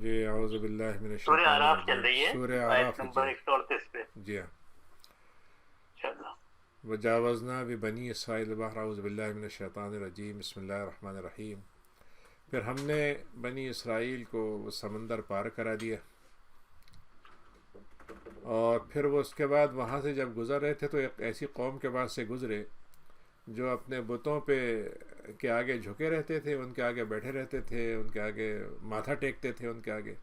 جی اعوذ باللہ من سورہ الشیطان آراف چل الرجیم، رہی ہے، سورہ آیت آراف، نمبر 138 پہ جی ہاں. انشاءاللہ. وجاوزنا ببنی اسرائیل البحر، اعوذ باللہ من الشیطان الرجیم، بسم اللہ الرحمن الرحیم. پھر ہم نے بنی اسرائیل کو وہ سمندر پار کرا دیا، اور پھر وہ اس کے بعد وہاں سے جب گزر رہے تھے تو ایک ایسی قوم کے بعد سے گزرے جو اپنے بتوں پہ کے آگے جھکے رہتے تھے، ان کے آگے بیٹھے رہتے تھے، ان کے آگے ماتھا ٹیکتے تھے ان کے آگے.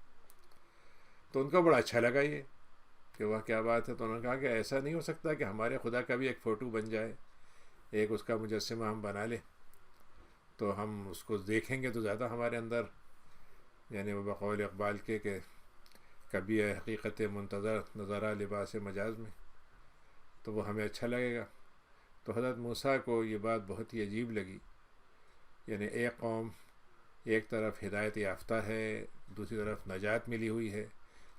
تو ان کو بڑا اچھا لگا یہ کہ وہ کیا بات ہے. تو انہوں نے کہا کہ ایسا نہیں ہو سکتا کہ ہمارے خدا کا بھی ایک فوٹو بن جائے، ایک اس کا مجسمہ ہم بنا لیں، تو ہم اس کو دیکھیں گے تو زیادہ ہمارے اندر، یعنی وہ بقول اقبال کے کہ کبھی ہے حقیقت منتظر نظارہ لباس مجاز میں، تو وہ ہمیں اچھا لگے گا. تو حضرت موسیٰ کو یہ بات بہت ہی عجیب لگی. یعنی ایک قوم ایک طرف ہدایت یافتہ ہے، دوسری طرف نجات ملی ہوئی ہے،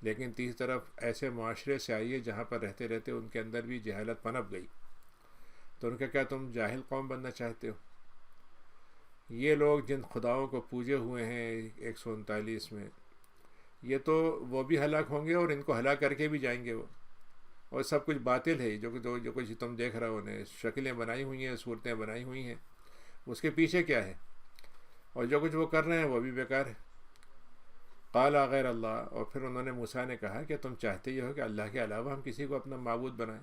لیکن تیسری طرف ایسے معاشرے سے آئی ہے جہاں پر رہتے رہتے ان کے اندر بھی جہالت پنپ گئی. تو ان کا کیا تم جاہل قوم بننا چاہتے ہو؟ یہ لوگ جن خداؤں کو پوجے ہوئے ہیں 139 میں، یہ تو وہ بھی ہلاک ہوں گے اور ان کو ہلاک کر کے بھی جائیں گے وہ. اور سب کچھ باطل ہے، جو کچھ تم دیکھ رہے ہو، انہیں شکلیں بنائی ہوئی ہیں، صورتیں بنائی ہوئی ہیں، اس کے پیچھے کیا ہے؟ اور جو کچھ وہ کر رہے ہیں وہ بھی بیکار ہے. قال غیر اللہ. اور پھر انہوں نے موسیٰ نے کہا کہ تم چاہتے یہ ہو کہ اللہ کے علاوہ ہم کسی کو اپنا معبود بنائیں،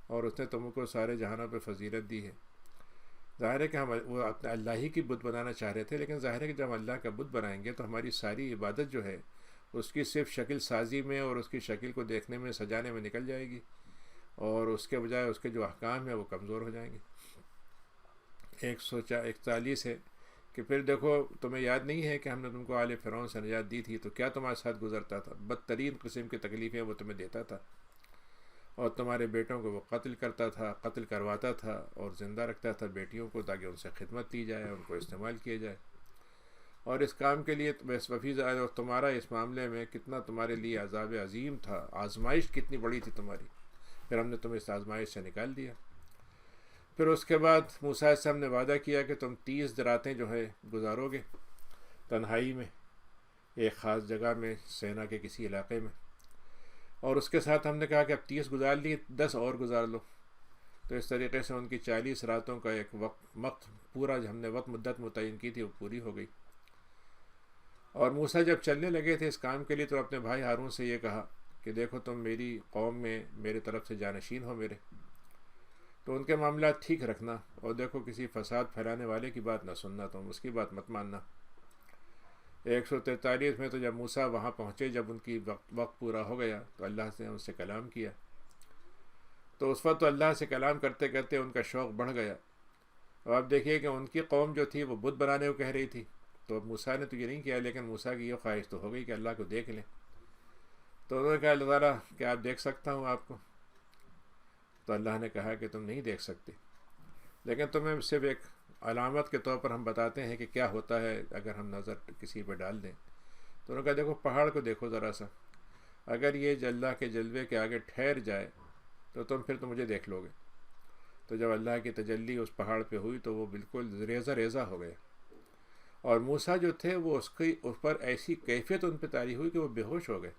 اور اس نے تم کو سارے جہانوں پہ فضیلت دی ہے. ظاہر ہے کہ ہم وہ اپنے اللہ ہی کی بت بنانا چاہ رہے تھے، لیکن ظاہر ہے کہ جب ہم اللہ کا بت بنائیں گے تو ہماری ساری عبادت جو ہے اس کی صرف شکل سازی میں اور اس کی شکل کو دیکھنے میں، سجانے میں نکل جائے گی، اور اس کے بجائے اس کے جو احکام ہیں وہ کمزور ہو جائیں گے. 141 ہے کہ پھر دیکھو تمہیں یاد نہیں ہے کہ ہم نے تم کو آل فرعون سے نجات دی تھی، تو کیا تمہارے ساتھ گزرتا تھا؟ بدترین قسم کی تکلیفیں وہ تمہیں دیتا تھا، اور تمہارے بیٹوں کو وہ قتل کرتا تھا، قتل کرواتا تھا، اور زندہ رکھتا تھا بیٹیوں کو تاکہ ان سے خدمت کی جائے، ان کو استعمال کیا جائے. اور اس کام کے لیے وفیظ اور تمہارا اس معاملے میں کتنا تمہارے لیے عذاب عظیم تھا، آزمائش کتنی بڑی تھی تمہاری. پھر ہم نے تمہیں اس آزمائش سے نکال دیا. پھر اس کے بعد موسیٰ سے ہم نے وعدہ کیا کہ تم 30 راتیں جو ہے گزارو گے تنہائی میں، ایک خاص جگہ میں، سینا کے کسی علاقے میں. اور اس کے ساتھ ہم نے کہا کہ اب 30 گزار لی، 10 اور گزار لو. تو اس طریقے سے ان کی 40 راتوں کا ایک وقت پورا جو ہم نے وقت مدت متعین کی تھی وہ پوری ہو گئی. اور موسیٰ جب چلنے لگے تھے اس کام کے لیے تو اپنے بھائی ہارون سے یہ کہا کہ دیکھو تم میری قوم میں میرے طرف سے جانشین ہو میرے، تو ان کے معاملات ٹھیک رکھنا، اور دیکھو کسی فساد پھیلانے والے کی بات نہ سننا، تم اس کی بات مت ماننا. 143 میں تو جب موسیٰ وہاں پہنچے، جب ان کی وقت پورا ہو گیا تو اللہ نے ان سے کلام کیا. تو اس وقت تو اللہ سے کلام کرتے کرتے ان کا شوق بڑھ گیا. اور آپ دیکھیے کہ ان کی قوم جو تھی وہ بت بنانے کو کہہ رہی تھی، تو موسیٰ نے تو یہ نہیں کیا، لیکن موسیٰ کی یہ خواہش تو ہو گئی کہ اللہ کو دیکھ لیں. تو انہوں نے کہا اللہ تعالیٰ کہ آپ دیکھ سکتا ہوں آپ کو؟ تو اللہ نے کہا کہ تم نہیں دیکھ سکتے، لیکن تمہیں صرف ایک علامت کے طور پر ہم بتاتے ہیں کہ کیا ہوتا ہے اگر ہم نظر کسی پہ ڈال دیں. تو انہوں نے کہا دیکھو پہاڑ کو دیکھو ذرا سا، اگر یہ اللہ کے جلوے کے آگے ٹھہر جائے تو تم مجھے دیکھ لو گے. تو جب اللہ کی تجلی اس پہاڑ پہ ہوئی تو وہ بالکل ریزہ ریزہ ہو گیا، اور موسیٰ جو تھے وہ اس پر ایسی کیفیت ان پہ طاری ہوئی کہ وہ بے ہوش ہو گئے.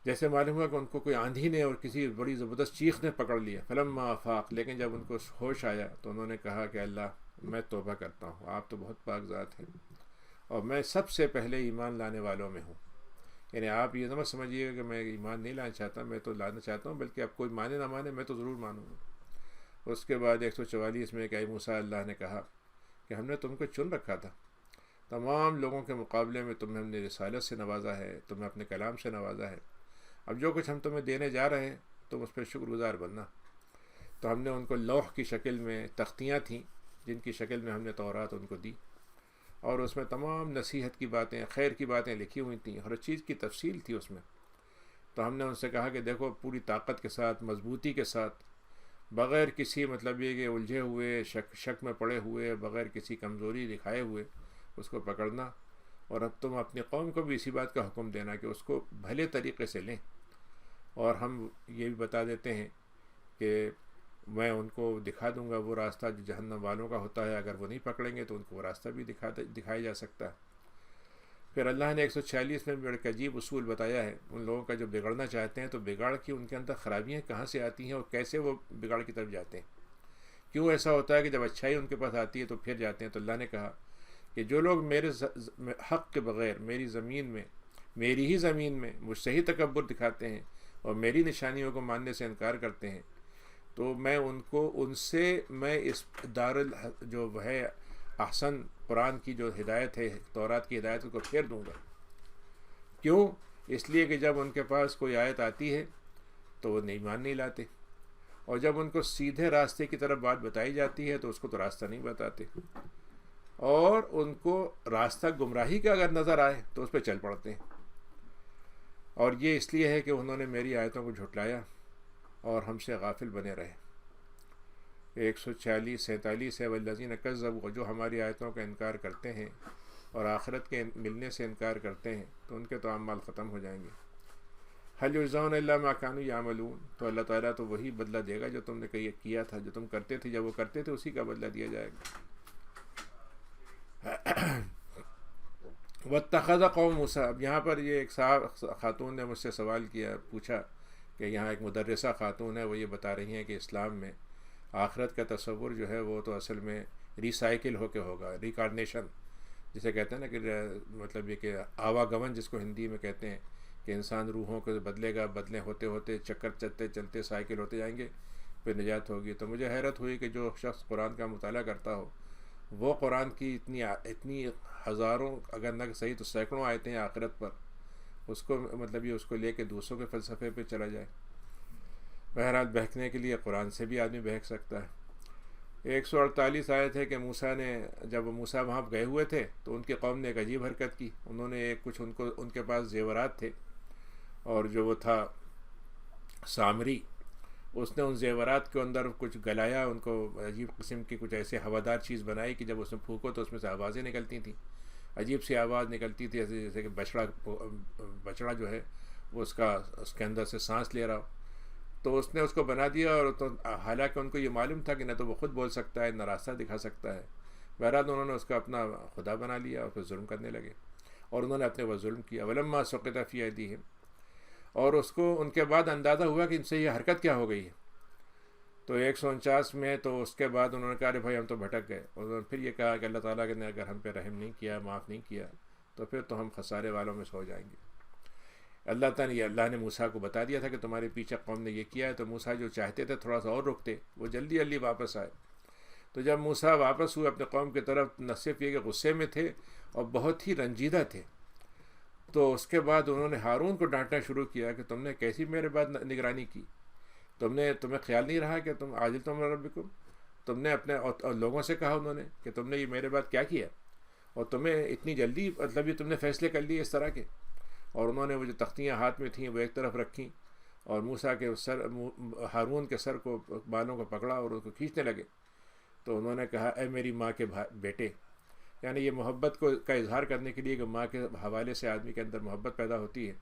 جیسے معلوم ہوا کہ ان کو کوئی آندھی نے اور کسی بڑی زبردست چیخ نے پکڑ لیا. فلما آفاق. لیکن جب ان کو ہوش آیا تو انہوں نے کہا کہ اللہ میں توبہ کرتا ہوں، آپ تو بہت پاک ذات ہیں، اور میں سب سے پہلے ایمان لانے والوں میں ہوں. یعنی آپ یہ نہ سمجھیے کہ میں ایمان نہیں لانا چاہتا، میں تو لانا چاہتا ہوں، بلکہ اب کوئی مانے نہ مانے میں تو ضرور مانوں گا. اس کے بعد 144 میں کہ اے موسیٰ، اللہ نے کہا کہ ہم نے تم کو چن رکھا تھا، تمام لوگوں کے مقابلے میں تمہیں ہم نے رسالت سے نوازا ہے، تمہیں اپنے کلام سے نوازا ہے. اب جو کچھ ہم تمہیں دینے جا رہے ہیں تم اس پہ شکر گزار بننا. تو ہم نے ان کو لوح کی شکل میں تختیاں تھیں جن کی شکل میں ہم نے تورات ان کو دی، اور اس میں تمام نصیحت کی باتیں، خیر کی باتیں لکھی ہوئی تھیں، ہر چیز کی تفصیل تھی اس میں. تو ہم نے ان سے کہا کہ دیکھو پوری طاقت کے ساتھ، مضبوطی کے ساتھ، بغیر کسی مطلب یہ کہ الجھے ہوئے، شک میں پڑے ہوئے، بغیر کسی کمزوری دکھائے ہوئے اس کو پکڑنا. اور اب تم اپنی قوم کو بھی اسی بات کا حکم دینا کہ اس کو بھلے طریقے سے لیں. اور ہم یہ بھی بتا دیتے ہیں کہ میں ان کو دکھا دوں گا وہ راستہ جو جہنم والوں کا ہوتا ہے، اگر وہ نہیں پکڑیں گے تو ان کو وہ راستہ بھی دکھایا جا سکتا ہے. پھر اللہ نے 146 میں بھی ایک عجیب اصول بتایا ہے ان لوگوں کا جو بگڑنا چاہتے ہیں تو بگاڑ کی ان کے اندر خرابیاں کہاں سے آتی ہیں اور کیسے وہ بگاڑ کی طرف جاتے ہیں، کیوں ایسا ہوتا ہے کہ جب اچھائی ان کے پاس آتی ہے تو پھر جاتے ہیں۔ تو اللہ نے کہا کہ جو لوگ میرے حق کے بغیر میری زمین میں، میری ہی زمین میں مجھ سے ہی تکبر دکھاتے ہیں اور میری نشانیوں کو ماننے سے انکار کرتے ہیں، تو میں ان سے میں اس جو ہے احسن قرآن کی جو ہدایت ہے، تورات کی ہدایت کو پھیر دوں گا۔ کیوں؟ اس لیے کہ جب ان کے پاس کوئی آیت آتی ہے تو وہ ایمان نہیں لاتے، اور جب ان کو سیدھے راستے کی طرف بات بتائی جاتی ہے تو اس کو تو راستہ نہیں بتاتے، اور ان کو راستہ گمراہی کا اگر نظر آئے تو اس پہ چل پڑتے ہیں۔ اور یہ اس لیے ہے کہ انہوں نے میری آیتوں کو جھٹلایا اور ہم سے غافل بنے رہے۔ 146-47 ہے، والذین کذبوا، جو ہماری آیتوں کا انکار کرتے ہیں اور آخرت کے ملنے سے انکار کرتے ہیں تو ان کے تو اعمال ختم ہو جائیں گے۔ هل یجزون الا ما كانوا یعملون، تو اللہ تعالیٰ تو وہی بدلہ دے گا جو تم نے کیا تھا، جو تم کرتے تھے، جب وہ کرتے تھے اسی کا بدلہ دیا جائے گا۔ واتخذ قوم موسیٰ، اب یہاں پر یہ ایک خاتون نے مجھ سے سوال کیا، پوچھا کہ یہاں ایک مدرسہ خاتون ہے، وہ یہ بتا رہی ہیں کہ اسلام میں آخرت کا تصور جو ہے وہ تو اصل میں ریسائیکل ہو کے ہوگا، ریکارنیشن جسے کہتے ہیں نا، کہ مطلب یہ کہ آواگمن جس کو ہندی میں کہتے ہیں، کہ انسان روحوں کو بدلے گا، بدلے ہوتے ہوتے چکر چلتے چلتے سائیکل ہوتے جائیں گے، پھر نجات ہوگی۔ تو مجھے حیرت ہوئی کہ جو شخص قرآن کا مطالعہ کرتا ہو وہ قرآن کی اتنی ہزاروں اگر نہ صحیح تو سینکڑوں آیتیں ہیں آخرت پر، اس کو مطلب یہ اس کو لے کے دوسروں کے فلسفے پہ چلا جائے۔ بہرحال بہکنے کے لیے قرآن سے بھی آدمی بہک سکتا ہے۔ 148 آیت ہے کہ موسیٰ نے، جب موسیٰ وہاں گئے ہوئے تھے تو ان کی قوم نے ایک عجیب حرکت کی، انہوں نے کچھ ان کے پاس زیورات تھے، اور جو وہ تھا سامری، اس نے ان زیورات کے اندر کچھ گلایا، ان کو عجیب قسم کی کچھ ایسے ہوادار چیز بنائی کہ جب اس میں پھونکو تو اس میں سے آوازیں نکلتی تھیں، عجیب سی آواز نکلتی تھی، جیسے کہ بچڑا جو ہے وہ اس کے اندر سے سانس لے رہا ہو۔ تو اس نے اس کو بنا دیا، اور تو حالانکہ ان کو یہ معلوم تھا کہ نہ تو وہ خود بول سکتا ہے نہ راستہ دکھا سکتا ہے، بہرحال انہوں نے اس کا اپنا خدا بنا لیا اور پھر ظلم کرنے لگے، اور انہوں نے اپنے وہ ظلم کیا۔ ولما سقط فی ایدیہم، اور اس کو ان کے بعد اندازہ ہوا کہ ان سے یہ حرکت کیا ہو گئی ہے۔ تو 149 میں تو اس کے بعد انہوں نے کہا، ارے بھائی ہم تو بھٹک گئے، اور انہوں نے پھر یہ کہا کہ اللہ تعالیٰ نے اگر ہم پہ رحم نہیں کیا، معاف نہیں کیا، تو پھر تو ہم خسارے والوں میں سے ہو جائیں گے۔ اللہ نے موسیٰ کو بتا دیا تھا کہ تمہارے پیچھے قوم نے یہ کیا ہے، تو موسیٰ جو چاہتے تھے تھوڑا سا اور رکتے، وہ جلدی جلدی واپس آئے۔ تو جب موسیٰ واپس ہوئے اپنے قوم کی طرف، نہ صرف یہ کہ غصے میں تھے اور بہت ہی رنجیدہ تھے، تو اس کے بعد انہوں نے ہارون کو ڈانٹنا شروع کیا کہ تم نے کیسی میرے بعد نگرانی کی، تمہیں خیال نہیں رہا کہ تم عاجل تم ربکم، تم نے اپنے اور لوگوں سے کہا انہوں نے کہ تم نے یہ میرے بعد کیا کیا، اور تمہیں اتنی جلدی مطلب یہ تم نے فیصلے کر لیے اس طرح کے۔ اور انہوں نے وہ جو تختیاں ہاتھ میں تھیں وہ ایک طرف رکھیں، اور موسیٰ کے ہارون کے سر کو، بالوں کو پکڑا اور اس کو کھینچنے لگے۔ تو انہوں نے کہا، اے میری ماں کے بیٹے، یعنی یہ محبت کا اظہار کرنے کے لیے کہ ماں کے حوالے سے آدمی کے اندر محبت پیدا ہوتی ہے۔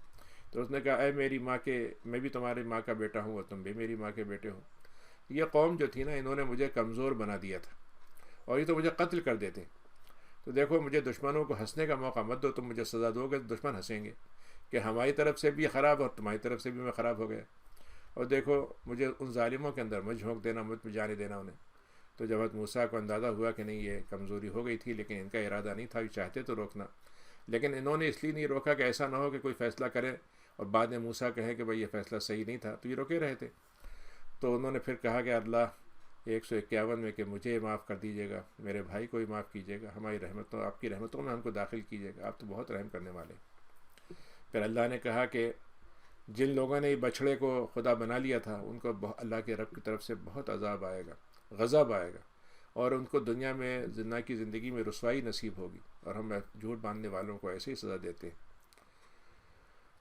تو اس نے کہا، اے میری ماں کے، میں بھی تمہاری ماں کا بیٹا ہوں اور تم بھی میری ماں کے بیٹے ہو۔ یہ قوم جو تھی نا، انہوں نے مجھے کمزور بنا دیا تھا، اور یہ تو مجھے قتل کر دیتے۔ تو دیکھو، مجھے دشمنوں کو ہنسنے کا موقع مت دو، تم مجھے سزا دو گے تو دشمن ہنسیں گے کہ ہماری طرف سے بھی خراب اور تمہاری طرف سے بھی میں خراب ہو گیا، اور دیکھو مجھے ان ظالموں کے اندر مت جھونک دینا، مت جانے دینا انہیں۔ تو جب موسیٰ کو اندازہ ہوا کہ نہیں یہ کمزوری ہو گئی تھی، لیکن ان کا ارادہ نہیں تھا، یہ چاہتے تو روکنا، لیکن انہوں نے اس لیے نہیں روکا کہ ایسا نہ ہو کہ کوئی فیصلہ کرے اور بعد میں موسیٰ کہے کہ بھائی یہ فیصلہ صحیح نہیں تھا، تو یہ روکے رہے تھے۔ تو انہوں نے پھر کہا کہ اللہ 151 میں کہ مجھے معاف کر دیجیے گا، میرے بھائی کو بھی معاف کیجیے گا، ہماری رحمتوں، آپ کی رحمتوں میں ہم کو داخل کیجیے گا، آپ تو بہت رحم کرنے والے۔ پھر اللہ نے کہا کہ جن لوگوں نے بچھڑے کو خدا بنا لیا تھا ان کو اللہ کے رب کی طرف سے بہت عذاب آئے گا، غضب آئے گا، اور ان کو دنیا میں زندہ کی زندگی میں رسوائی نصیب ہوگی، اور ہم جھوٹ باندھنے والوں کو ایسے ہی سزا دیتے ہیں۔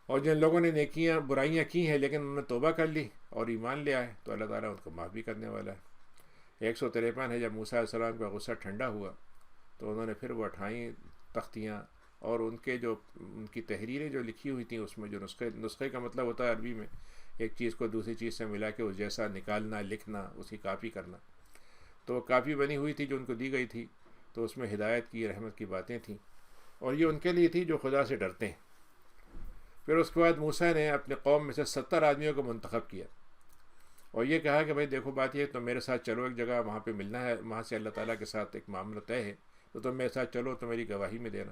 اور جن لوگوں نے برائیاں کی ہیں لیکن انہوں نے توبہ کر لی اور ایمان لے آئے تو اللہ تعالیٰ ان کو معاف بھی کرنے والا ہے۔ 153 ہے، جب موسیٰ علیہ السلام کا غصہ ٹھنڈا ہوا تو انہوں نے پھر وہ 28 تختیاں اور ان کی تحریریں جو لکھی ہوئی تھیں، اس میں جو نسخے کا مطلب ہوتا ہے عربی میں ایک چیز کو دوسری چیز سے ملا کے اس جیسا نکالنا، لکھنا، اس کی کاپی کرنا، تو کاپی بنی ہوئی تھی جو ان کو دی گئی تھی، تو اس میں ہدایت کی، رحمت کی باتیں تھیں، اور یہ ان کے لیے تھی جو خدا سے ڈرتے ہیں۔ پھر اس کے بعد موسیٰ نے اپنے قوم میں سے 70 آدمیوں کو منتخب کیا اور یہ کہا کہ بھائی دیکھو بات یہ، تم میرے ساتھ چلو ایک جگہ، وہاں پہ ملنا ہے، وہاں سے اللہ تعالیٰ کے ساتھ ایک معاملہ طے ہے، تو تم میرے ساتھ چلو تو میری گواہی میں دینا۔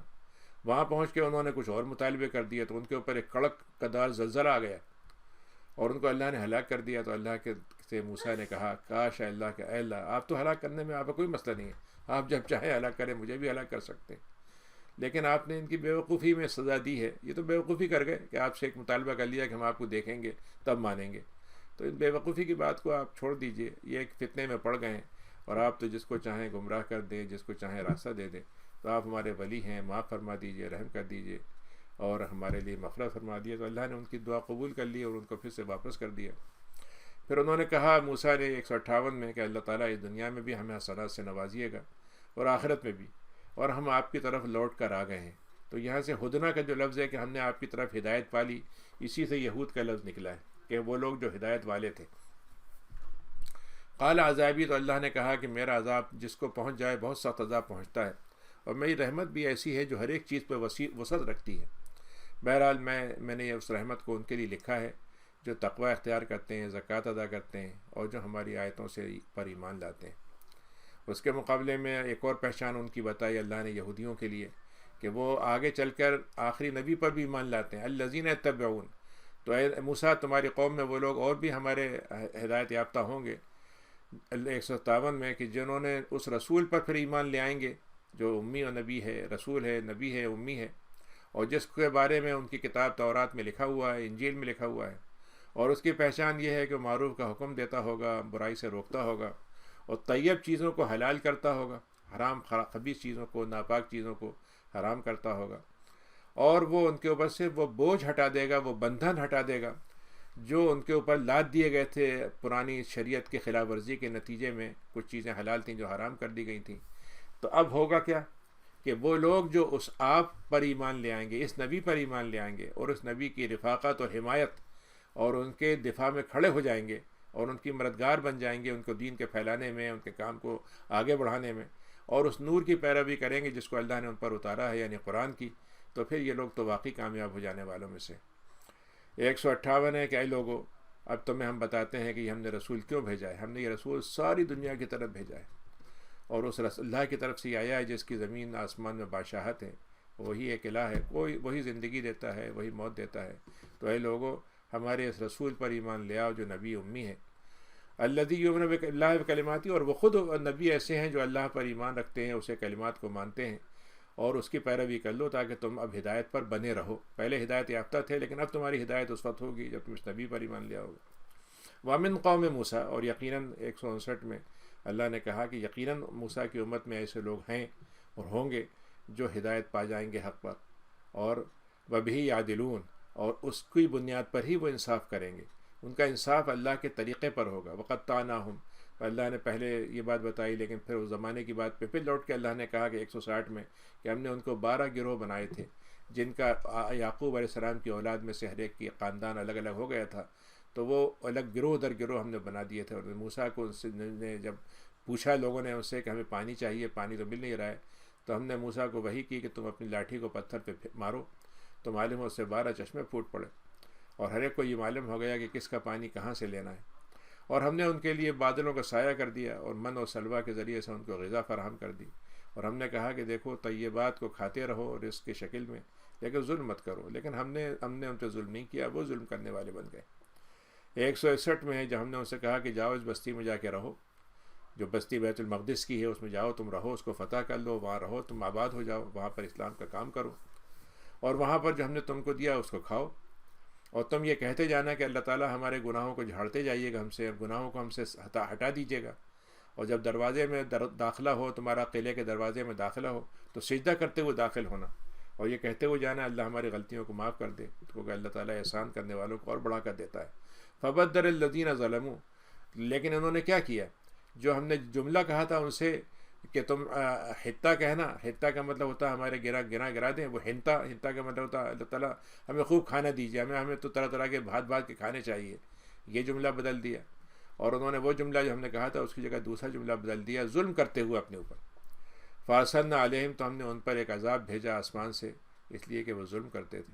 وہاں پہنچ کے انہوں نے کچھ اور مطالبے کر دیے تو ان کے اوپر ایک کڑک قدار زلزلہ آ گیا اور ان کو اللہ نے ہلاک کر دیا۔ تو اللہ کے سے موسیٰ نے کہا کاش اللہ کہ اے اللہ، آپ تو ہلاک کرنے میں آپ کا کوئی مسئلہ نہیں ہے، آپ جب چاہیں ہلاک کریں، مجھے بھی ہلاک کر سکتے ہیں، لیکن آپ نے ان کی بیوقوفی میں سزا دی ہے۔ یہ تو بیوقوفی کر گئے کہ آپ سے ایک مطالبہ کر لیا کہ ہم آپ کو دیکھیں گے تب مانیں گے، تو ان بیوقوفی کی بات کو آپ چھوڑ دیجئے، یہ ایک فتنے میں پڑ گئے ہیں اور آپ تو جس کو چاہیں گمراہ کر دیں، جس کو چاہیں راستہ دے دیں، تو آپ ہمارے ولی ہیں، معاف فرما دیجئے، رحم کر دیجئے اور ہمارے لیے مغفرت فرما دیے۔ تو اللہ نے ان کی دعا قبول کر لی اور ان کو پھر سے واپس کر دیا۔ پھر انہوں نے کہا موسیٰ نے 158 میں کہ اللہ تعالیٰ اس دنیا میں بھی ہمیں حسنات سے نوازیے گا اور آخرت میں بھی، اور ہم آپ کی طرف لوٹ کر آ گئے ہیں۔ تو یہاں سے ہدنا کا جو لفظ ہے کہ ہم نے آپ کی طرف ہدایت پالی، اسی سے یہود کا لفظ نکلا ہے کہ وہ لوگ جو ہدایت والے تھے۔ قال عذابی، تو اللہ نے کہا کہ میرا عذاب جس کو پہنچ جائے بہت سخت عذاب پہنچتا ہے، اور میری رحمت بھی ایسی ہے جو ہر ایک چیز پہ وسعت رکھتی ہے۔ بہرحال میں نے اس رحمت کو ان کے لیے لکھا ہے جو تقوی اختیار کرتے ہیں، زکوٰۃ ادا کرتے ہیں اور جو ہماری آیتوں سے پر ایمان لاتے ہیں۔ اس کے مقابلے میں ایک اور پہچان ان کی بتائی اللہ نے یہودیوں کے لیے کہ وہ آگے چل کر آخری نبی پر بھی ایمان لاتے ہیں، الذین یتبعون۔ تو اے موسیٰ، تمہاری قوم میں وہ لوگ اور بھی ہمارے ہدایت یافتہ ہوں گے 157 میں کہ جنہوں نے اس رسول پر پھر ایمان لے آئیں گے جو امی و نبی ہے، رسول ہے، نبی ہے، امی ہے، اور جس کے بارے میں ان کی کتاب تورات میں لکھا ہوا ہے، انجیل میں لکھا ہوا ہے، اور اس کی پہچان یہ ہے کہ معروف کا حکم دیتا ہوگا، برائی سے روکتا ہوگا، اور طیب چیزوں کو حلال کرتا ہوگا، حرام خبیث چیزوں کو، ناپاک چیزوں کو حرام کرتا ہوگا، اور وہ ان کے اوپر سے وہ بوجھ ہٹا دے گا، وہ بندھن ہٹا دے گا جو ان کے اوپر لاد دیے گئے تھے پرانی شریعت کے خلاف ورزی کے نتیجے میں۔ کچھ چیزیں حلال تھیں جو حرام کر دی گئی تھیں۔ تو اب ہوگا کیا کہ وہ لوگ جو اس آپ پر ایمان لے آئیں گے، اس نبی پر ایمان لے آئیں گے اور اس نبی کی رفاقت اور حمایت اور ان کے دفاع میں کھڑے ہو جائیں گے اور ان کی مددگار بن جائیں گے، ان کو دین کے پھیلانے میں، ان کے کام کو آگے بڑھانے میں، اور اس نور کی پیروی کریں گے جس کو اللہ نے ان پر اتارا ہے، یعنی قرآن کی، تو پھر یہ لوگ تو واقعی کامیاب ہو جانے والوں میں سے۔ 158 ہے کہ اے لوگو، اب تمہیں ہم بتاتے ہیں کہ یہ ہم نے رسول کیوں بھیجا ہے۔ ہم نے یہ رسول ساری دنیا کی طرف بھیجا ہے، اور اس اللہ کی طرف سے یہ آیا ہے جس کی زمین آسمان میں بادشاہت ہے، وہی ایک الہ ہے، کوئی وہی زندگی دیتا ہے، وہی موت دیتا ہے۔ تو اے لوگو، ہمارے اس رسول پر ایمان لے آؤ جو نبی امی ہے، الذی یؤمن باللہ وکلماتہ، اور وہ خود نبی ایسے ہیں جو اللہ پر ایمان رکھتے ہیں، اسے کلمات کو مانتے ہیں، اور اس کی پیروی کر لو تاکہ تم اب ہدایت پر بنے رہو۔ پہلے ہدایت یافتہ تھے لیکن اب تمہاری ہدایت اس وقت ہوگی جب تم اس نبی پر ایمان لے آؤ گے۔ وَمِن قوم موسیٰ، اور یقیناً 159 میں اللہ نے کہا کہ یقیناً موسیٰ کی امت میں ایسے لوگ ہیں اور ہوں گے جو ہدایت پا جائیں گے حق پر، اور وَبِهِ يَعْدِلُونَ، اور اس کی بنیاد پر ہی وہ انصاف کریں گے، ان کا انصاف اللہ کے طریقے پر ہوگا۔ وَقَطَّعْنَاهُمْ، اللہ نے پہلے یہ بات بتائی لیکن پھر اس زمانے کی بات پہ پھر لوٹ کے اللہ نے کہا کہ 160 میں کہ ہم نے ان کو 12 گروہ بنائے تھے جن کا یعقوب علیہ السلام کی اولاد میں سے ہر ایک کی خاندان الگ الگ ہو گیا تھا، تو وہ الگ گروہ در گروہ ہم نے بنا دیے تھے۔ اور موسیٰ کو ان سے نے جب پوچھا لوگوں نے اس سے کہ ہمیں پانی چاہیے، پانی تو مل نہیں رہا ہے، تو ہم نے موسیٰ کو وحی کی کہ تم اپنی لاٹھی کو پتھر پہ مارو، تو معلوم ہو اس سے 12 چشمے پھوٹ پڑے، اور ہر ایک کو یہ معلوم ہو گیا کہ کس کا پانی کہاں سے لینا ہے۔ اور ہم نے ان کے لیے بادلوں کا سایہ کر دیا اور من اور سلوہ کے ذریعے سے ان کو غذا فراہم کر دی، اور ہم نے کہا کہ دیکھو طیبات کو کھاتے رہو اور اس کی شکل میں، لیکن ظلم مت کرو، لیکن ہم نے ان پہ ظلم نہیں کیا، وہ ظلم کرنے والے بن گئے۔ 161 میں ہے جب ہم نے ان سے کہا کہ جاؤ اس بستی میں جا کے رہو، جو بستی بیت المقدس کی ہے اس میں جاؤ تم رہو، اس کو فتح کر لو، وہاں رہو، تم آباد ہو جاؤ، وہاں پر اسلام کا کام کرو، اور وہاں پر جو ہم نے تم کو دیا اس کو کھاؤ، اور تم یہ کہتے جانا کہ اللہ تعالیٰ ہمارے گناہوں کو جھاڑتے جائیے گا، ہم سے گناہوں کو ہم سے ہٹا دیجیے گا، اور جب دروازے میں داخلہ ہو، تمہارا قلعے کے دروازے میں داخلہ ہو تو سجدہ کرتے ہوئے داخل ہونا، اور یہ کہتے ہوئے جانا اللہ ہماری غلطیوں کو معاف کر دے، کیونکہ اللہ تعالیٰ احسان کرنے والوں کو اور بڑھا کر دیتا ہے۔ فبدل الذین ظلموا، لیکن انہوں نے کیا کیا، جو ہم نے جملہ کہا تھا ان سے کہ تم حتہ کہنا، حتہ کا مطلب ہوتا ہے ہمارے گرا دیں، وہ ہنتا کا مطلب ہوتا ہے اللہ تعالیٰ ہمیں خوب کھانا دیجیے، ہمیں تو طرح طرح کے بھات کے کھانے چاہیے، یہ جملہ بدل دیا، اور انہوں نے وہ جملہ جو ہم نے کہا تھا اس کی جگہ دوسرا جملہ بدل دیا ظلم کرتے ہوئے اپنے اوپر۔ فارسلنا علیہم، تو ہم نے ان پر ایک عذاب بھیجا آسمان سے، اس لیے کہ وہ ظلم کرتے تھے۔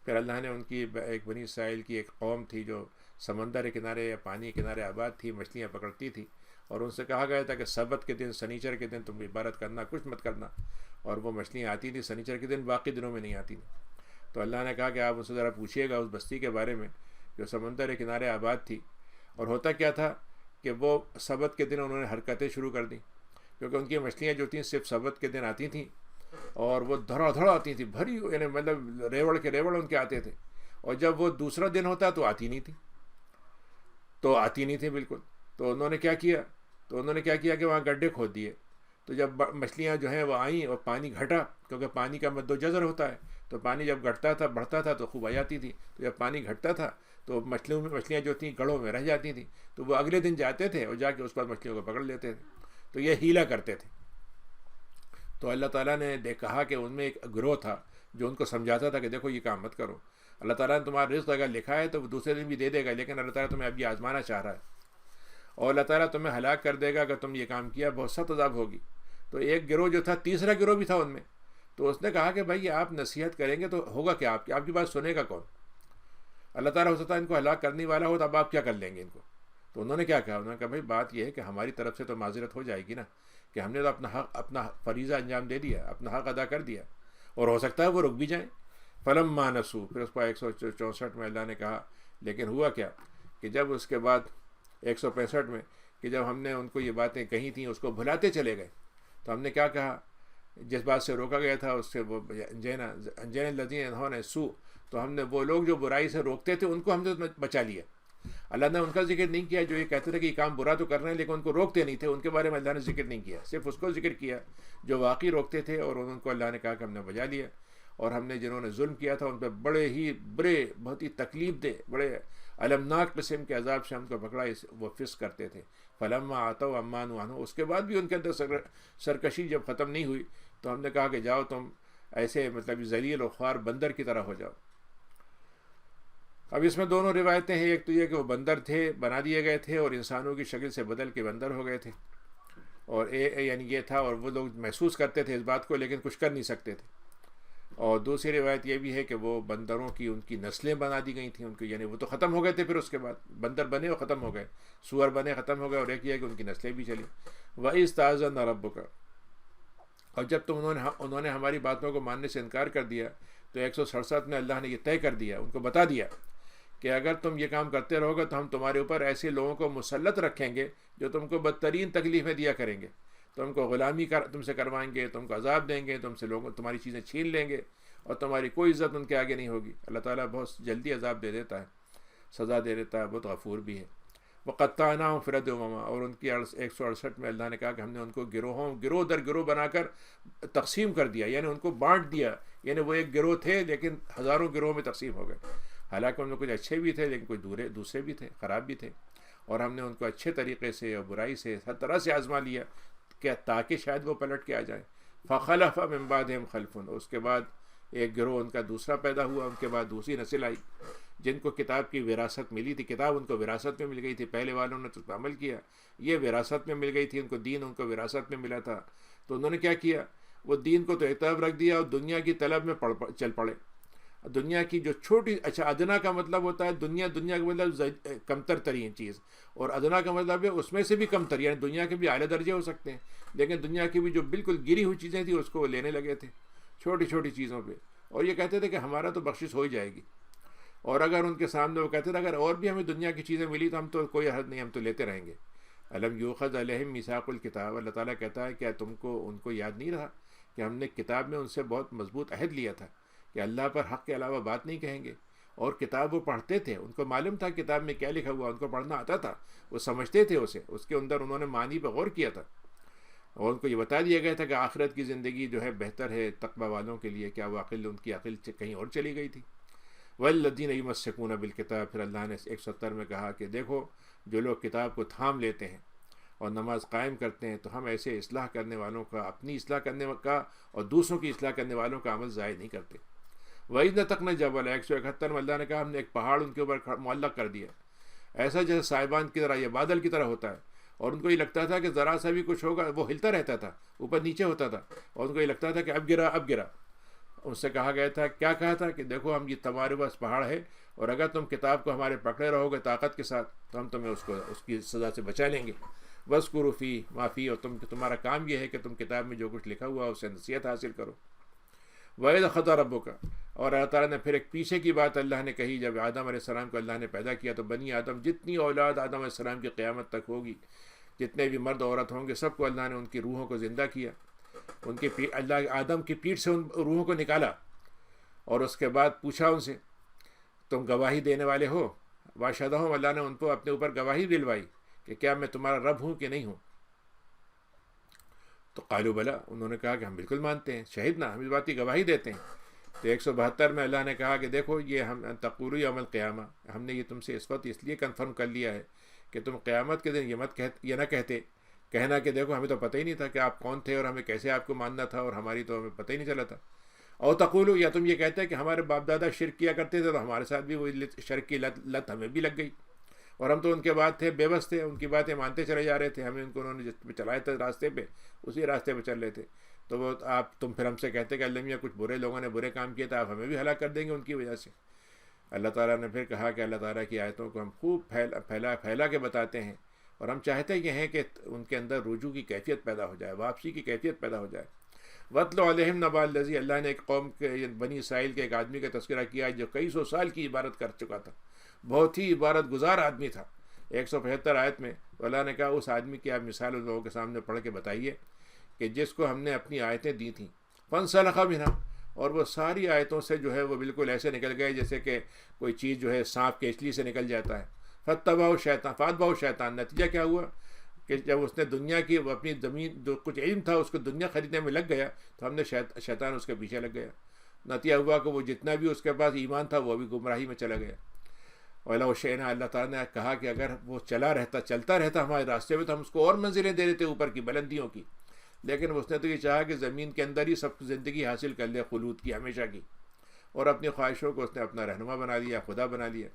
پھر اللہ نے ان کی ایک بنی اسرائیل کی ایک قوم تھی جو سمندر کے کنارے یا پانی کے کنارے آباد تھی، مچھلیاں پکڑتی تھی، اور ان سے کہا گیا تھا کہ سبت کے دن، سنیچر کے دن تم عبادت کرنا، کچھ مت کرنا، اور وہ مچھلیاں آتی تھیں سنیچر کے دن، باقی دنوں میں نہیں آتی تھیں۔ تو اللہ نے کہا کہ آپ ان سے ذرا پوچھیے گا اس بستی کے بارے میں جو سمندر کے کنارے آباد تھی، اور ہوتا کیا تھا کہ وہ سبت کے دن انہوں نے حرکتیں شروع کر دیں، کیونکہ ان کی مچھلیاں جو تھیں صرف سبت کے دن آتی تھیں، اور وہ دھڑا دھڑا آتی تھیں بھری، یعنی مطلب ریوڑ کے ریوڑ ان کے آتے تھے، اور جب وہ دوسرا دن ہوتا تو آتی نہیں تھی بالکل۔ تو انہوں نے کیا کیا کہ وہاں گڈھے کھود دیے، تو جب مچھلیاں جو ہیں وہ آئیں اور پانی گھٹا، کیونکہ پانی کا مد و جزر ہوتا ہے، تو پانی جب بڑھتا تھا تو خوب آ جاتی تھی، تو جب پانی گھٹتا تھا تو مچھلیاں جو تھیں گڑھوں میں رہ جاتی تھیں، تو وہ اگلے دن جاتے تھے اور جا کے اس پر مچھلیوں کو پکڑ لیتے تھے، تو یہ ہیلا کرتے تھے۔ تو اللہ تعالیٰ نے کہا کہ ان میں ایک گروہ تھا جو ان کو سمجھاتا تھا کہ دیکھو یہ کام مت کرو، اللہ تعالیٰ نے تمہارا رزق اگر لکھا ہے تو وہ دوسرے دن بھی دے دے گا، لیکن اللہ تعالیٰ تمہیں اب یہ آزمانا چاہ رہا ہے، اور اللہ تعالیٰ تمہیں ہلاک کر دے گا اگر تم یہ کام کیا، بہت سخت عذاب ہوگی۔ تو ایک گروہ جو تھا، تیسرا گروہ بھی تھا ان میں، تو اس نے کہا کہ بھائی آپ نصیحت کریں گے تو ہوگا کیا، آپ کی بات سنے گا کون؟ اللہ تعالیٰ ہو سکتا ہے ان کو ہلاک کرنے والا ہو، تو اب آپ کیا کر لیں گے ان کو؟ تو انہوں نے کیا کہا، انہوں نے کہا بھائی بات یہ ہے کہ ہماری طرف سے تو معذرت ہو جائے گی نا، کہ ہم نے تو اپنا فریضہ انجام دے دیا، اپنا حق ادا کر دیا، اور ہو سکتا ہے وہ رک بھی جائیں۔ فلما نسوا، پھر اس پر 164 میں اللہ نے کہا، لیکن ہوا کیا کہ جب اس کے بعد 165 میں کہ جب ہم نے ان کو یہ باتیں کہی تھیں اس کو بھلاتے چلے گئے، تو ہم نے کیا کہا، جس بات سے روکا گیا تھا اس سے وہ انجین الذین ینہون سوء، تو ہم نے وہ لوگ جو برائی سے روکتے تھے ان کو ہم نے بچا لیا۔ اللہ نے ان کا ذکر نہیں کیا جو یہ کہتے تھے کہ یہ کام برا تو کر رہے ہیں لیکن ان کو روکتے نہیں تھے، ان کے بارے میں اللہ نے ذکر نہیں کیا، صرف اس کو ذکر کیا جو واقعی روکتے تھے، اور ان کو اللہ نے کہا کہ ہم نے بجا لیا، اور ہم نے جنہوں نے ظلم کیا تھا ان پہ بہت ہی تکلیف دہ، بڑے المناک قسم کے عذاب سے ہم کو پکڑا، وہ فسق کرتے تھے۔ فلما آتوا عما نہوا عنہ، اس کے بعد بھی ان کے اندر سرکشی جب ختم نہیں ہوئی تو ہم نے کہا کہ جاؤ تم ایسے مطلب ذلیل و خوار بندر کی طرح ہو جاؤ۔ اب اس میں دونوں روایتیں ہیں، ایک تو یہ کہ وہ بندر تھے، بنا دیے گئے تھے اور انسانوں کی شکل سے بدل کے بندر ہو گئے تھے، اور یعنی یہ تھا، اور وہ لوگ محسوس کرتے تھے اس بات کو لیکن کچھ کر نہیں سکتے تھے۔ اور دوسری روایت یہ بھی ہے کہ وہ بندروں کی ان کی نسلیں بنا دی گئی تھیں ان کی، یعنی وہ تو ختم ہو گئے تھے، پھر اس کے بعد بندر بنے اور ختم ہو گئے، سور بنے ختم ہو گئے، اور ایک یہ کہ ان کی نسلیں بھی چلی۔ وَإِذْ تَأَذَّنَ رَبُّكَ، اور جب انہوں نے ہماری باتوں کو ماننے سے انکار کر دیا تو 167 میں اللہ نے یہ طے کر دیا، ان کو بتا دیا کہ اگر تم یہ کام کرتے رہو گے تو ہم تمہارے اوپر ایسے لوگوں کو مسلط رکھیں گے جو تم کو بدترین تکلیفیں دیا کریں گے، تم کو غلامی تم سے کروائیں گے، تم کو عذاب دیں گے، تم سے تمہاری چیزیں چھین لیں گے، اور تمہاری کوئی عزت ان کے آگے نہیں ہوگی۔ اللہ تعالیٰ بہت جلدی عذاب دے دیتا ہے، سزا دے دیتا ہے، بہت غفور بھی ہے۔ وَقَطَّعْنَاهُمْ فِي أُمَمًا، اور ان کی 168 میں اللہ نے کہا کہ ہم نے ان کو گروہ در گروہ بنا کر تقسیم کر دیا، یعنی ان کو بانٹ دیا، یعنی وہ ایک گروہ تھے لیکن ہزاروں گروہ میں تقسیم ہو گئے، حالانکہ ان میں کچھ اچھے بھی تھے لیکن کچھ دوسرے بھی تھے، خراب بھی تھے، اور ہم نے ان کو اچھے طریقے سے اور برائی سے ہر طرح سے آزما لیا کہ تاکہ شاید وہ پلٹ کے آ جائیں۔ فَخَلَفَ مِن بَعْدِهِمْ خَلْفٌ، اس کے بعد ایک گروہ ان کا دوسرا پیدا ہوا، ان کے بعد دوسری نسل آئی جن کو کتاب کی وراثت ملی تھی، کتاب ان کو وراثت میں مل گئی تھی، پہلے والوں نے تو اس پر عمل کیا، یہ وراثت میں مل گئی تھی ان کو، دین ان کو وراثت میں ملا تھا، تو انہوں نے کیا کیا، وہ دین کو تو ایک طرف رکھ دیا اور دنیا کی طلب میں چل پڑے۔ دنیا کی جو چھوٹی، ادنا کا مطلب ہوتا ہے دنیا کا مطلب کمتر ترین چیز، اور ادنا کا مطلب ہے اس میں سے بھی کمتر، یعنی دنیا کے بھی اعلیٰ درجے ہو سکتے ہیں، لیکن دنیا کی بھی جو بالکل گری ہوئی چیزیں تھیں اس کو وہ لینے لگے تھے، چھوٹی چھوٹی چیزوں پہ، اور یہ کہتے تھے کہ ہمارا تو بخشش ہو ہی جائے گی، اور اگر ان کے سامنے وہ کہتے تھے اگر اور بھی ہمیں دنیا کی چیزیں ملی تو ہم تو کوئی حد نہیں، ہم تو لیتے رہیں گے۔ الم یؤخذ علیہم میثاق الکتاب، اللہ تعالیٰ کہتا ہے کیا تم کو ان کو یاد نہیں رہا کہ ہم نے کتاب میں ان سے بہت مضبوط عہد لیا تھا کہ اللہ پر حق کے علاوہ بات نہیں کہیں گے، اور کتاب وہ پڑھتے تھے، ان کو معلوم تھا کتاب میں کیا لکھا ہوا، ان کو پڑھنا آتا تھا، وہ سمجھتے تھے اسے، اس کے اندر انہوں نے معنی پہ غور کیا تھا، اور ان کو یہ بتا دیا گیا تھا کہ آخرت کی زندگی جو ہے بہتر ہے تقوی والوں کے لیے، کیا وہ عقل ان کی عقل کہیں اور چلی گئی تھی۔ والذین یمسکون بالکتاب، پھر اللہ نے 170 میں کہا کہ دیکھو جو لوگ کتاب کو تھام لیتے ہیں اور نماز قائم کرتے ہیں تو ہم ایسے اصلاح کرنے والوں کا، اپنی اصلاح کرنے کا اور دوسروں کی اصلاح کرنے والوں کا عمل ضائع نہیں کرتے۔ وَإِذْ نَتَقْنَا الْجَبَلَ، 171 میں اللہ نے کہا ہم نے ایک پہاڑ ان کے اوپر معلق کر دیا، ایسا جیسے صاحبان کی طرح یا بادل کی طرح ہوتا ہے، اور ان کو یہ لگتا تھا کہ ذرا سا بھی کچھ ہوگا، وہ ہلتا رہتا تھا، اوپر نیچے ہوتا تھا، اور ان کو یہ لگتا تھا کہ اب گرا اب گرا۔ ان سے کہا گیا تھا، کیا کہا تھا کہ دیکھو ہم یہ تمہارے پاس پہاڑ ہے، اور اگر تم کتاب کو ہمارے پکڑے رہو گے طاقت کے ساتھ تو ہم تمہیں اس کی سزا سے بچا لیں گے۔ وَاذْكُرُوا فِيهِ مَا فِيهِ، اور تمہارا کام یہ ہے کہ تم کتاب میں جو کچھ لکھا ہوا ہے اسے نصیحت حاصل کرو۔ وَإِذْ أَخَذَ رَبُّكَ، اور اللہ تعالیٰ نے پھر ایک پیچھے کی بات اللہ نے کہی، جب آدم علیہ السلام کو اللہ نے پیدا کیا تو بنی آدم، جتنی اولاد آدم علیہ السلام کی قیامت تک ہوگی، جتنے بھی مرد عورت ہوں گے، سب کو اللہ نے ان کی روحوں کو زندہ کیا، ان کی اللہ آدم کی پیٹھ سے ان روحوں کو نکالا، اور اس کے بعد پوچھا ان سے تم گواہی دینے والے ہو؟ واشہدہم، اللہ نے ان کو اپنے اوپر گواہی دلوائی کہ کیا میں تمہارا رب ہوں کہ نہیں ہوں؟ تو قالوا بلا، انہوں نے کہا کہ ہم بالکل مانتے ہیں، شہدنا، ہم اس بات کی گواہی دیتے ہیں۔ تو 172 میں اللہ نے کہا کہ دیکھو یہ ہم تقولوا یوم القیامہ، ہم نے یہ تم سے اس وقت اس لیے کنفرم کر لیا ہے کہ تم قیامت کے دن یہ نہ کہتے کہنا کہ دیکھو ہمیں تو پتہ ہی نہیں تھا کہ آپ کون تھے اور ہمیں کیسے آپ کو ماننا تھا، اور ہماری تو ہمیں پتہ ہی نہیں چلا تھا۔ اور تقولوا، یا تم یہ کہتے کہ ہمارے باپ دادا شرک کیا کرتے تھے تو ہمارے ساتھ بھی وہی شرک کی لت ہمیں بھی لگ گئی، اور ہم تو ان کے بعد تھے، بے بس تھے، ان کی باتیں مانتے چلے جا رہے تھے، ہمیں انہوں نے جس پہ چلایا تھا راستے پہ اسی راستے پہ چل رہے تھے، تو وہ تم پھر ہم سے کہتے کہ اللہ میاں کچھ برے لوگوں نے برے کام کیے تھے، آپ ہمیں بھی ہلاک کر دیں گے ان کی وجہ سے۔ اللہ تعالیٰ نے پھر کہا کہ اللہ تعالیٰ کی آیتوں کو ہم خوب پھیلا کے بتاتے ہیں، اور ہم چاہتے یہ ہیں کہ ان کے اندر رجوع کی کیفیت پیدا ہو جائے، واپسی کی کیفیت پیدا ہو جائے۔ وَاتْلُ عَلَيْهِمْ نَبَأَ الَّذِي، اللہ نے ایک قوم کے بنی اسرائیل کے ایک آدمی کا تذکرہ کیا جو کئی سو سال کی عبادت کر چکا تھا، بہت ہی عبادت گزار آدمی تھا۔ 175 آیت میں اللہ نے کہا اس آدمی کی آپ مثال ان لوگوں کے سامنے پڑھ کے بتائیے کہ جس کو ہم نے اپنی آیتیں دی تھیں، فَانْسَلَخَ مِنْهَا، اور وہ ساری آیتوں سے جو ہے وہ بالکل ایسے نکل گئے جیسے کہ کوئی چیز جو ہے سانپ کیچلی سے نکل جاتا ہے۔ فَاتَّبَعَهُ الشَّيْطَانُ فَأَتْبَعَهُ الشَّيْطَانُ، نتیجہ کیا ہوا کہ جب اس نے دنیا کی وہ اپنی زمین جو کچھ علم تھا اس کو دنیا خریدنے میں لگ گیا تو ہم نے شیطان اس کے پیچھے لگ گیا، نتیجہ ہوا کہ وہ جتنا بھی اس کے پاس ایمان تھا وہ بھی گمراہی میں چلا گیا۔ وَلَوْ شِئْنَا، اللہ تعالیٰ نے کہا کہ اگر وہ چلتا رہتا ہمارے راستے میں تو ہم اس کو اور منزلیں دے دیتے اوپر کی بلندیوں کی، لیکن اس نے تو یہ چاہا کہ زمین کے اندر ہی سب زندگی حاصل کر لے، خلود کی، ہمیشہ کی، اور اپنی خواہشوں کو اس نے اپنا رہنما بنا لیا، خدا بنا لیا۔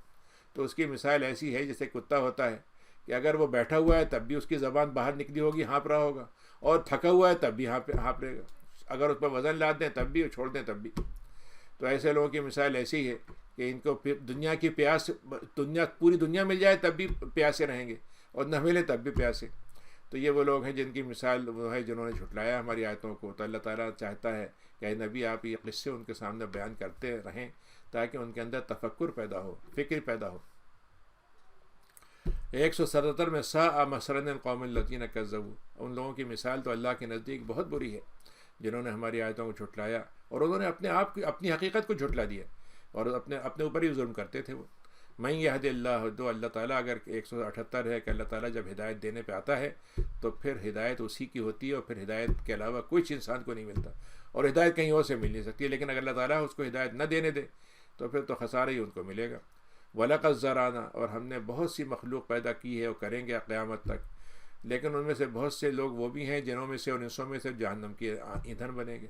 تو اس کی مثال ایسی ہے جیسے کتا ہوتا ہے کہ اگر وہ بیٹھا ہوا ہے تب بھی اس کی زبان باہر نکلی ہوگی، ہانپ رہا ہوگا، اور تھکا ہوا ہے تب بھی ہانپ رہے گا، اگر اس پر وزن لاد دیں تب بھی، چھوڑ دیں تب بھی۔ تو ایسے لوگوں کی مثال ایسی ہے کہ ان کو پھر دنیا کی پیاس، پوری دنیا مل جائے تب بھی پیاسے رہیں گے، اور نہ ملے تب بھی پیاسے۔ تو یہ وہ لوگ ہیں جن کی مثال وہ ہے جنہوں نے جھٹلایا ہماری آیتوں کو۔ تو اللہ تعالیٰ چاہتا ہے کہ اے نبی آپ یہ قصے ان کے سامنے بیان کرتے رہیں تاکہ ان کے اندر تفکر پیدا ہو، فکر پیدا ہو۔ 177 میں ساء مثلاً القوم الذین کذبوا، ان لوگوں کی مثال تو اللہ کے نزدیک بہت بری ہے جنہوں نے ہماری آیتوں کو جھٹلایا، اور انہوں نے اپنی حقیقت کو جھٹلا دیا، اور اپنے اوپر ہی ظلم کرتے تھے وہ۔ من یہد اللہ، جو اللہ تعالیٰ، اگر 178 ہے کہ اللہ تعالیٰ جب ہدایت دینے پہ آتا ہے تو پھر ہدایت اسی کی ہوتی ہے، اور پھر ہدایت کے علاوہ کچھ انسان کو نہیں ملتا، اور ہدایت کہیں اور سے مل نہیں سکتی، لیکن اگر اللہ تعالیٰ اس کو ہدایت نہ دینے دے تو پھر تو خسارہ ہی ان کو ملے گا۔ وَلَقَدْ ذَرَأْنَا، اور ہم نے بہت سی مخلوق پیدا کی ہے اور کریں گے قیامت تک، لیکن ان میں سے بہت سے لوگ وہ بھی ہیں جنہوں میں سے اور انسوں میں سے جہنم کے ایندھن بنیں گے۔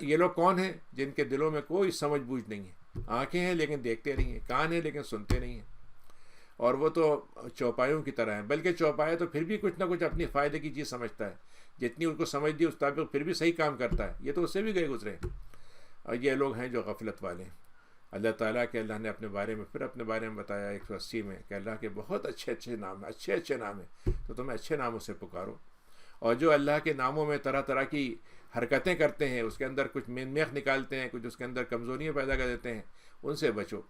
یہ لوگ کون ہیں؟ جن کے دلوں میں کوئی سمجھ بوجھ نہیں ہے، آنکھیں ہیں لیکن دیکھتے نہیں ہیں، کان ہیں لیکن سنتے نہیں ہیں، اور وہ تو چوپایوں کی طرح ہیں، بلکہ چوپایا تو پھر بھی کچھ نہ کچھ اپنی فائدے کی چیز سمجھتا ہے، جتنی ان کو سمجھ دی اس مطابق پھر بھی صحیح کام کرتا ہے، یہ تو اس سے بھی گئے گزرے ہیں۔ اور یہ لوگ ہیں جو غفلت والے ہیں۔ اللہ تعالیٰ کے اللہ نے اپنے بارے میں بتایا 180 میں کہ اللہ کے بہت اچھے نام ہیں، اچھے نام ہیں، تو تمہیں اچھے ناموں سے پکارو، اور جو اللہ کے ناموں میں طرح طرح کی حرکتیں کرتے ہیں، اس کے اندر کچھ میخ نکالتے ہیں، کچھ اس کے اندر کمزوریاں پیدا کر دیتے ہیں، ان سے بچو۔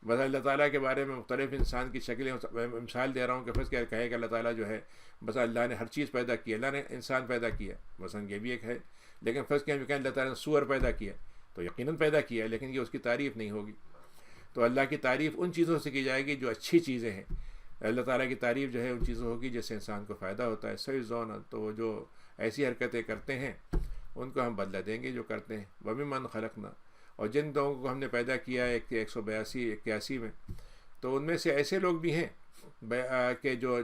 بس اللہ تعالیٰ کے بارے میں مختلف انسان کی شکلیں مثال دے رہا ہوں کہ بس کہے کہ اللہ تعالیٰ جو ہے بس اللہ نے ہر چیز پیدا کی، اللہ نے انسان پیدا کیا، مثلا یہ بھی ایک ہے، لیکن فرض کہ اللہ تعالیٰ نے سور پیدا کیا تو یقیناً پیدا کیا، لیکن یہ اس کی تعریف نہیں ہوگی۔ تو اللہ کی تعریف ان چیزوں سے کی جائے گی جو اچھی چیزیں ہیں، اللہ تعالیٰ کی تعریف جو ہے ان چیزوں ہوگی جس سے انسان کو فائدہ ہوتا ہے۔ صحیح زون، تو وہ جو ایسی حرکتیں کرتے ہیں ان کو ہم بدلہ دیں گے جو کرتے ہیں۔ وَمِمَّنْ خَلَقْنَا، اور جن لوگوں کو ہم نے پیدا کیا ہے 182-81 میں، تو ان میں سے ایسے لوگ بھی ہیں کہ جو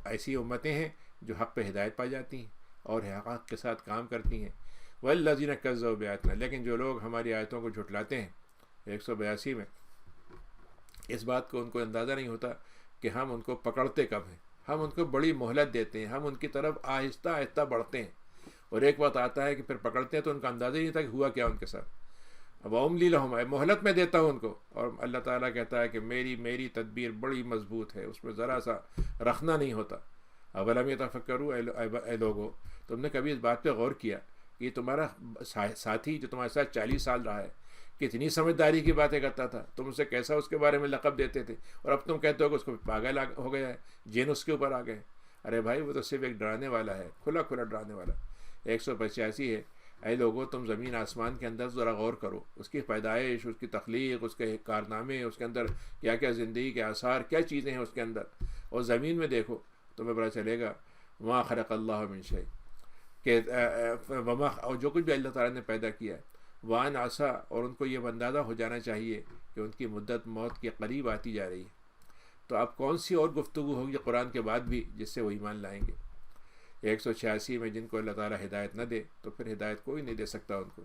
ایسی امتیں ہیں جو حق پہ ہدایت پائی جاتی ہیں اور حق کے ساتھ کام کرتی ہیں۔ وَالَّذِينَ كَذَّبُوا بِآيَاتِنَا، لیکن جو لوگ ہماری آیتوں کو جھٹلاتے ہیں 182 میں، اس بات کو ان کو اندازہ نہیں ہوتا کہ ہم ان کو پکڑتے کب ہیں، ہم ان کو بڑی مہلت دیتے ہیں، ہم ان کی طرف آہستہ آہستہ بڑھتے ہیں، اور ایک وقت آتا ہے کہ پھر پکڑتے ہیں تو ان کا اندازہ ہی نہیں تھا کہ ہوا کیا ان کے ساتھ. اب املی لہم، مہلت میں دیتا ہوں ان کو. اور اللہ تعالیٰ کہتا ہے کہ میری تدبیر بڑی مضبوط ہے، اس میں ذرا سا رکھنا نہیں ہوتا. اولم یتفکروا، اے لوگو، تم نے کبھی اس بات پہ غور کیا کہ تمہارا ساتھی جو تمہارے ساتھ 40 سال رہا ہے کتنی سمجھداری کی باتیں کرتا تھا، تم اسے کیسا اس کے بارے میں لقب دیتے تھے، اور اب تم کہتے ہو کہ اس کو پاگل ہو گیا ہے، جین اس کے اوپر آ گئے. ارے بھائی وہ تو صرف ایک ڈرانے والا ہے، کھلا ڈرانے والا. 185 ہے. اے لوگوں، تم زمین آسمان کے اندر ذرا غور کرو، اس کی پیدائش، اس کی تخلیق، اس کے کارنامے، اس کے اندر کیا کیا زندگی کے آثار، کیا چیزیں ہیں اس کے اندر، اور زمین میں دیکھو تمہیں پتہ چلے گا. وما خلق اللہ من شیء، کہ اور جو کچھ بھی اللہ تعالیٰ نے پیدا کیا ہے. وان عسا، اور ان کو یہ اندازہ ہو جانا چاہیے کہ ان کی مدت موت کے قریب آتی جا رہی ہے. تو اب کون سی اور گفتگو ہوگی قرآن کے بعد بھی جس سے وہ ایمان لائیں گے؟ 186 میں جن کو اللہ تعالیٰ ہدایت نہ دے تو پھر ہدایت کوئی نہیں دے سکتا ان کو.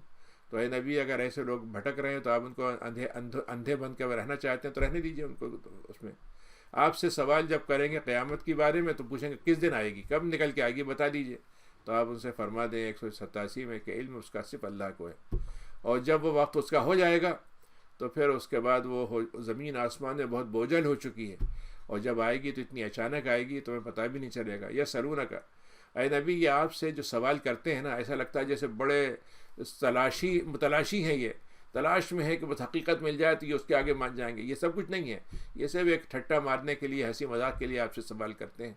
تو اے نبی، اگر ایسے لوگ بھٹک رہے ہیں تو آپ ان کو اندھے بن کے رہنا چاہتے ہیں تو رہنے دیجیے ان کو. اس میں آپ سے سوال جب کریں گے قیامت کے بارے میں تو پوچھیں گے کس دن آئے گی، کب نکل کے آئے گی، بتا دیجیے. تو آپ ان سے فرما دیں 187 میں کہ علم اس کا صرف اللہ کو ہے، اور جب وہ وقت اس کا ہو جائے گا تو پھر اس کے بعد وہ زمین آسمان میں بہت بوجھل ہو چکی ہے، اور جب آئے گی تو اتنی اچانک آئے گی تمہیں پتہ بھی نہیں چلے گا. یا سلونک، اے نبی یہ آپ سے جو سوال کرتے ہیں نا، ایسا لگتا ہے جیسے بڑے متلاشی ہیں، یہ تلاش میں ہے کہ بس حقیقت مل جائے تو یہ اس کے آگے مان جائیں گے. یہ سب کچھ نہیں ہے، یہ صرف ایک ٹھٹا مارنے کے لیے، ہنسی مذاق کے لیے آپ سے سوال کرتے ہیں.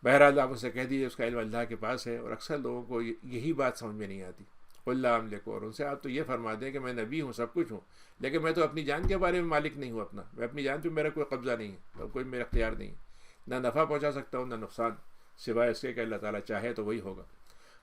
بہرحال آپ اسے کہہ دیجیے اس کا علم اللہ کے پاس ہے. اور اکثر لوگوں کو یہی بات سمجھ میں نہیں آتی. قل لا املک، اور ان سے آپ تو یہ فرما دیں کہ میں نبی ہوں، سب کچھ ہوں، لیکن میں تو اپنی جان کے بارے میں مالک نہیں ہوں. میں اپنی جان پہ میرا کوئی قبضہ نہیں ہے، اور کوئی میرا اختیار نہیں ہے. نہ نفع پہنچا سکتا ہوں نہ نقصان، سوائے اس کے کہ اللہ تعالیٰ چاہے تو وہی ہوگا.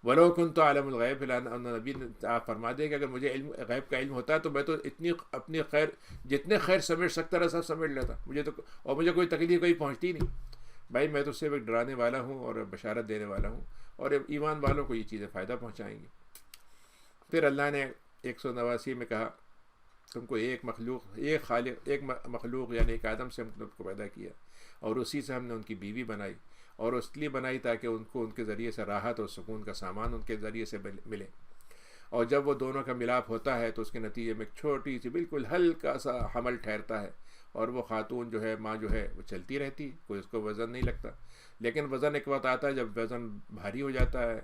ولو كنت عالم الغیب، نبی آپ فرما دیں کہ اگر مجھے غیب کا علم ہوتا ہے تو میں تو اتنی اپنی خیر، جتنے خیر سمیٹ سکتا رہا سب سمیٹ لیتا. مجھے کوئی تکلیف کوئی پہنچتی نہیں. بھائی میں تو صرف ایک ڈرانے والا ہوں اور بشارت دینے والا ہوں، اور ایمان والوں کو یہ چیزیں فائدہ پہنچائیں گی. پھر اللہ نے 189 میں کہا تم کو ایک مخلوق یعنی ایک آدم سے ہم نے کو پیدا کیا، اور اسی سے ہم نے ان کی بیوی بنائی، اور اس لیے بنائی تاکہ ان کو ان کے ذریعے سے راحت اور سکون کا سامان ان کے ذریعے سے ملے. اور جب وہ دونوں کا ملاپ ہوتا ہے تو اس کے نتیجے میں ایک چھوٹی سی بالکل ہلکا سا حمل ٹھہرتا ہے، اور وہ خاتون جو ہے، ماں جو ہے، وہ چلتی رہتی، کوئی اس کو وزن نہیں لگتا. لیکن وزن ایک وقت آتا ہے جب وزن بھاری ہو جاتا ہے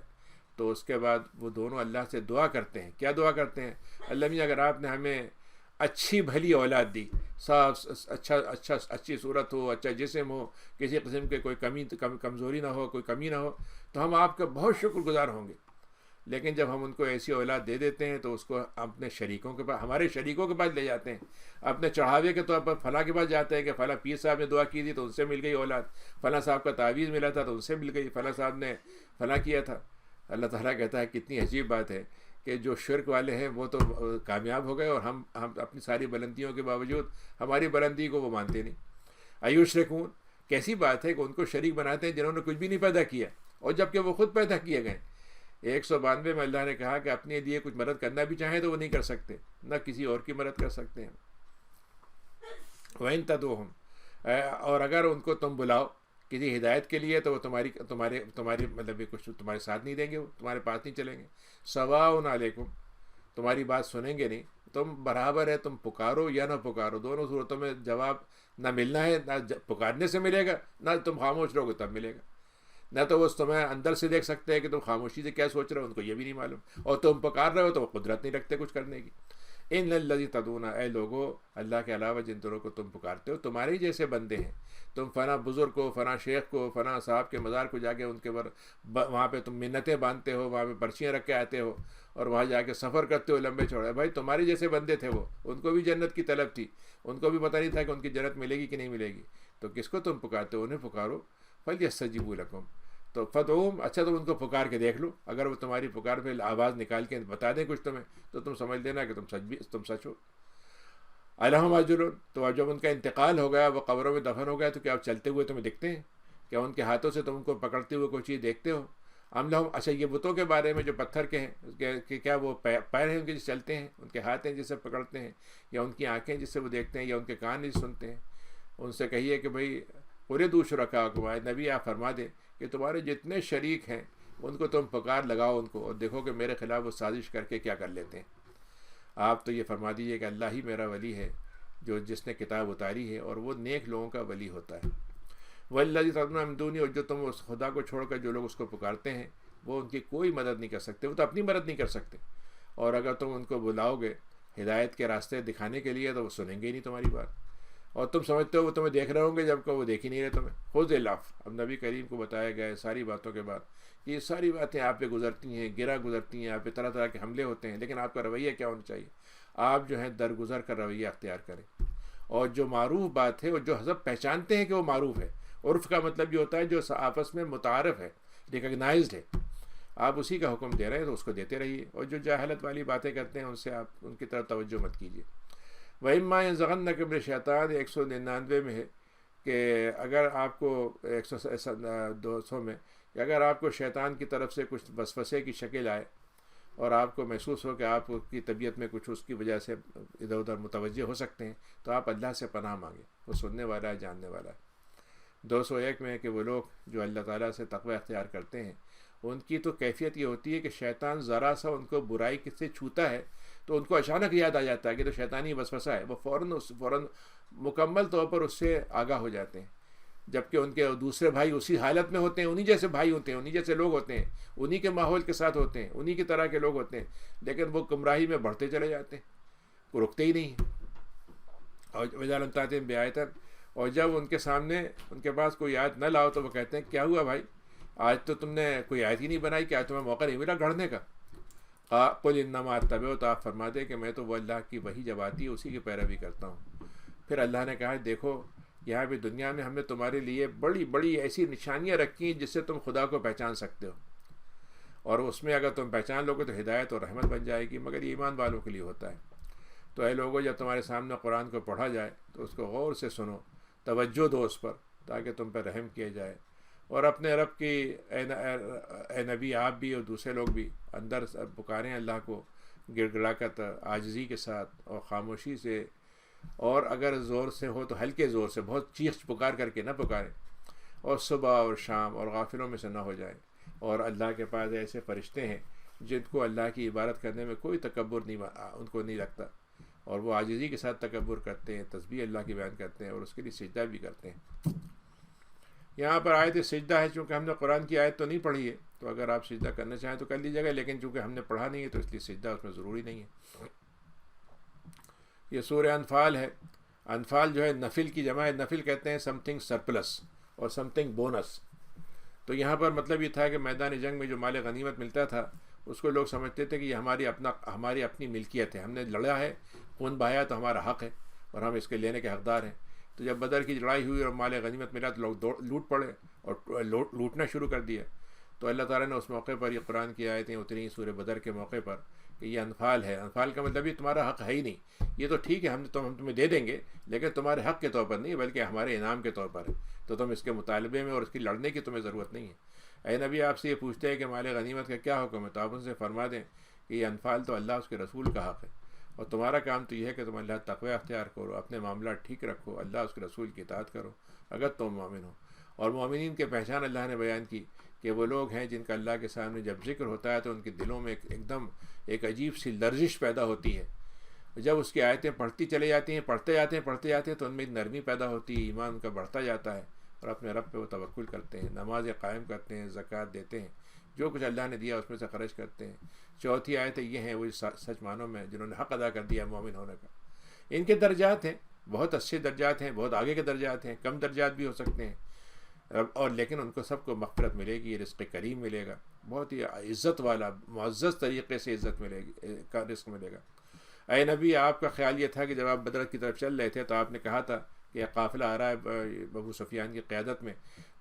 تو اس کے بعد وہ دونوں اللہ سے دعا کرتے ہیں. کیا دعا کرتے ہیں؟ اللہ میاں اگر آپ نے ہمیں اچھی بھلی اولاد دی، صاف اچھی صورت ہو، اچھا جسم ہو، کسی قسم کے کوئی کمزوری نہ ہو، کوئی کمی نہ ہو، تو ہم آپ کا بہت شکر گزار ہوں گے. لیکن جب ہم ان کو ایسی اولاد دے دیتے ہیں تو اس کو اپنے شریکوں کے پاس، ہمارے شریکوں کے پاس لے جاتے ہیں، اپنے چڑھاوے کے طور پر فلاں کے پاس جاتے ہیں کہ فلاں پیر صاحب نے دعا کی تھی تو ان سے مل گئی اولاد، فلاں صاحب کا تعویذ ملا تھا تو ان سے مل گئی، فلاں صاحب نے فلاں کیا تھا. اللہ تعالیٰ کہتا ہے کتنی عجیب بات ہے کہ جو شرک والے ہیں وہ تو کامیاب ہو گئے، اور ہم اپنی ساری بلندیوں کے باوجود ہماری بلندی کو وہ مانتے نہیں. ایوشرکون، کیسی بات ہے کہ ان کو شریک بناتے ہیں جنہوں نے کچھ بھی نہیں پیدا کیا، اور جب کہ وہ خود پیدا کیے گئے. 192 میں اللہ نے کہا کہ اپنے لیے کچھ مدد کرنا بھی چاہیں تو وہ نہیں کر سکتے، نہ کسی اور کی مدد کر سکتے ہیں. وَإِن تَدْعُوهُمْ، اور اگر ان کو تم بلاؤ کسی ہدایت کے لیے تو وہ تمہاری مطلب کچھ تمہارے ساتھ نہیں دیں گے، وہ تمہارے پاس نہیں چلیں گے. سواء علیکم، تمہاری بات سنیں گے نہیں. تم برابر ہے، تم پکارو یا نہ پکارو، دونوں صورتوں میں جواب نہ ملنا ہے، نہ پکارنے سے ملے گا، نہ تم خاموش رہو گے تب ملے گا. نہ تو وہ تمہیں اندر سے دیکھ سکتے ہیں کہ تم خاموشی سے کیا سوچ رہے ہو، ان کو یہ بھی نہیں معلوم، اور تم پکار رہے ہو تو وہ قدرت نہیں رکھتے کچھ کرنے کی. ان الذی تدعون، اے لوگو اللہ کے علاوہ جن دونوں کو تم پکارتے ہو تمہارے ہی جیسے بندے ہیں. تم فلاں بزرگ کو، فلاں شیخ کو، فلاں صاحب کے مزار کو جا کے ان کے وہاں پہ تم منتیں باندھتے ہو، وہاں پہ پرچیاں رکھ کے آتے ہو، اور وہاں جا کے سفر کرتے ہو لمبے چوڑے. بھائی تمہارے جیسے بندے تھے وہ، ان کو بھی جنت کی طلب تھی، ان کو بھی پتہ نہیں تھا کہ ان کی جنت ملے گی کہ نہیں ملے گی. تو کس کو تم پکارتے ہو؟ انہیں پکارو. فلیستجیبوا لکم، تو فدعوہم، اچھا تم ان کو پکار کے دیکھ لو، اگر وہ تمہاری پکار پہ آواز نکال کے بتا دیں کچھ تمہیں تو تم سمجھ لینا کہ تم سچ ہو. الہم اجرون، تو اب جب ان کا انتقال ہو گیا، وہ قبروں میں دفن ہو گیا، تو کیا اب چلتے ہوئے تمہیں دکھتے ہیں؟ کیا ان کے ہاتھوں سے تم ان کو پکڑتے ہوئے کوئی چیز دیکھتے ہو؟ ام لہم، اچھا یہ بتوں کے بارے میں جو پتھر کے ہیں کہ کیا وہ پیر ہیں ان کے جس چلتے ہیں، ان کے ہاتھ ہیں جس سے پکڑتے ہیں، یا ان کی آنکھیں جس سے وہ دیکھتے ہیں، یا ان کے کان جس سنتے ہیں؟ ان سے کہیے کہ بھئی اُرِدُوا شُرَكَاءَكُمْ، اے نبی آپ فرما دیں کہ تمہارے جتنے شریک ہیں ان کو تم پکار لگاؤ ان کو، اور دیکھو کہ میرے خلاف وہ سازش کر کے کیا کر لیتے ہیں۔ آپ تو یہ فرما دیجئے کہ اللہ ہی میرا ولی ہے، جس نے کتاب اتاری ہے، اور وہ نیک لوگوں کا ولی ہوتا ہے۔ وَالَّذِي تَدْعُونَ مِن دُونِهِ، اور جو تم اس خدا کو چھوڑ کر جو لوگ اس کو پکارتے ہیں وہ ان کی کوئی مدد نہیں کر سکتے، وہ تو اپنی مدد نہیں کر سکتے، اور اگر تم ان کو بلاؤ گے ہدایت کے راستے دکھانے کے لیے تو وہ سنیں گے ہی نہیں تمہاری بات، اور تم سمجھتے ہو وہ تمہیں دیکھ رہے ہوں گے جب کہ وہ دیکھ ہی نہیں رہے تمہیں۔ خُذِ الْعَفْوَ، اب نبی کریم کو بتایا گیا ہے ساری باتوں کے بعد کہ یہ ساری باتیں آپ پہ گزرتی ہیں، گرا گزرتی ہیں، آپ پہ طرح طرح کے حملے ہوتے ہیں، لیکن آپ کا رویہ کیا ہونا چاہیے؟ آپ جو ہے درگزر کا رویہ اختیار کریں، اور جو معروف بات ہے اور جو حضرت پہچانتے ہیں کہ وہ معروف ہے، عرف کا مطلب یہ ہوتا ہے جو آپس میں متعارف ہے، ریکگنائزڈ ہے، آپ اسی کا حکم دے رہے ہیں تو اس کو دیتے رہیے، اور جو جاہلت والی باتیں کرتے ہیں ان سے آپ ان کی طرف توجہ مت کیجیے۔ وَإِمَّا يَنزَغَنَّكَ مِنَ الشَّيْطَانِ 199 میں ہے کہ اگر آپ کو 200 میں کہ اگر آپ کو شیطان کی طرف سے کچھ وسوسے کی شکل آئے اور آپ کو محسوس ہو کہ آپ کی طبیعت میں کچھ اس کی وجہ سے ادھر ادھر متوجہ ہو سکتے ہیں تو آپ اللہ سے پناہ مانگیں، وہ سننے والا ہے، جاننے والا ہے۔ 201 میں ہے کہ وہ لوگ جو اللہ تعالیٰ سے تقوی اختیار کرتے ہیں ان کی تو کیفیت یہ ہوتی ہے کہ شیطان ذرا سا ان کو برائی سے چھوتا ہے تو ان کو اچانک یاد آ جاتا ہے کہ تو شیطانی وسوسہ ہے، وہ فوراً مکمل طور پر اس سے آگاہ ہو جاتے ہیں، جبکہ ان کے دوسرے بھائی اسی حالت میں ہوتے ہیں، انہی جیسے بھائی ہوتے ہیں، انہی جیسے لوگ ہوتے ہیں، انہی کے ماحول کے ساتھ ہوتے ہیں، انہی کی طرح کے لوگ ہوتے ہیں، لیکن وہ گمراہی میں بڑھتے چلے جاتے ہیں، وہ رکتے ہی نہیں ہیں۔ اور وَإِذَا لَمْ تَأْتِهِمْ بِآيَةٍ، اور جب ان کے سامنے ان کے پاس کوئی آیت نہ لاؤ تو وہ کہتے ہیں کیا ہوا بھائی، آج تو تم نے کوئی آیت ہی نہیں بنائی، کہ آج تمہیں موقع نہیں ملا گھڑنے کا۔ قُلْ إِنَّمَا أَتَّبِعُ، تو آپ فرما دیں کہ میں تو وہ اللہ کی وحی جب آتی ہے اسی کی پیروی کرتا ہوں۔ پھر اللہ نے کہا دیکھو یہاں بھی دنیا میں ہم نے تمہارے لیے بڑی بڑی ایسی نشانیاں رکھی ہیں جس سے تم خدا کو پہچان سکتے ہو، اور اس میں اگر تم پہچان لوگے تو ہدایت اور رحمت بن جائے گی، مگر یہ ایمان والوں کے لیے ہوتا ہے۔ تو اے لوگوں جب تمہارے سامنے قرآن کو پڑھا جائے تو اس کو غور سے سنو، توجہ دو اس پر تاکہ تم پر رحم کیا جائے، اور اپنے رب کی اے نبی آپ بھی اور دوسرے لوگ بھی اندر پکاریں اللہ کو گڑ گڑا کر عاجزی کے ساتھ اور خاموشی سے، اور اگر زور سے ہو تو ہلکے زور سے، بہت چیخ پکار کر کے نہ پکاریں، اور صبح اور شام اور غافلوں میں سے نہ ہو جائیں۔ اور اللہ کے پاس ایسے فرشتے ہیں جن کو اللہ کی عبادت کرنے میں کوئی تکبر نہیں ان کو نہیں لگتا، اور وہ عاجزی کے ساتھ تکبر کرتے ہیں، تسبیح اللہ کی بیان کرتے ہیں اور اس کے لیے سجدہ بھی کرتے ہیں۔ یہاں پر آیت سجدہ ہے، چونکہ ہم نے قرآن کی آیت تو نہیں پڑھی ہے تو اگر آپ سجدہ کرنا چاہیں تو کر لیجیے گا، لیکن چونکہ ہم نے پڑھا نہیں ہے تو اس لیے سجدہ اس میں ضروری نہیں ہے۔ یہ سورہ انفال ہے۔ انفال جو ہے نفل کی جمع ہے، نفل کہتے ہیں سم تھنگ سرپلس اور سم تھنگ بونس۔ تو یہاں پر مطلب یہ تھا کہ میدان جنگ میں جو مال غنیمت ملتا تھا اس کو لوگ سمجھتے تھے کہ یہ ہماری اپنی ملکیت ہے، ہم نے لڑا ہے، خون بہایا تو ہمارا حق ہے اور ہم اس کے لینے کے حقدار ہیں۔ تو جب بدر کی لڑائی ہوئی اور مال غنیمت ملا تو لوگ لوٹ پڑے اور لوٹنا شروع کر دیا۔ تو اللہ تعالیٰ نے اس موقع پر یہ قرآن کی آیتیں اتری سورہ بدر کے موقع پر کہ یہ انفال ہے۔ انفال کا مطلب یہ تمہارا حق ہے ہی نہیں، یہ تو ٹھیک ہے ہم تمہیں دے دیں گے لیکن تمہارے حق کے طور پر نہیں بلکہ ہمارے انعام کے طور پر ہے، تو تم اس کے مطالبے میں اور اس کی لڑنے کی تمہیں ضرورت نہیں ہے۔ اے نبی آپ سے یہ پوچھتے ہیں کہ مال غنیمت کا کیا حکم ہے، تو آپ ان سے فرما دیں کہ یہ انفال تو اللہ اس کے رسول کا حق ہے، اور تمہارا کام تو یہ ہے کہ تم اللہ تقوی اختیار کرو، اپنے معاملات ٹھیک رکھو، اللہ اس کے رسول کی اطاعت کرو اگر تم مومن ہو۔ اور مومنین کے پہچان اللہ نے بیان کی کہ وہ لوگ ہیں جن کا اللہ کے سامنے جب ذکر ہوتا ہے تو ان کے دلوں میں ایک دم ایک عجیب سی لرزش پیدا ہوتی ہے، جب اس کی آیتیں پڑھتی چلے جاتی ہیں، پڑھتے جاتے ہیں تو ان میں ایک نرمی پیدا ہوتی ہے، ایمان ان کا بڑھتا جاتا ہے اور اپنے رب پہ وہ توکل کرتے ہیں، نمازیں قائم کرتے ہیں، زکوٰۃ دیتے ہیں، جو کچھ اللہ نے دیا اس میں سے خرچ کرتے ہیں۔ چوتھی آیتیں یہ ہیں وہ سچ معنوں میں جنہوں نے حق ادا کر دیا مومن ہونے کا۔ ان کے درجات ہیں، بہت اچھے درجات ہیں، بہت آگے کے درجات ہیں، کم درجات بھی ہو سکتے ہیں، اور لیکن ان کو سب کو مغفرت ملے گی، رزق کریم ملے گا، بہت ہی عزت والا معزز طریقے سے عزت ملے گی کا رزق ملے گا۔ اے نبی آپ کا خیال یہ تھا کہ جب آپ بدر کی طرف چل رہے تھے تو آپ نے کہا تھا کہ قافلہ آ رہا ہے ابو سفیان کی قیادت میں،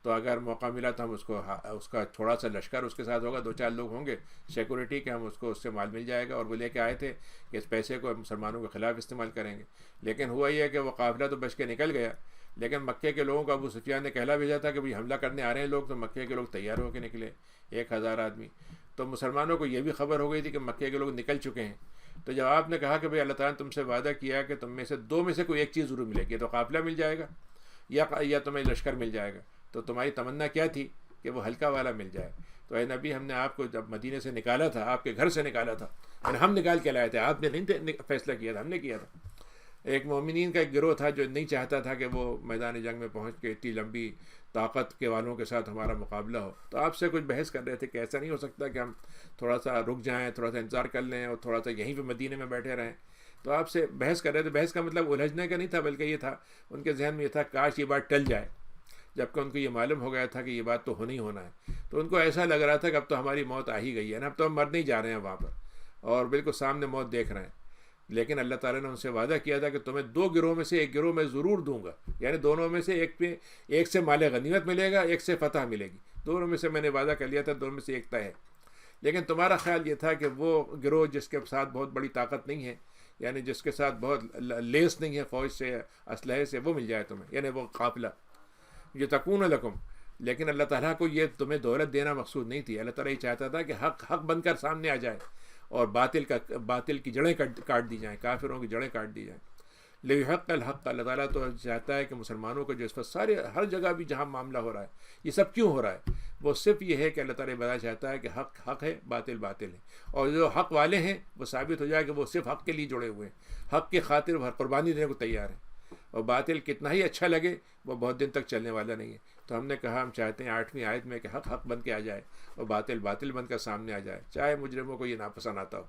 تو اگر موقع ملا تو ہم اس کا تھوڑا سا لشکر اس کے ساتھ ہوگا، 2-4 لوگ ہوں گے سیکورٹی کے، ہم اس کو اس سے مال مل جائے گا، اور وہ لے کے آئے تھے کہ اس پیسے کو مسلمانوں کے خلاف استعمال کریں گے۔ لیکن ہوا یہ ہے کہ وہ قافلہ تو بچ کے نکل گیا، لیکن مکے کے لوگوں کو ابو سفیان نے کہلا بھیجا تھا کہ بھئی حملہ کرنے آ رہے ہیں لوگ، تو مکے کے لوگ تیار ہو کے نکلے 1000 آدمی۔ تو مسلمانوں کو یہ بھی خبر ہو گئی تھی کہ مکے کے لوگ نکل چکے ہیں، تو جب آپ نے کہا کہ بھئی اللہ تعالیٰ نے تم سے وعدہ کیا کہ تم میں سے 2 میں سے کوئی ایک چیز ضرور ملے گی، تو قافلہ مل جائے گا، یا تمہیں لشکر مل جائے گا. تو تمہاری تمنا کیا تھی کہ وہ ہلکا والا مل جائے. تو اے نبی ہم نے آپ کو جب مدینے سے نکالا تھا, آپ کے گھر سے نکالا تھا, یعنی ہم نکال کے لائے تھے, آپ نے نہیں فیصلہ کیا تھا, ہم نے کیا تھا. ایک مومنین کا ایک گروہ تھا جو نہیں چاہتا تھا کہ وہ میدان جنگ میں پہنچ کے اتنی لمبی طاقت کے والوں کے ساتھ ہمارا مقابلہ ہو. تو آپ سے کچھ بحث کر رہے تھے کہ ایسا نہیں ہو سکتا کہ ہم تھوڑا سا رک جائیں, تھوڑا سا انتظار کر لیں اور تھوڑا سا یہیں پہ مدینے میں بیٹھے رہیں. تو آپ سے بحث کر رہے تھے. بحث کا مطلب الجھنے کا نہیں تھا, بلکہ یہ تھا ان کے ذہن میں یہ تھا کاش یہ بات ٹل جائے, جبکہ ان کو یہ معلوم ہو گیا تھا کہ یہ بات تو ہونا ہی ہونا ہے. تو ان کو ایسا لگ رہا تھا کہ اب تو ہماری موت آ ہی گئی ہے نا, اب تو ہم مرنے ہی جا رہے ہیں وہاں پر, اور بالکل سامنے موت دیکھ رہے ہیں. لیکن اللہ تعالیٰ نے ان سے وعدہ کیا تھا کہ تمہیں 2 گروہ میں سے ایک گروہ میں ضرور دوں گا, یعنی دونوں میں سے ایک سے مال غنیمت ملے گا, ایک سے فتح ملے گی. دونوں میں سے میں نے وعدہ کر لیا تھا, دونوں میں سے ایک طے ہے. لیکن تمہارا خیال یہ تھا کہ وہ گروہ جس کے ساتھ بہت بڑی طاقت نہیں ہے, یعنی جس کے ساتھ بہت لیس نہیں ہے فوج سے, اسلحے سے, وہ مل جائے تمہیں, یعنی وہ قافلہ یہ تکون لکم. لیکن اللہ تعالیٰ کو یہ تمہیں دولت دینا مقصود نہیں تھی. اللہ تعالیٰ یہ چاہتا تھا کہ حق بن کر سامنے آ جائے اور باطل کی جڑیں کاٹ دی جائیں, کافروں کی جڑیں کاٹ دی جائیں. لِيُحِقَّ الْحَقَّ, اللہ تعالیٰ تو چاہتا ہے کہ مسلمانوں کو جو اس وقت ہر جگہ بھی جہاں معاملہ ہو رہا ہے, یہ سب کیوں ہو رہا ہے, وہ صرف یہ ہے کہ اللہ تعالیٰ بتا چاہتا ہے کہ حق ہے, باطل ہے, اور جو حق والے ہیں وہ ثابت ہو جائے کہ وہ صرف حق کے لیے جڑے ہوئے ہیں, حق کی خاطر وہ قربانی دینے کو تیار ہیں. اور باطل کتنا ہی اچھا لگے وہ بہت دن تک چلنے والا نہیں ہے. تو ہم نے کہا ہم چاہتے ہیں 8ویں آیت میں کہ حق بن کے آ جائے اور باطل بن کر سامنے آ جائے, چاہے مجرموں کو یہ ناپسند آتا ہو.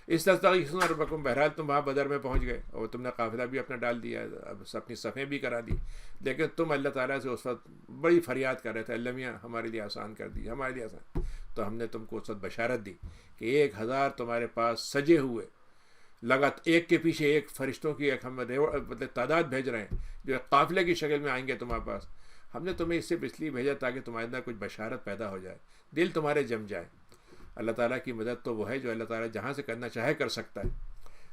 اس تستغیثون ربکم, بہرحال تم وہاں بدر میں پہنچ گئے اور تم نے قافلہ بھی اپنا ڈال دیا, اب اپنی صفیں بھی کرا دی, لیکن تم اللہ تعالیٰ سے اس وقت بڑی فریاد کر رہے تھے, اللہ میاں ہمارے لیے آسان کر دی, ہمارے لیے آسان. تو ہم نے تم کو اس وقت بشارت دی کہ 1000 تمہارے پاس سجے ہوئے, ایک کے پیچھے ایک فرشتوں کی ایک ہم تعداد بھیج رہے ہیں جو ایک قافلے کی شکل میں آئیں گے تمہارے پاس. ہم نے تمہیں اس سے اس لیے بھیجا تاکہ تمہارے اندر کچھ بشارت پیدا ہو جائے, دل تمہارے جم جائے. اللہ تعالیٰ کی مدد تو وہ ہے جو اللہ تعالیٰ جہاں سے کرنا چاہے کر سکتا ہے.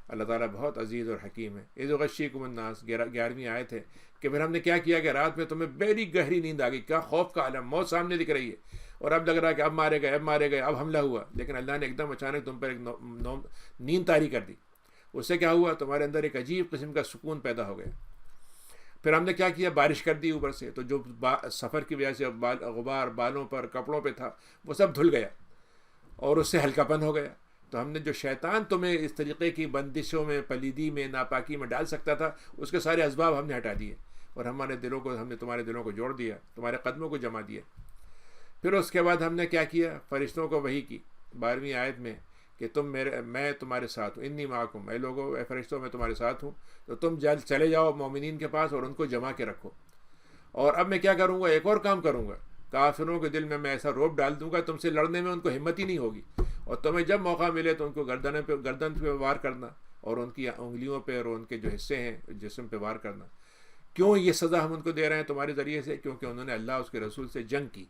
اللہ تعالیٰ بہت عزیز اور حکیم ہے. اذ غشیکم الناس 11ویں آیت ہے کہ پھر ہم نے کیا کیا کہ رات میں تمہیں بڑی گہری نیند آ گئی, کیا خوف کا عالم, موت سامنے دکھ رہی ہے اور اب لگ رہا ہے کہ اب مارے گئے, اب حملہ ہوا. لیکن اللہ نے ایک دم اچانک تم پر ایک نیند طاری کر دی. اس سے کیا ہوا, تمہارے اندر ایک عجیب قسم کا سکون پیدا ہو گیا. پھر ہم نے کیا کیا, بارش کر دی اوپر سے, تو جو سفر کی وجہ سے غبار بالوں پر کپڑوں پہ تھا وہ سب دھل گیا اور اس سے ہلکا پن ہو گیا. تو ہم نے جو شیطان تمہیں اس طریقے کی بندشوں میں, پلیدی میں, ناپاکی میں ڈال سکتا تھا, اس کے سارے اسباب ہم نے ہٹا دیے اور ہم نے تمہارے دلوں کو جوڑ دیا, تمہارے قدموں کو جما دیا. پھر اس کے بعد ہم نے کیا کیا, فرشتوں کو وحی کی 12ویں آیت میں کہ میں تمہارے ساتھ ہوں, انی معکم, اے لوگو اے فرشتوں میں تمہارے ساتھ ہوں, تو تم جلد چلے جاؤ مومنین کے پاس اور ان کو جما کے رکھو. اور اب میں کیا کروں گا, ایک اور کام کروں گا, کافروں کے دل میں ایسا روب ڈال دوں گا, تم سے لڑنے میں ان کو ہمت ہی نہیں ہوگی, اور تمہیں جب موقع ملے تو ان کو گردن پہ وار کرنا اور ان کی انگلیوں پہ اور ان کے جو حصے ہیں جسم پہ وار کرنا. کیوں یہ سزا ہم ان کو دے رہے ہیں تمہارے ذریعے سے؟ کیونکہ انہوں نے اللہ اس کے رسول سے جنگ کی,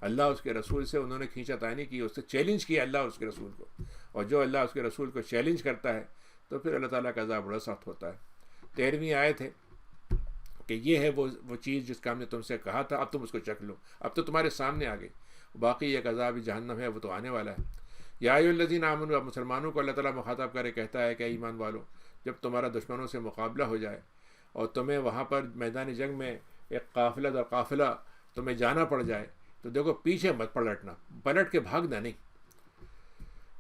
اللہ اس کے رسول سے انہوں نے کھینچا تانی کی, اس سے چیلنج کیا اللہ اس کے رسول کو. اور جو اللہ اس کے رسول کو چیلنج کرتا ہے تو پھر اللہ تعالیٰ کا عذاب بڑا سخت ہوتا ہے. 13ویں آیت ہے کہ یہ ہے وہ چیز جس کا ہم نے تم سے کہا تھا, اب تم اس کو چکھ لو, اب تو تمہارے سامنے آ گئی. باقی ایک عذاب جہنم ہے, وہ تو آنے والا ہے. یا ایھا الذین آمنوا, اب مسلمانوں کو اللہ تعالیٰ مخاطب کرے کہتا ہے کہ ایمان والو, جب تمہارا دشمنوں سے مقابلہ ہو جائے اور تمہیں وہاں پر میدان جنگ میں ایک قافلہ در قافلہ تمہیں جانا پڑ جائے, تو دیکھو پیچھے مت پلٹنا, پلٹ کے بھاگنا نہیں.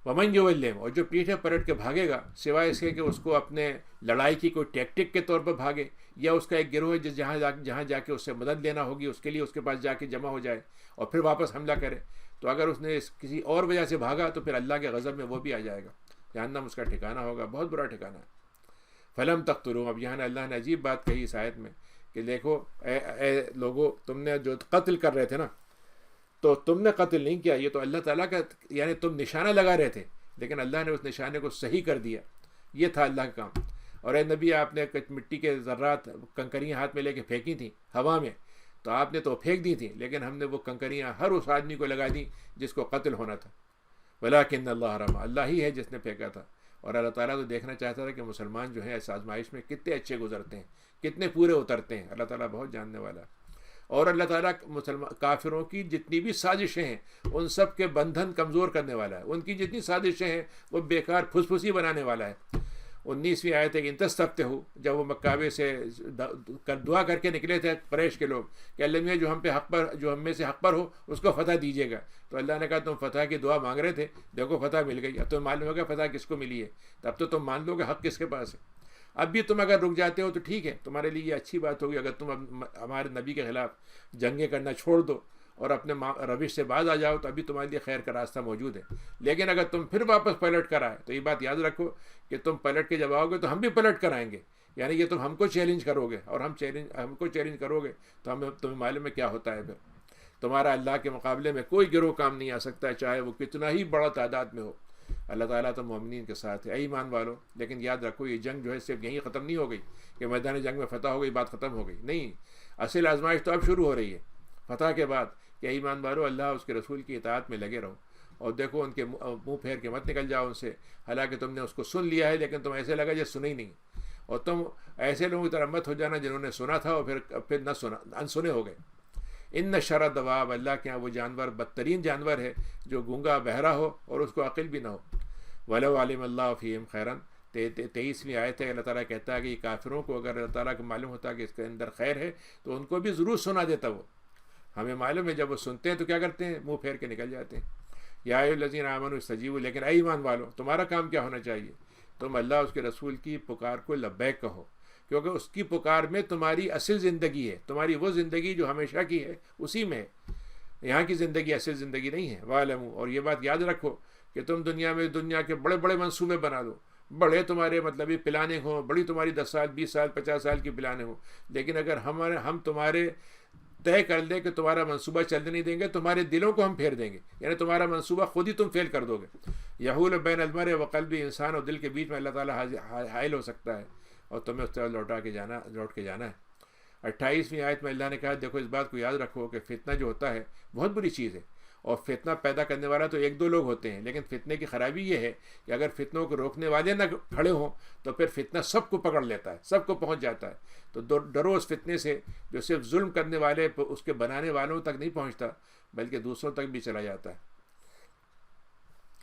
ومن یولہم, اور جو پیچھے پلٹ کے بھاگے گا سوائے اس کے کہ اس کو اپنے لڑائی کی کوئی ٹیکٹک کے طور پر بھاگے, یا اس کا ایک گروہ ہے جہاں جا کے اس سے مدد لینا ہوگی, اس کے لیے اس کے پاس جا کے جمع ہو جائے اور پھر واپس حملہ کرے, تو اگر اس نے کسی اور وجہ سے بھاگا تو پھر اللہ کے غضب میں وہ بھی آ جائے گا, جہنم اس کا ٹھکانہ ہوگا, بہت برا ٹھکانہ ہے. فلم تقتلوا, اب یہاں اللہ نے عجیب بات کہی اس آیت میں کہ دیکھو اے لوگو, تم نے جو قتل کر رہے تھے نا, تو تم نے قتل نہیں کیا, یہ تو اللہ تعالیٰ کا, یعنی تم نشانہ لگا رہے تھے لیکن اللہ نے اس نشانے کو صحیح کر دیا, یہ تھا اللہ کا کام. اور اے نبی, آپ نے مٹی کے ذرات کنکریاں ہاتھ میں لے کے پھینکی تھیں ہوا میں, تو آپ نے تو پھینک دی تھیں, لیکن ہم نے وہ کنکریاں ہر اس آدمی کو لگا دیں جس کو قتل ہونا تھا. ولکن اللہ رحمہ, اللہ ہی ہے جس نے پھینکا تھا. اور اللہ تعالیٰ تو دیکھنا چاہتا تھا کہ مسلمان جو ہیں اس آزمائش میں کتنے اچھے گزرتے ہیں, کتنے پورے اترتے ہیں. اللہ تعالیٰ بہت جاننے والا ہے. اور اللہ تعالیٰ کافروں کی جتنی بھی سازشیں ہیں ان سب کے بندھن کمزور کرنے والا ہے, ان کی جتنی سازشیں ہیں وہ بیکار پھسپھسی بنانے والا ہے. 19ویں آیت ہے کہ انتستفتحوا، جب وہ کعبے سے دعا کر کے نکلے تھے قریش کے لوگ کہ اللہ میاں جو ہم میں سے حق پر ہو اس کو فتح دیجیے گا، تو اللہ نے کہا تم فتح کی دعا مانگ رہے تھے، دیکھو فتح مل گئی، اب تمہیں معلوم ہوگا فتح کس کو ملی ہے، تب تو تم مان لو گے حق کس کے پاس ہے۔ اب بھی تم اگر رک جاتے ہو تو ٹھیک ہے، تمہارے لیے یہ اچھی بات ہوگی، اگر تم ہمارے نبی کے خلاف جنگیں کرنا چھوڑ دو اور اپنے روش سے باز آ جاؤ تو ابھی تمہارے لیے خیر کا راستہ موجود ہے۔ لیکن اگر تم پھر واپس پلٹ کر آئے تو یہ بات یاد رکھو کہ تم پلٹ کے جب آؤ گے تو ہم بھی پلٹ کر آئیں گے، یعنی کہ تم ہم کو چیلنج کرو گے اور ہم کو چیلنج کرو گے تو تمہیں معلوم ہے کیا ہوتا ہے، پھر تمہارا اللہ کے مقابلے میں کوئی گروہ کام نہیں آ سکتا ہے، چاہے وہ کتنا ہی بڑا تعداد میں ہو۔ اللہ تعالیٰ تو مومنین کے ساتھ ہے، اے ایمان والو۔ لیکن یاد رکھو یہ جنگ جو ہے صرف یہیں ختم نہیں ہو گئی کہ میدان جنگ میں فتح ہو گئی بات ختم ہو گئی، نہیں، اصل آزمائش تو اب شروع ہو رہی ہے فتح کے بعد کہ اے ایمان والو اللہ اس کے رسول کی اطاعت میں لگے رہو اور دیکھو ان کے منہ پھیر کے مت نکل جاؤ ان سے، حالانکہ تم نے اس کو سن لیا ہے لیکن تم ایسے لگا جیسے سنے ہی نہیں، اور تم ایسے لوگوں کی طرح مت ہو جانا جنہوں نے سنا تھا اور پھر نہ سنا، انسنے ہو گئے۔ ان شر الدواب، اللہ کے یہاں وہ جانور بدترین جانور ہے جو گونگا بہرا ہو اور اس کو عقل بھی نہ ہو۔ ولو علم اللہ فیہم خیرن، 23ویں آیت ہے، اللہ تعالیٰ کہتا ہے کہ یہ کافروں کو اگر اللہ تعالیٰ کو معلوم ہوتا کہ اس کے اندر خیر ہے تو ان کو بھی ضرور سنا دیتا وہ۔ ہمیں معلوم ہے جب وہ سنتے ہیں تو کیا کرتے ہیں، منہ پھیر کے نکل جاتے ہیں۔ یا ایھا الذین آمنوا استجیبوا، لیکن اے ایمان والو تمہارا کام کیا ہونا چاہیے، تم اللہ اس کے رسول کی پکار کو لبیک کہو، کیونکہ اس کی پکار میں تمہاری اصل زندگی ہے، تمہاری وہ زندگی جو ہمیشہ کی ہے اسی میں ہے، یہاں کی زندگی اصل زندگی نہیں ہے۔ وَاعْلَمُوا، اور یہ بات یاد رکھو کہ تم دنیا کے بڑے بڑے منصوبے بنا دو، بڑے تمہارے مطلبی پلاننگ ہوں، بڑی تمہاری 10 سال 20 سال 50 سال کی پلاننگ ہوں، لیکن اگر ہم تمہارے طے کر لیں کہ تمہارا منصوبہ چلنے نہیں دیں گے، تمہارے دلوں کو ہم پھیر دیں گے، یعنی تمہارا منصوبہ خود ہی تم فیل کر دو گے۔ یحول بین المرء وقلب، انسان اور دل کے بیچ میں اللہ تعالیٰ حائل ہو سکتا ہے اور تمہیں اس طرح لوٹ کے جانا ہے۔ 28ویں آیت میں اللہ نے کہا دیکھو اس بات کو یاد رکھو کہ فتنہ جو ہوتا ہے بہت بری چیز ہے، اور فتنہ پیدا کرنے والا تو 1-2 لوگ ہوتے ہیں، لیکن فتنے کی خرابی یہ ہے کہ اگر فتنوں کو روکنے والے نہ کھڑے ہوں تو پھر فتنہ سب کو پکڑ لیتا ہے، سب کو پہنچ جاتا ہے۔ تو ڈرو اس فتنے سے جو صرف ظلم کرنے والے اس کے بنانے والوں تک نہیں پہنچتا بلکہ دوسروں تک بھی چلا جاتا ہے۔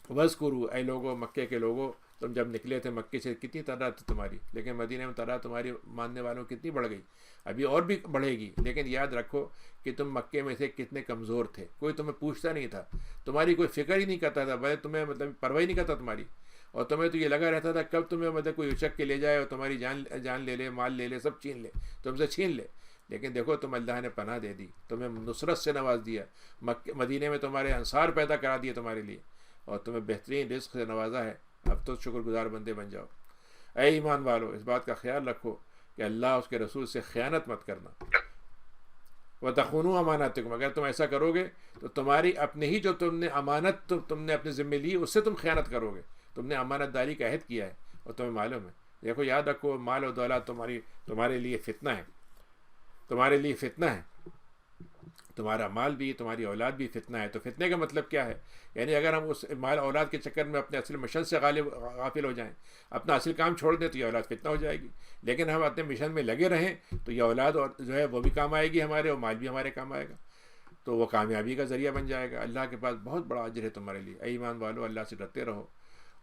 وَاذْكُرُوا، اے لوگوں، مکے کے لوگوں، تم جب نکلے تھے مکے سے کتنی تعداد تھی تمہاری، لیکن مدینہ میں تعداد تمہاری ماننے والوں کتنی بڑھ گئی، ابھی اور بھی بڑھے گی، لیکن یاد رکھو کہ تم مکے میں سے کتنے کمزور تھے، کوئی تمہیں پوچھتا نہیں تھا، تمہاری کوئی فکر ہی نہیں کرتا تھا، بھلے تمہیں پرواہ ہی نہیں کرتا تمہاری، اور تمہیں تو یہ لگا رہتا تھا کب تمہیں کوئی اچک کے لے جائے اور تمہاری جان لے لے، مال لے لے، سب چھین لے، تم سے چھین لے۔ لیکن دیکھو تم اللہ نے پناہ دے دی، تمہیں نصرت سے نواز دیا، مدینے میں تمہارے انصار پیدا کرا دیے تمہارے لیے، اور تمہیں بہترین رزق سے نوازا ہے، اب تو شکر گزار بندے بن جاؤ۔ اے ایمان والو اس بات کا خیال رکھو کہ اللہ اس کے رسول سے خیانت مت کرنا۔ وَتَخُونُوا أَمَانَاتِكُمْ، اگر تم ایسا کرو گے تو تمہاری اپنے ہی جو تم نے امانت تم نے اپنے ذمہ لی اس سے تم خیانت کرو گے، تم نے امانت داری کا عہد کیا ہے اور تمہیں معلوم ہے۔ دیکھو یاد رکھو مال و دولت تمہارے لیے فتنہ ہے، تمہارے لیے فتنہ ہے، تمہارا مال بھی تمہاری اولاد بھی فتنہ ہے۔ تو فتنے کا مطلب کیا ہے، یعنی اگر ہم اس مال اولاد کے چکر میں اپنے اصل مشن سے غافل ہو جائیں، اپنا اصل کام چھوڑ دیں تو یہ اولاد فتنہ ہو جائے گی، لیکن ہم اپنے مشن میں لگے رہیں تو یہ اولاد جو ہے وہ بھی کام آئے گی ہمارے، اور مال بھی ہمارے کام آئے گا، تو وہ کامیابی کا ذریعہ بن جائے گا۔ اللہ کے پاس بہت بڑا اجر ہے تمہارے لیے۔ اے ایمان والو اللہ سے ڈرتے رہو،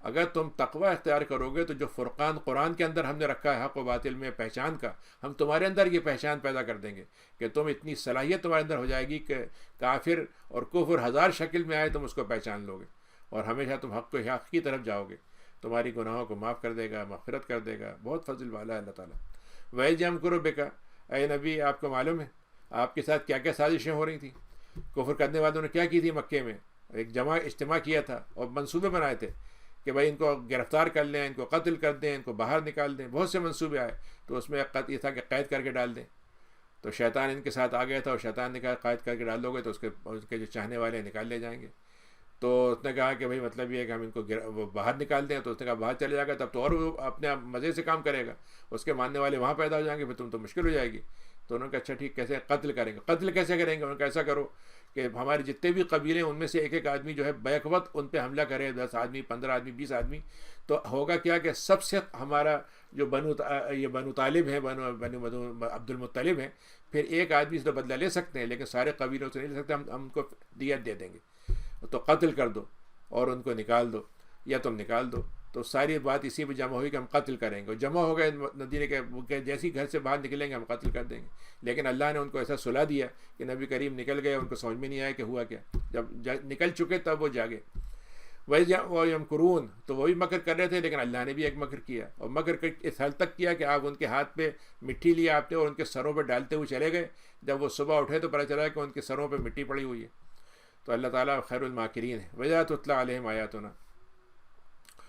اگر تم تقوی اختیار کرو گے تو جو فرقان قرآن کے اندر ہم نے رکھا ہے حق و باطل میں پہچان کا، ہم تمہارے اندر یہ پہچان پیدا کر دیں گے کہ تم اتنی صلاحیت تمہارے اندر ہو جائے گی کہ کافر اور کفر 1000 شکل میں آئے تم اس کو پہچان لو گے، اور ہمیشہ تم حق کی طرف جاؤ گے، تمہاری گناہوں کو معاف کر دے گا، مغفرت کر دے گا، بہت فضل والا ہے اللہ تعالیٰ۔ وَإِذْ يَمْكُرُ بِكَ، اے نبی آپ کو معلوم ہے آپ کے ساتھ کیا کیا سازشیں ہو رہی تھیں، کفر کرنے والوں نے کیا کی تھی، مکے میں ایک اجتماع کیا تھا اور منصوبے بنائے تھے کہ بھائی ان کو گرفتار کر لیں، ان کو قتل کر دیں، ان کو باہر نکال دیں، بہت سے منصوبے آئے، تو اس میں یہ تھا کہ قید کر کے ڈال دیں، تو شیطان ان کے ساتھ آ گیا تھا اور شیطان نے کہا قید کر کے ڈال دو گے تو اس کے جو چاہنے والے نکال لے جائیں گے، تو اس نے کہا کہ بھائی مطلب یہ ہے کہ ہم ان کو باہر نکال دیں، تو اس نے کہا باہر چلے جائے گا تب تو اور وہ اپنے مزے سے کام کرے گا، اس کے ماننے والے وہاں پیدا ہو جائیں گے، پھر تم تو مشکل ہو جائے گی۔ تو انہوں نے کہا اچھا ٹھیک، کیسے قتل کریں گے، قتل کیسے کریں گے، انہوں نے کہا ایسا کرو کہ ہمارے جتنے بھی قبیلے ان میں سے ایک آدمی جو ہے بیک وقت ان پہ حملہ کرے، 10 آدمی 15 آدمی 20 آدمی، تو ہوگا کیا کہ سب سے ہمارا جو بنو طالب ہیں، بنو عبد المطلب ہیں، پھر ایک آدمی سے تو بدلہ لے سکتے ہیں لیکن سارے قبیلوں سے نہیں لے سکتے، ہم ان کو دیت دے دیں گے، تو قتل کر دو اور ان کو نکال دو، یا تم نکال دو تو ساری بات اسی پہ جمع ہوئی کہ ہم قتل کریں گے. جمع ہو گئے مدینے کے, جیسے گھر سے باہر نکلیں گے ہم قتل کر دیں گے. لیکن اللہ نے ان کو ایسا صلح دیا کہ نبی کریم نکل گئے, ان کو سمجھ میں نہیں آیا کہ ہوا کیا. جب نکل چکے تب وہ جاگے. وَيَمْكُرُونَ, تو وہ بھی مکر کر رہے تھے, لیکن اللہ نے بھی ایک مکر کیا, اور مکر اس حد تک کیا کہ آپ ان کے ہاتھ پہ مٹی لیا آپ نے اور ان کے سروں پہ ڈالتے ہوئے چلے گئے. جب وہ صبح اٹھے تو پتہ چلا کہ ان کے سروں پہ مٹی پڑی ہوئی ہے. تو اللہ تعالیٰ خیر الماکرین ہے. وَإِذَا تُتْلَىٰ عَلَيْهِمْ آيَاتُنَا,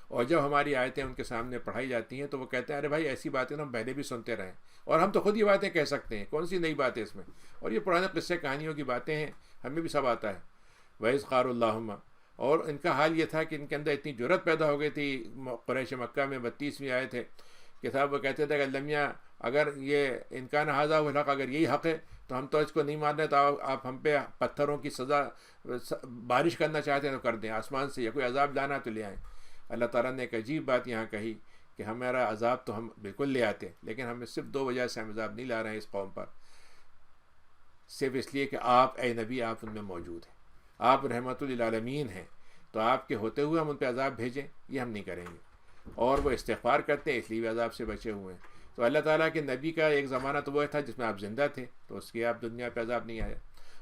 اور جب ہماری آیتیں ان کے سامنے پڑھائی جاتی ہیں تو وہ کہتے ہیں ارے بھائی ایسی باتیں تو ہم پہلے بھی سنتے رہے, اور ہم تو خود یہ باتیں کہہ سکتے ہیں, کون سی نئی بات ہے اس میں, اور یہ پرانے قصے کہانیوں کی باتیں ہیں, ہمیں بھی سب آتا ہے. وَإِذْ قَالُوا اللَّهُمَّ, اور ان کا حال یہ تھا کہ ان کے اندر اتنی جرت پیدا ہو گئی تھی قریش مکہ میں 32ویں آئے تھے کہ صاحب وہ کہتے تھے کہ اللہ میاں اگر یہ انکان ھذا هو الحق, اگر یہی حق ہے تو ہم تو اس کو نہیں مان رہے, تو آپ ہم پہ پتھروں کی سزا بارش کرنا چاہتے ہیں تو کر دیں, آسمان سے یا کوئی عذاب لانا تو لے آئیں. اللہ تعالیٰ نے ایک عجیب بات یہاں کہی کہ ہمارا عذاب تو ہم بالکل لے آتے, لیکن ہمیں صرف 2 وجہ سے ہم عذاب نہیں لا رہے ہیں اس قوم پر, صرف اس لیے کہ آپ اے نبی آپ ان میں موجود ہیں, آپ رحمت للعالمین ہیں, تو آپ کے ہوتے ہوئے ہم ان پہ عذاب بھیجیں, یہ ہم نہیں کریں گے. اور وہ استغفار کرتے ہیں اس لیے بھی عذاب سے بچے ہوئے ہیں. تو اللہ تعالیٰ کے نبی کا ایک زمانہ تو وہ تھا جس میں آپ زندہ تھے, تو اس کے آپ دنیا پہ عذاب نہیں آیا,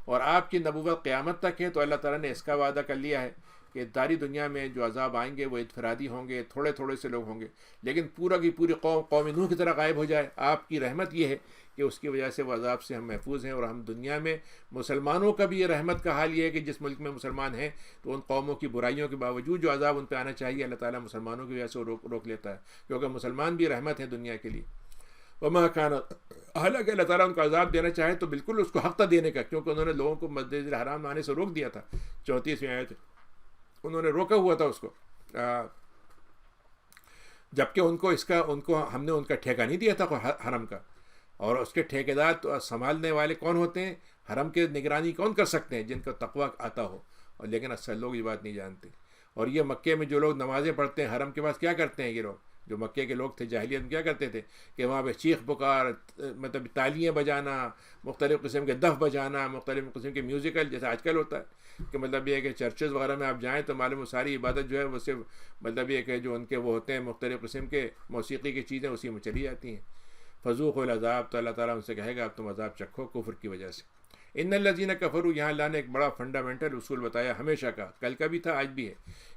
اور آپ کی نبوت قیامت تک ہے, تو اللہ تعالیٰ نے اس کا وعدہ کر لیا ہے کہ ساری دنیا میں جو عذاب آئیں گے وہ انفرادی ہوں گے, تھوڑے تھوڑے سے لوگ ہوں گے, لیکن پورا کی پوری قوم نوح کی طرح غائب ہو جائے. آپ کی رحمت یہ ہے کہ اس کی وجہ سے وہ عذاب سے ہم محفوظ ہیں, اور ہم دنیا میں مسلمانوں کا بھی یہ رحمت کا حال یہ ہے کہ جس ملک میں مسلمان ہیں تو ان قوموں کی برائیوں کے باوجود جو عذاب ان پہ آنا چاہیے اللہ تعالیٰ مسلمانوں کی وجہ سے روک لیتا ہے, کیونکہ مسلمان بھی رحمت ہیں دنیا کے لیے. وما كان, حالانکہ اللہ تعالیٰ ان کو عذاب دینا چاہے تو بالکل اس کو حق تھا دینے کا, کیونکہ انہوں نے لوگوں کو مسجد الحرام آنے سے روک دیا تھا. 34ویں آیت انہوں نے روکا ہوا تھا اس کو, جبکہ ان کو ہم نے ان کا ٹھیکہ نہیں دیا تھا حرم کا, اور اس کے ٹھیکیدار تو سنبھالنے والے کون ہوتے ہیں, حرم کے نگرانی کون کر سکتے ہیں, جن کا تقویٰ آتا ہو. اور لیکن اکثر لوگ یہ بات نہیں جانتے. اور یہ مکے میں جو لوگ نمازیں پڑھتے ہیں حرم کے پاس کیا کرتے ہیں, یہ لوگ جو مکے کے لوگ تھے جاہلیت میں کیا کرتے تھے کہ وہاں پہ چیخ پکار, مطلب تالیاں بجانا, مختلف قسم کے دف بجانا, مختلف قسم کے میوزیکل, جیسا آج کل ہوتا ہے کہ مطلب یہ ہے کہ چرچز وغیرہ میں آپ جائیں تو معلوم ساری عبادت جو ہے وہ صرف مطلب یہ کہ جو ان کے وہ ہوتے ہیں مختلف قسم کے موسیقی کی چیزیں اسی میں چلی جاتی ہیں. فذوقوا العذاب, تو اللہ تعالیٰ ان سے کہے گا اب تم عذاب چکھو کفر کی وجہ سے. ان الذین کفروا, یہاں اللہ نے ایک بڑا فنڈامنٹل اصول بتایا ہمیشہ کا, کل کا بھی تھا آج بھی ہے,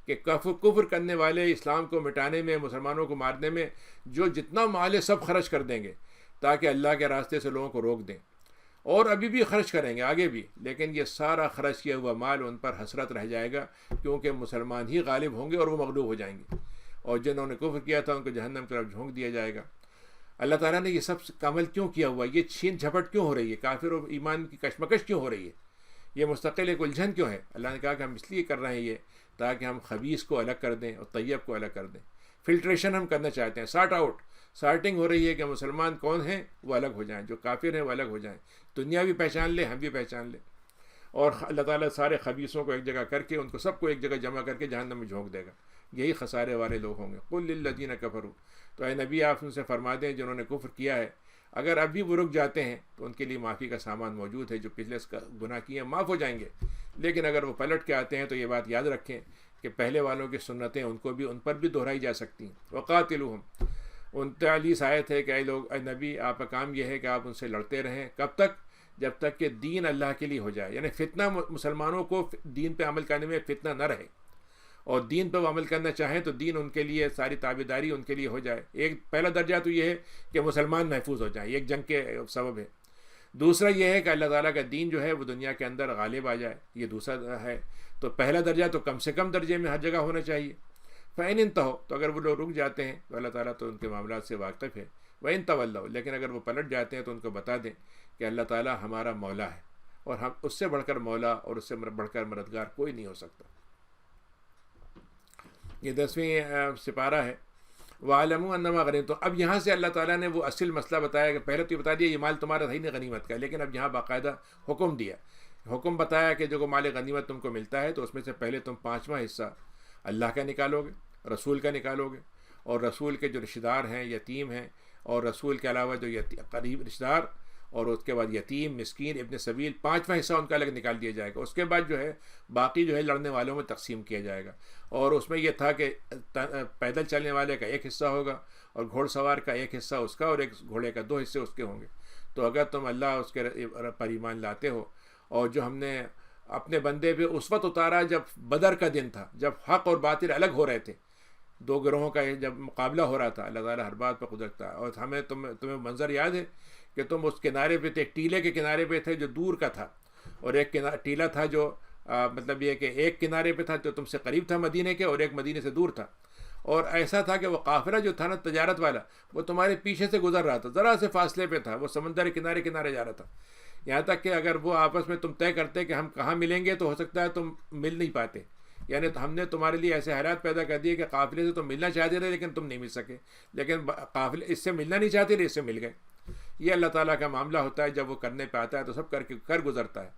کہ کفر کرنے والے اسلام کو مٹانے میں, مسلمانوں کو مارنے میں جو جتنا مال ہے سب خرچ کر دیں گے تاکہ اللہ کے راستے سے لوگوں کو روک دیں, اور ابھی بھی خرچ کریں گے آگے بھی, لیکن یہ سارا خرچ کیا ہوا مال ان پر حسرت رہ جائے گا, کیونکہ مسلمان ہی غالب ہوں گے اور وہ مغلوب ہو جائیں گے, اور جنہوں نے کفر کیا تھا ان کو جہنم کی طرف جھونک دیا جائے گا. اللہ تعالیٰ نے یہ سب عمل کیوں کیا ہوا, یہ چھین جھپٹ کیوں ہو رہی ہے, کافر و ایمان کی کشمکش کیوں ہو رہی ہے, یہ مستقل ایک الجھن کیوں ہے؟ اللہ نے کہا کہ ہم اس لیے کر رہے ہیں یہ تاکہ ہم خبیث کو الگ کر دیں اور طیب کو الگ کر دیں. فلٹریشن ہم کرنا چاہتے ہیں, سارٹنگ ہو رہی ہے کہ مسلمان کون ہیں وہ الگ ہو جائیں, جو کافر ہیں وہ الگ ہو جائیں, دنیا بھی پہچان لے, ہم بھی پہچان لیں, اور اللہ تعالیٰ سارے خبیثوں کو ایک جگہ کر کے ان کو سب کو ایک جگہ جمع کر کے جہنم میں جھونک دے گا. یہی خسارے والے لوگ ہوں گے. قل للذین کفروا, تو اے نبی آپ ان سے فرما دیں جنہوں نے کفر کیا ہے اگر ابھی وہ رک جاتے ہیں تو ان کے لیے معافی کا سامان موجود ہے, جو پچھلے گناہ کیے ہیں معاف ہو جائیں گے, لیکن اگر وہ پلٹ کے آتے ہیں تو یہ بات یاد رکھیں کہ پہلے والوں کی سنتیں ان پر بھی دہرائی جا سکتی ہیں. وقاتلوہم, 39 آیت ہے کہ اے لوگ, اے نبی آپ کا کام یہ ہے کہ آپ ان سے لڑتے رہیں. کب تک؟ جب تک کہ دین اللہ کے لیے ہو جائے, یعنی فتنہ مسلمانوں کو دین پہ عمل کرنے میں فتنہ نہ رہے, اور دین پہ وہ عمل کرنا چاہیں تو دین ان کے لیے ساری تابعداری ان کے لیے ہو جائے. ایک پہلا درجہ تو یہ ہے کہ مسلمان محفوظ ہو جائیں, ایک جنگ کے سبب ہے. دوسرا یہ ہے کہ اللہ تعالیٰ کا دین جو ہے وہ دنیا کے اندر غالب آ جائے, یہ دوسرا ہے. تو پہلا درجہ تو کم سے کم درجے میں ہر جگہ ہونا چاہیے. فَإِنِ انْتَهُوا, تو اگر وہ لوگ رک جاتے ہیں تو اللہ تعالیٰ تو ان کے معاملات سے واقف ہے. وَإِنْ تَوَلَّوْا, لیکن اگر وہ پلٹ جاتے ہیں تو ان کو بتا دیں کہ اللہ تعالیٰ ہمارا مولا ہے, اور ہم اس سے بڑھ کر مولا اور اس سے بڑھ کر مددگار کوئی نہیں ہو سکتا. یہ 10ویں سپارہ ہے. وَعَلَمُوا أَنَّمَا غَنِمْتُمْ, تو اب یہاں سے اللہ تعالیٰ نے وہ اصل مسئلہ بتایا کہ پہلے تو یہ بتا دیا یہ مال تمہارا تھا ہی نہیں غنیمت کا, لیکن اب یہاں باقاعدہ حکم بتایا کہ جو مال غنیمت تم کو ملتا ہے تو اس میں سے پہلے تم 5واں حصہ اللہ کا نکالو گے, رسول کا نکالو گے, اور رسول کے جو رشتہ دار ہیں یتیم ہیں, اور رسول کے علاوہ جو قریب رشتہ دار اور اس کے بعد یتیم، مسکین، ابن سبیل، 5واں حصہ ان کا الگ نکال دیا جائے گا. اس کے بعد جو ہے باقی جو ہے لڑنے والوں میں تقسیم کیا جائے گا. اور اس میں یہ تھا کہ پیدل چلنے والے کا ایک حصہ ہوگا اور گھوڑ سوار کا ایک حصہ اس کا، اور ایک گھوڑے کا 2 حصے اس کے ہوں گے. تو اگر تم اللہ اس کے پر ایمان لاتے ہو، اور جو ہم نے اپنے بندے پہ اس وقت اتارا جب بدر کا دن تھا، جب حق اور باطل الگ ہو رہے تھے، 2 گروہوں کا جب مقابلہ ہو رہا تھا، اللہ تعالیٰ ہر بات پہ قدرت تھا. اور تمہیں منظر یاد ہے کہ تم اس کنارے پہ تھے، ایک ٹیلے کے کنارے پہ تھے جو دور کا تھا، اور ایک ٹیلا تھا جو مطلب یہ کہ ایک کنارے پہ تھا جو تم سے قریب تھا مدینے کے، اور ایک مدینے سے دور تھا. اور ایسا تھا کہ وہ قافلہ جو تھا نا تجارت والا، وہ تمہارے پیچھے سے گزر رہا تھا، ذرا سے فاصلے پہ تھا، وہ سمندر کنارے کنارے جا رہا تھا. یہاں تک کہ اگر وہ آپس میں تم طے کرتے کہ ہم کہاں ملیں گے تو ہو سکتا ہے تم مل نہیں پاتے. یعنی ہم نے تمہارے لیے ایسے حالات پیدا کر دیے کہ قافلے سے تم ملنا چاہتے تھے لیکن تم نہیں مل سکے، لیکن قافلے اس سے ملنا نہیں چاہتے تھے، اس سے مل گئے. یہ اللہ تعالیٰ کا معاملہ ہوتا ہے، جب وہ کرنے پہ آتا ہے تو سب کر گزرتا ہے.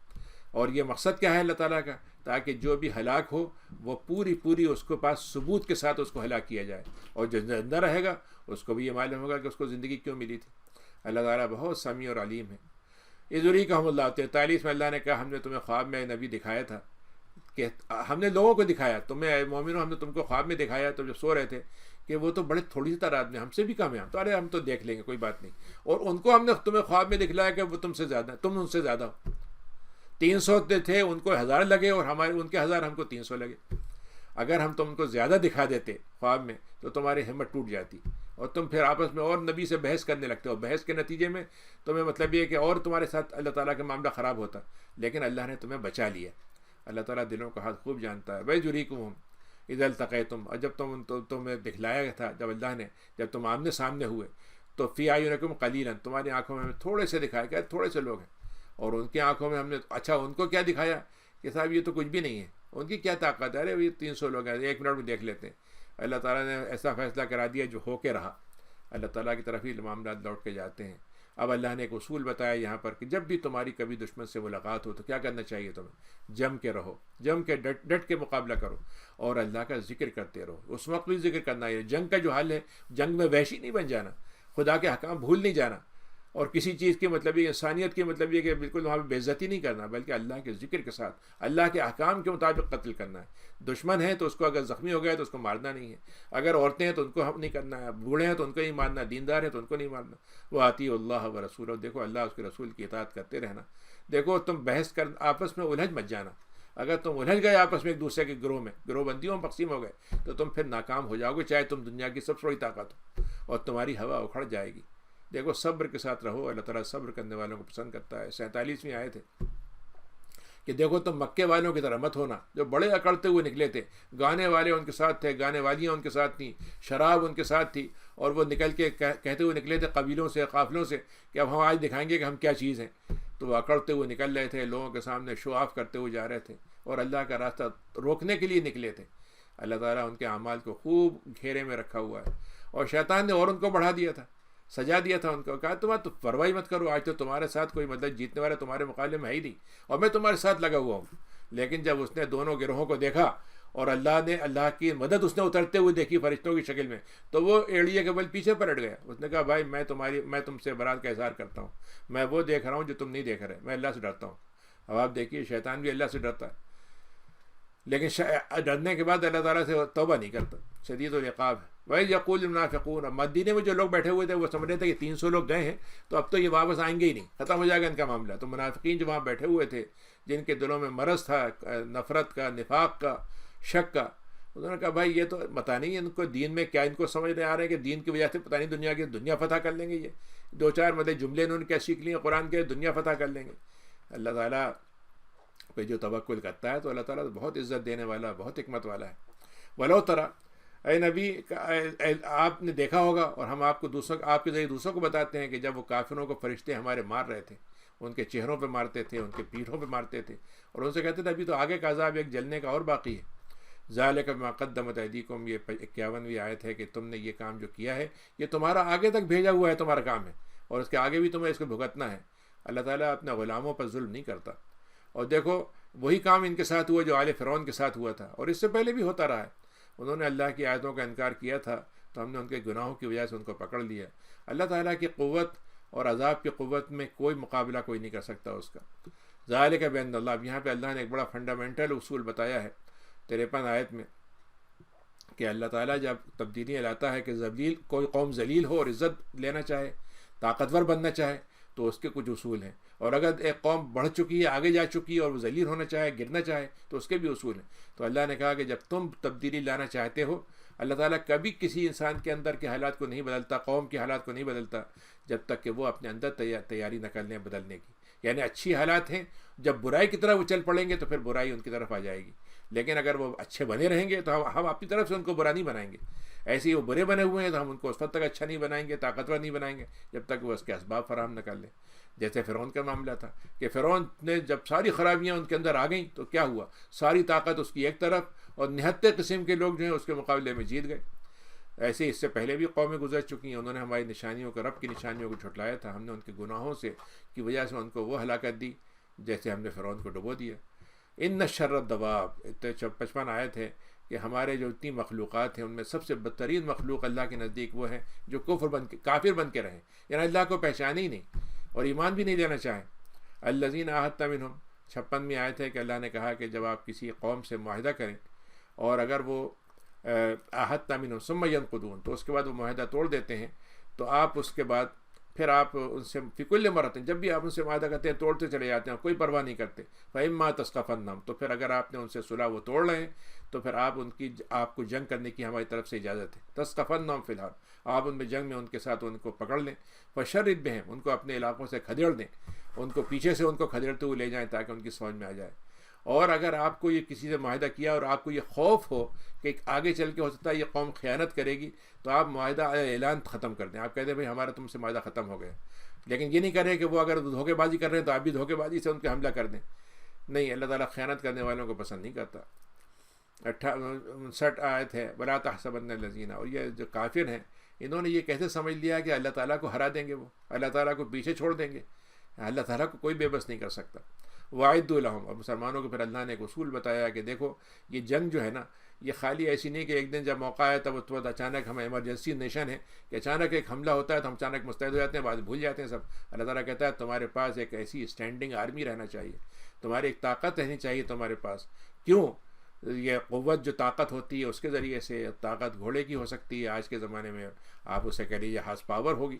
اور یہ مقصد کیا ہے اللہ تعالیٰ کا؟ تاکہ جو بھی ہلاک ہو وہ پوری اس کے پاس ثبوت کے ساتھ اس کو ہلاک کیا جائے، اور جو زندہ رہے گا اس کو بھی یہ معلوم ہوگا کہ اس کو زندگی کیوں ملی تھی. اللہ تعالیٰ بہت سمیع اور علیم ہے. یذریکہم اللہ. 43 میں اللہ نے کہا ہم نے تمہیں خواب میں نبی دکھایا تھا، کہ ہم نے لوگوں کو دکھایا، تمہیں اے مومنوں ہم نے تم کو خواب میں دکھایا تو جو سو رہے تھے کہ وہ تو بڑے تھوڑی سی تعداد میں، ہم سے بھی کم ہیں. تو ارے ہم تو دیکھ لیں گے، کوئی بات نہیں. اور ان کو ہم نے تمہیں خواب میں دکھلایا کہ وہ تم سے زیادہ، تم ان سے زیادہ ہو. 300 تھے، ان کو 1000 لگے، اور ان کے 1000 ہم کو 300 لگے. اگر ہم تم کو زیادہ دکھا دیتے خواب میں تو تمہاری ہمت ٹوٹ جاتی، اور تم پھر آپس میں اور نبی سے بحث کرنے لگتے ہو. بحث کے نتیجے میں تمہیں مطلب یہ کہ اور تمہارے ساتھ اللہ تعالیٰ کا معاملہ خراب ہوتا. لیکن اللہ نے تمہیں بچا لیا. اللہ تعالیٰ دلوں کا حال خوب جانتا ہے. وَيَجْرِيكُمْ اِذَا الْتَقَيْتُمْ. اور جب تمہیں دکھلایا تھا، جب اللہ نے، جب تم آمنے سامنے ہوئے تو فِي أَعْيُنِكُمْ قَلِيلًا. تمہاری آنکھوں میں ہمیں تھوڑے سے دکھایا کہ تھوڑے سے لوگ ہیں، اور ان کی آنکھوں میں ہم نے اچھا ان کو کیا دکھایا کہ صاحب یہ تو کچھ بھی نہیں ہے، ان کی کیا طاقت ہے، ارے یہ 300 لوگ ہیں، 1 منٹ میں دیکھ لیتے ہیں. اللہ تعالیٰ نے ایسا فیصلہ کرا دیا جو ہو کے رہا. اللہ تعالیٰ کی طرف ہی معاملات لوٹ کے جاتے ہیں. اب اللہ نے ایک اصول بتایا یہاں پر کہ جب بھی تمہاری کبھی دشمن سے ملاقات ہو تو کیا کرنا چاہیے تمہیں؟ جم کے رہو، جم کے ڈٹ کے مقابلہ کرو، اور اللہ کا ذکر کرتے رہو. اس وقت بھی ذکر کرنا ہے. جنگ کا جو حال ہے، جنگ میں وحشی نہیں بن جانا، خدا کے حکام بھول نہیں جانا، اور کسی چیز کی مطلب یہ انسانیت کی مطلب یہ کہ بالکل وہاں پہ بے عزتی نہیں کرنا، بلکہ اللہ کے ذکر کے ساتھ اللہ کے احکام کے مطابق قتل کرنا ہے. دشمن ہے تو اس کو اگر زخمی ہو گیا تو اس کو مارنا نہیں ہے. اگر عورتیں ہیں تو ان کو نہیں کرنا ہے، بوڑھے ہیں تو ان کو نہیں مارنا، دیندار ہیں تو ان کو نہیں مارنا. وہ آتی اللہ و رسول. دیکھو اللہ اس کے رسول کی اطاعت کرتے رہنا. دیکھو تم بحث کر آپس میں الجھ مت جانا. اگر تم الجھ گئے آپس میں ایک دوسرے کے گروہ میں، گروہ بندیوں میں تقسیم ہو گئے تو تم پھر ناکام ہو جاؤ گے، چاہے تم دنیا کی سب سے بڑی طاقت ہو، اور تمہاری ہوا اکھڑ جائے گی. دیکھو صبر کے ساتھ رہو. اللہ تعالیٰ صبر کرنے والوں کو پسند کرتا ہے. 47ویں آیت ہے کہ دیکھو تم مکے والوں کی طرح مت ہونا جو بڑے اکڑتے ہوئے نکلے تھے. گانے والے ان کے ساتھ تھے، گانے والیاں ان کے ساتھ تھیں، شراب ان کے ساتھ تھی، اور وہ نکل کے کہتے ہوئے نکلے تھے قبیلوں سے، قافلوں سے کہ اب ہم آج دکھائیں گے کہ ہم کیا چیز ہیں. تو وہ اکڑتے ہوئے نکل رہے تھے، لوگوں کے سامنے شو آف کرتے ہوئے جا رہے تھے، اور اللہ کا راستہ روکنے کے لیے نکلے تھے. اللہ تعالیٰ ان کے اعمال کو خوب گھیرے میں رکھا ہوا ہے. اور شیطان نے اور ان کو بڑھا دیا تھا، سجا دیا تھا ان کو. کہا تو پرواہ مت کرو، آج تو تمہارے ساتھ کوئی مطلب جیتنے والا تمہارے مقابلے میں ہے ہی نہیں، اور میں تمہارے ساتھ لگا ہوا ہوں. لیکن جب اس نے دونوں گروہوں کو دیکھا اور اللہ کی مدد اس نے اترتے ہوئے دیکھی فرشتوں کی شکل میں، تو وہ ایڑیے کے بل پیچھے پلٹ گیا. اس نے کہا بھائی میں تم سے برات کا اظہار کرتا ہوں، میں وہ دیکھ رہا ہوں جو تم نہیں دیکھ رہے، میں اللہ سے ڈرتا ہوں. اب آپ دیکھیے شیطان بھی اللہ سے ڈرتا ہے، لیکن ڈرنے کے بعد اللہ تعالیٰ سے توبہ نہیں کرتا، شدید العقاب ہے. وَإِذْ يَقُولُ الْمُنَافِقُونَ. مدینے میں جو لوگ بیٹھے ہوئے تھے وہ سمجھ رہے تھے کہ 300 لوگ گئے ہیں تو اب تو یہ واپس آئیں گے ہی نہیں، ختم ہو جائے گا ان کا معاملہ. تو منافقین جو وہاں بیٹھے ہوئے تھے، جن کے دلوں میں مرض تھا، نفرت کا، نفاق کا، شک کا، انہوں نے کہا بھائی یہ تو پتہ نہیں ان کو دین میں کیا، ان کو سمجھ نہیں آ رہا ہے کہ دین کی وجہ سے پتہ نہیں دنیا فتح کر لیں گے. یہ 2-4 مطلب جملے انہوں نے کیا سیکھ لیے قرآن کے، دنیا فتح کر لیں گے. اللہ تعالیٰ پہ جو توکل کرتا ہے تو اللہ تعالیٰ بہت عزت دینے والا، بہت حکمت والا ہے. ولو ترى، اے نبی آپ نے دیکھا ہوگا، اور ہم آپ کے ذریعے دوسروں کو بتاتے ہیں کہ جب وہ کافروں کو فرشتے ہمارے مار رہے تھے، ان کے چہروں پہ مارتے تھے، ان کے پیٹھوں پہ مارتے تھے، اور ان سے کہتے تھے ابھی تو آگے کا عذاب ایک جلنے کا اور باقی ہے. ذالک بما قدمت ایدیکم. یہ 51ویں آیت ہے کہ تم نے یہ کام جو کیا ہے یہ تمہارا آگے تک بھیجا ہوا ہے، تمہارا کام ہے، اور اس کے آگے بھی تمہیں اس کو بھگتنا ہے. اللہ تعالیٰ اپنے غلاموں پر ظلم نہیں کرتا. اور دیکھو وہی کام ان کے ساتھ ہوا جو آل فرعون کے ساتھ ہوا تھا، اور اس سے پہلے بھی ہوتا رہا ہے. انہوں نے اللہ کی آیتوں کا انکار کیا تھا تو ہم نے ان کے گناہوں کی وجہ سے ان کو پکڑ لیا. اللہ تعالیٰ کی قوت اور عذاب کی قوت میں کوئی مقابلہ کوئی نہیں کر سکتا اس کا. ذالک بان اللہ، اب یہاں پہ اللہ نے ایک بڑا فنڈامنٹل اصول بتایا ہے 53 آیت میں کہ اللہ تعالیٰ جب تبدیلیاں لاتا ہے کہ کوئی قوم ذلیل ہو اور عزت لینا چاہے، طاقتور بننا چاہے، تو اس کے کچھ اصول ہیں. اور اگر ایک قوم بڑھ چکی ہے، آگے جا چکی ہے اور وہ ذلیل ہونا چاہے، گرنا چاہے، تو اس کے بھی اصول ہیں. تو اللہ نے کہا کہ جب تم تبدیلی لانا چاہتے ہو، اللہ تعالیٰ کبھی کسی انسان کے اندر کے حالات کو نہیں بدلتا، قوم کے حالات کو نہیں بدلتا جب تک کہ وہ اپنے اندر تیاری نہ کر لیں بدلنے کی. یعنی اچھی حالات ہیں، جب برائی کی طرف وہ چل پڑیں گے تو پھر برائی ان کی طرف آ جائے گی. لیکن اگر وہ اچھے بنے رہیں گے تو ہم اپنی طرف سے ان کو برا نہیں بنائیں گے. ایسے ہی وہ برے بنے ہوئے ہیں تو ہم ان کو اس وقت تک اچھا نہیں بنائیں گے، طاقتور نہیں بنائیں گے جب تک وہ اس کے اسباب فراہم نہ کر لیں. جیسے فرعون کا معاملہ تھا کہ فرعون نے جب ساری خرابیاں ان کے اندر آ گئیں تو کیا ہوا، ساری طاقت اس کی ایک طرف اور 79 قسم کے لوگ جو ہیں اس کے مقابلے میں جیت گئے. ایسے اس سے پہلے بھی قومیں گزر چکی ہیں، انہوں نے ہماری نشانیوں کو، رب کی نشانیوں کو جھٹلایا تھا. ہم نے ان کے گناہوں سے کی وجہ سے ان کو وہ ہلاکت دی جیسے ہم نے فرعون کو ڈبو دیا. ان شر الدواب 55 آیت ہے کہ ہمارے جو اتنی مخلوقات ہیں ان میں سب سے بدترین مخلوق اللہ کے نزدیک وہ ہیں جو کافر بن کے رہیں، یعنی اللہ کو پہچانے ہی نہیں اور ایمان بھی نہیں لینا چاہیں. الذین عاہدت منہم 56 آیت ہے کہ اللہ نے کہا کہ جب آپ کسی قوم سے معاہدہ کریں اور اگر وہ عاہدت منہم ثم ینقضون، تو اس کے بعد وہ معاہدہ توڑ دیتے ہیں، تو آپ اس کے بعد پھر آپ ان سے فی کل مرۃ، جب بھی آپ ان سے معاہدہ کرتے ہیں توڑتے چلے جاتے ہیں، کوئی پرواہ نہیں کرتے. فإما تثقفنہم، تو پھر اگر آپ نے ان سے صلح وہ توڑ رہے ہیں تو پھر آپ کو جنگ کرنے کی ہماری طرف سے اجازت ہے. تثقفنہم فی الحال، آپ ان میں جنگ میں ان کے ساتھ ان کو پکڑ لیں. فشرد بہم، ان کو اپنے علاقوں سے کھدیڑ دیں، ان کو پیچھے سے ان کو کھدیڑتے ہوئے لے جائیں تاکہ ان کی سمجھ میں آ جائے. اور اگر آپ کو یہ کسی سے معاہدہ کیا اور آپ کو یہ خوف ہو کہ آگے چل کے ہو سکتا ہے یہ قوم خیانت کرے گی، تو آپ معاہدہ اعلان ختم کر دیں. آپ کہتے ہیں بھائی ہمارا تم سے معاہدہ ختم ہو گیا، لیکن یہ نہیں کریں کہ وہ اگر دھوکے بازی کر رہے ہیں تو آپ بھی دھوکے بازی سے ان پہ حملہ کر دیں. نہیں، اللہ تعالیٰ خیانت کرنے والوں کو پسند نہیں کرتا. 59 آیت ہے وَلَا تَحْسَبَنَّ الَّذِينَ، اور یہ جو کافر ہیں انہوں نے یہ کیسے سمجھ لیا کہ اللہ تعالیٰ کو ہرا دیں گے، وہ اللہ تعالیٰ کو پیچھے چھوڑ دیں گے. اللہ تعالیٰ کو کوئی بے بس نہیں کر سکتا. وَأَعِدُّوا لَهُمْ، اور مسلمانوں کو پھر اللہ نے ایک اصول بتایا کہ دیکھو یہ جنگ جو ہے نا، یہ خالی ایسی نہیں کہ ایک دن جب موقع آیا تب تو اچانک ہمیں ایمرجنسی نیشن ہے کہ اچانک ایک حملہ ہوتا ہے تو ہم اچانک مستعد ہو جاتے ہیں، بعد بھول جاتے ہیں سب. اللہ تعالیٰ کہتا ہے تمہارے پاس ایک ایسی اسٹینڈنگ آرمی رہنا چاہیے، تمہاری ایک طاقت رہنی چاہیے تمہارے پاس. کیوں؟ یہ قوت جو طاقت ہوتی ہے اس کے ذریعے سے، طاقت گھوڑے کی ہو سکتی ہے آج کے زمانے میں، آپ اسے کہہ لیجیے ہارس پاور ہوگی،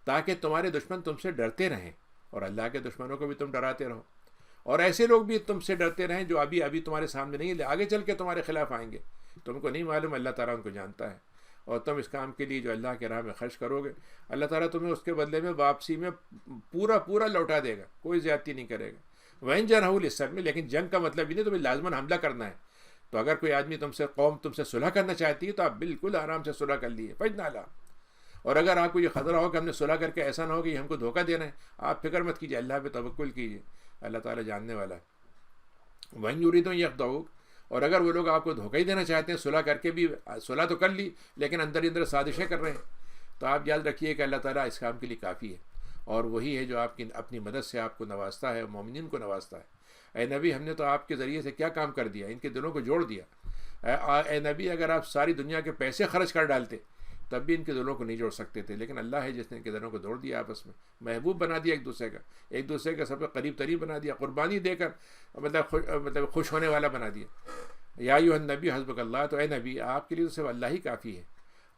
تاکہ تمہارے دشمن تم سے ڈرتے رہیں اور اللہ کے دشمنوں کو بھی تم ڈراتے رہو. اور ایسے لوگ بھی تم سے ڈرتے رہیں جو ابھی تمہارے سامنے نہیں ہے، آگے چل کے تمہارے خلاف آئیں گے. تم کو نہیں معلوم، اللہ تعالیٰ ان کو جانتا ہے. اور تم اس کام کے لیے جو اللہ کے راہ میں خرچ کرو گے، اللہ تعالیٰ تمہیں اس کے بدلے میں واپسی میں پورا لوٹا دے گا، کوئی زیادتی نہیں کرے گا. وَإِن جَنَحُوا لِلسَّلْمِ، لیکن جنگ کا مطلب یہ نہیں تمہیں لازماً حملہ کرنا ہے. تو اگر کوئی آدمی قوم تم سے صلح کرنا چاہتی ہے تو آپ بالکل آرام سے صلح کر لیے، فَإِنَّ اللَّهَ. اور اگر آپ کو یہ خطرہ ہو کہ ہم نے صلح کر کے ایسا نہ ہو کہ یہ ہم کو دھوکہ دے رہے ہیں، آپ فکر مت کیجیے، اللہ پہ توکل کیجیے، اللہ تعالیٰ جاننے والا ہے. وَإِن يُرِيدُوا أَن يَخْدَعُوكَ، اور اگر وہ لوگ آپ کو دھوکہ ہی دینا چاہتے ہیں، صلح کر کے بھی، صلح تو کر لی لیکن اندر سازشیں کر رہے ہیں، تو آپ یاد رکھیے کہ اللہ تعالیٰ اس کام کے لیے کافی ہے، اور وہی ہے جو آپ کی اپنی مدد سے آپ کو نوازتا ہے، مومنین کو نوازتا ہے. اے نبی، ہم نے تو آپ کے ذریعے سے کیا کام کر دیا، ان کے دلوں کو جوڑ دیا. اے نبی، اگر آپ ساری دنیا کے پیسے خرچ کر ڈالتے تب بھی ان کے دلوں کو نہیں جوڑ سکتے تھے، لیکن اللہ ہے جس نے ان کے دلوں کو جوڑ دیا، آپس میں محبوب بنا دیا ایک دوسرے کا سب سے قریب ترین بنا دیا، قربانی دے کر مطلب خوش ہونے والا بنا دیا. یا ایھا النبی حسبک اللہ، تو اے نبی آپ کے لیے تو صرف اللہ ہی کافی ہے.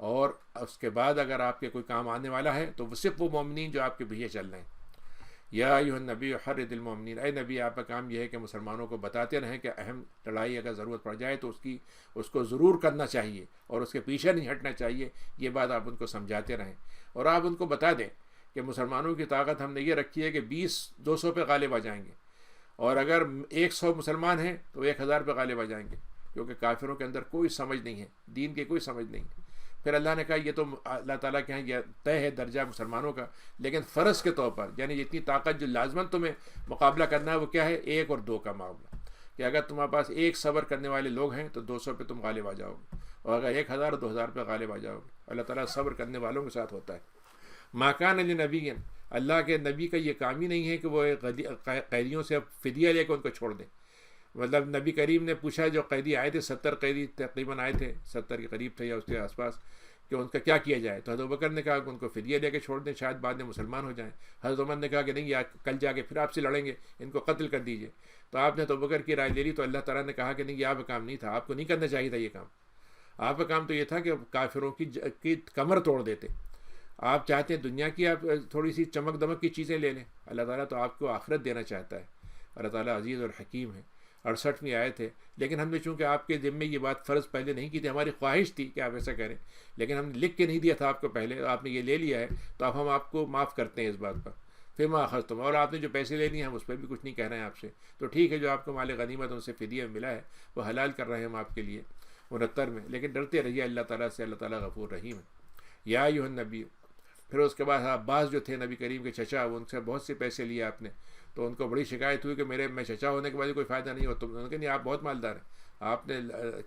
اور اس کے بعد اگر آپ کے کوئی کام آنے والا ہے تو وہ صرف وہ مومنین جو آپ کے پیچھے چل رہے ہیں. یا ایھا النبی حرض المؤمنین، اے نبی آپ کا کام یہ ہے کہ مسلمانوں کو بتاتے رہیں کہ اہم لڑائی اگر ضرورت پڑ جائے تو اس کو ضرور کرنا چاہیے اور اس کے پیچھے نہیں ہٹنا چاہیے. یہ بات آپ ان کو سمجھاتے رہیں اور آپ ان کو بتا دیں کہ مسلمانوں کی طاقت ہم نے یہ رکھی ہے کہ 200 پہ غالب آ جائیں گے، اور اگر 100 مسلمان ہیں تو 1000 پہ غالب آ جائیں گے، کیونکہ کافروں کے اندر کوئی سمجھ نہیں ہے، دین کی کوئی سمجھ نہیں ہے. پھر اللہ نے کہا یہ تو اللہ تعالیٰ کے یہاں یہ طے ہے درجہ مسلمانوں کا، لیکن فرض کے طور پر، یعنی جتنی طاقت جو لازماً تمہیں مقابلہ کرنا ہے وہ کیا ہے، 1 اور 2 کا معاملہ، کہ اگر تمہارے پاس 1 صبر کرنے والے لوگ ہیں تو 200 پہ تم غالب آ جاؤ گے، اور اگر 1000 2000 پہ غالب آ جاؤ گے. اللہ تعالیٰ صبر کرنے والوں کے ساتھ ہوتا ہے. ما کان لنبی، اللہ کے نبی کا یہ کام ہی نہیں ہے کہ وہ قیدیوں سے فدیہ لے کے ان کو چھوڑ دیں. مطلب نبی کریم نے پوچھا، جو قیدی آئے تھے 70 قیدی تقریباً آئے تھے، 70 کے قریب تھے یا اس کے آس پاس، کہ ان کا کیا کیا جائے. تو حضرت ابوبکر نے کہا کہ ان کو فدیہ دے کے چھوڑ دیں، شاید بعد میں مسلمان ہو جائیں. حضرت عمر نے کہا کہ نہیں، یا کل جا کے پھر آپ سے لڑیں گے، ان کو قتل کر دیجیے. تو آپ نے ابوبکر کی رائے لے لی. تو اللہ تعالیٰ نے کہا کہ نہیں، یہ آپ کا کام نہیں تھا، آپ کو نہیں کرنا چاہیے تھا یہ کام. آپ کا کام تو یہ تھا کہ کافروں کی کمر توڑ دیتے. آپ چاہتے ہیں دنیا کی آپ تھوڑی سی چمک دمک کی چیزیں لے لیں، اللہ تعالیٰ تو آپ کو آخرت دینا چاہتا ہے. اللہ تعالیٰ عزیز اور حکیم ہے. 68ویں آیت ہے. لیکن ہم نے چونکہ آپ کے ذمے یہ بات فرض پہلے نہیں کی تھی، ہماری خواہش تھی کہ آپ ایسا کریں، لیکن ہم نے لکھ کے نہیں دیا تھا آپ کو پہلے، آپ نے یہ لے لیا ہے، تو اب ہم آپ کو معاف کرتے ہیں اس بات پر. پھر ما اخذتم، اور آپ نے جو پیسے لے لیے ہم اس پہ بھی کچھ نہیں کہہ رہے ہیں آپ سے. تو ٹھیک ہے، جو آپ کو مال غنیمت ان سے فدیہ ملا ہے وہ حلال کر رہے ہیں ہم آپ کے لیے 69 میں. لیکن ڈرتے رہیے اللہ تعالیٰ سے، اللہ تعالیٰ غفور رحیم ہے. یا ایھا النبی. پھر اس کے بعد عباس جو تھے نبی کریم کے چچا، وہ ان سے بہت سے پیسے لیے آپ نے. تو ان کو بڑی شکایت ہوئی کہ میں چچا ہونے کے بعد کوئی فائدہ نہیں ہو. تم نے نہیں، آپ بہت مالدار ہیں، آپ نے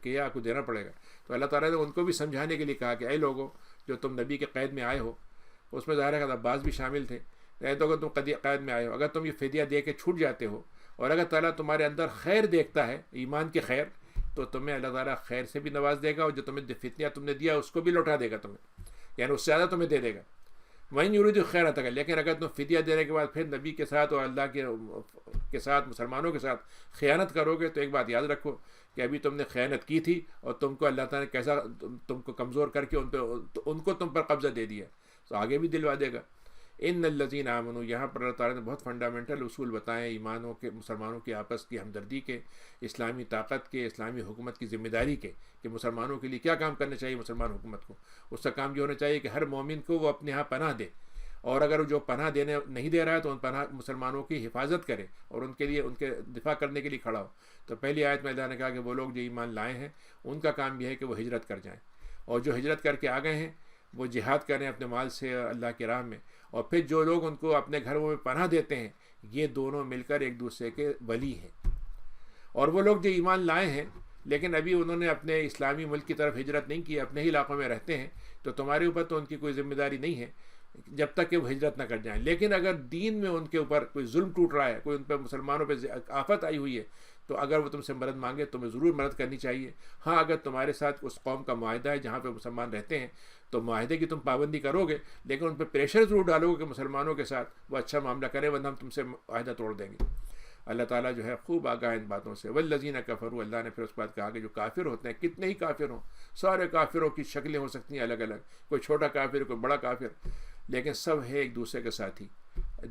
کیا، آپ کو دینا پڑے گا. تو اللہ تعالیٰ نے ان کو بھی سمجھانے کے لیے کہا کہ اے لوگوں جو تم نبی کے قید میں آئے ہو، اس میں ظاہر ہے کہ عباس بھی شامل تھے. تو اگر تم قید میں آئے ہو، اگر تم یہ فدیہ دے کے چھوٹ جاتے ہو، اور اگر تعالیٰ تمہارے اندر خیر دیکھتا ہے، ایمان کی خیر، تو تمہیں اللہ تعالیٰ خیر سے بھی نواز دے گا، اور جو تمہیں فتنہ تم نے دیا اس کو بھی لوٹا دے گا تمہیں، یعنی اس سے زیادہ تمہیں دے دے گا. وہیں یرید خیر تک. لیکن اگر تم فدیہ دینے کے بعد پھر نبی کے ساتھ اور اللہ کے ساتھ مسلمانوں کے ساتھ خیانت کرو گے، تو ایک بات یاد رکھو کہ ابھی تم نے خیانت کی تھی، اور تم کو اللہ تعالیٰ نے کیسا تم کو کمزور کر کے ان کو تم پر قبضہ دے دیا، تو آگے بھی دلوا دے گا. ان الذین آمنوا، یہاں پر اللہ تعالیٰ نے بہت فنڈامنٹل اصول بتائے ایمانوں کے، مسلمانوں کی آپس کی ہمدردی کے، اسلامی طاقت کے، اسلامی حکومت کی ذمہ داری کے، کہ مسلمانوں کے لیے کیا کام کرنا چاہیے. مسلمان حکومت کو اس کا کام یہ ہونا چاہیے کہ ہر مومن کو وہ اپنے ہاں پناہ دے، اور اگر جو پناہ دینے نہیں دے رہا ہے تو ان پناہ مسلمانوں کی حفاظت کرے اور ان کے لیے ان کے دفاع کرنے کے لیے کھڑا ہو. تو پہلی آیت میں اللہ نے کہا کہ وہ لوگ جو ایمان لائے ہیں ان کا کام یہ ہے کہ وہ ہجرت کر جائیں، اور جو ہجرت کر کے آ گئے ہیں وہ جہاد کریں اپنے مال سے اللہ کی راہ میں. اور پھر جو لوگ ان کو اپنے گھروں میں پناہ دیتے ہیں، یہ دونوں مل کر ایک دوسرے کے ولی ہیں. اور وہ لوگ جو ایمان لائے ہیں لیکن ابھی انہوں نے اپنے اسلامی ملک کی طرف ہجرت نہیں کی، اپنے ہی علاقوں میں رہتے ہیں، تو تمہارے اوپر تو ان کی کوئی ذمہ داری نہیں ہے جب تک کہ وہ ہجرت نہ کر جائیں. لیکن اگر دین میں ان کے اوپر کوئی ظلم ٹوٹ رہا ہے، کوئی ان پہ مسلمانوں پہ آفت آئی ہوئی ہے، تو اگر وہ تم سے مدد مانگے تمہیں ضرور مدد کرنی چاہیے. ہاں، اگر تمہارے ساتھ اس قوم کا معاہدہ ہے جہاں پہ مسلمان رہتے ہیں تو معاہدے کی تم پابندی کرو گے، لیکن ان پہ پریشر ضرور ڈالو گے کہ مسلمانوں کے ساتھ وہ اچھا معاملہ کریں، ورنہ ہم تم سے معاہدہ توڑ دیں گے. اللہ تعالیٰ جو ہے خوب آگاہ ان باتوں سے. والذین کفروا، اللہ نے پھر اس بات کہا کہ جو کافر ہوتے ہیں، کتنے ہی کافر ہوں، سارے کافروں کی شکلیں ہو سکتی ہیں الگ الگ، کوئی چھوٹا کافر کوئی بڑا کافر، لیکن سب ہے ایک دوسرے کے ساتھی.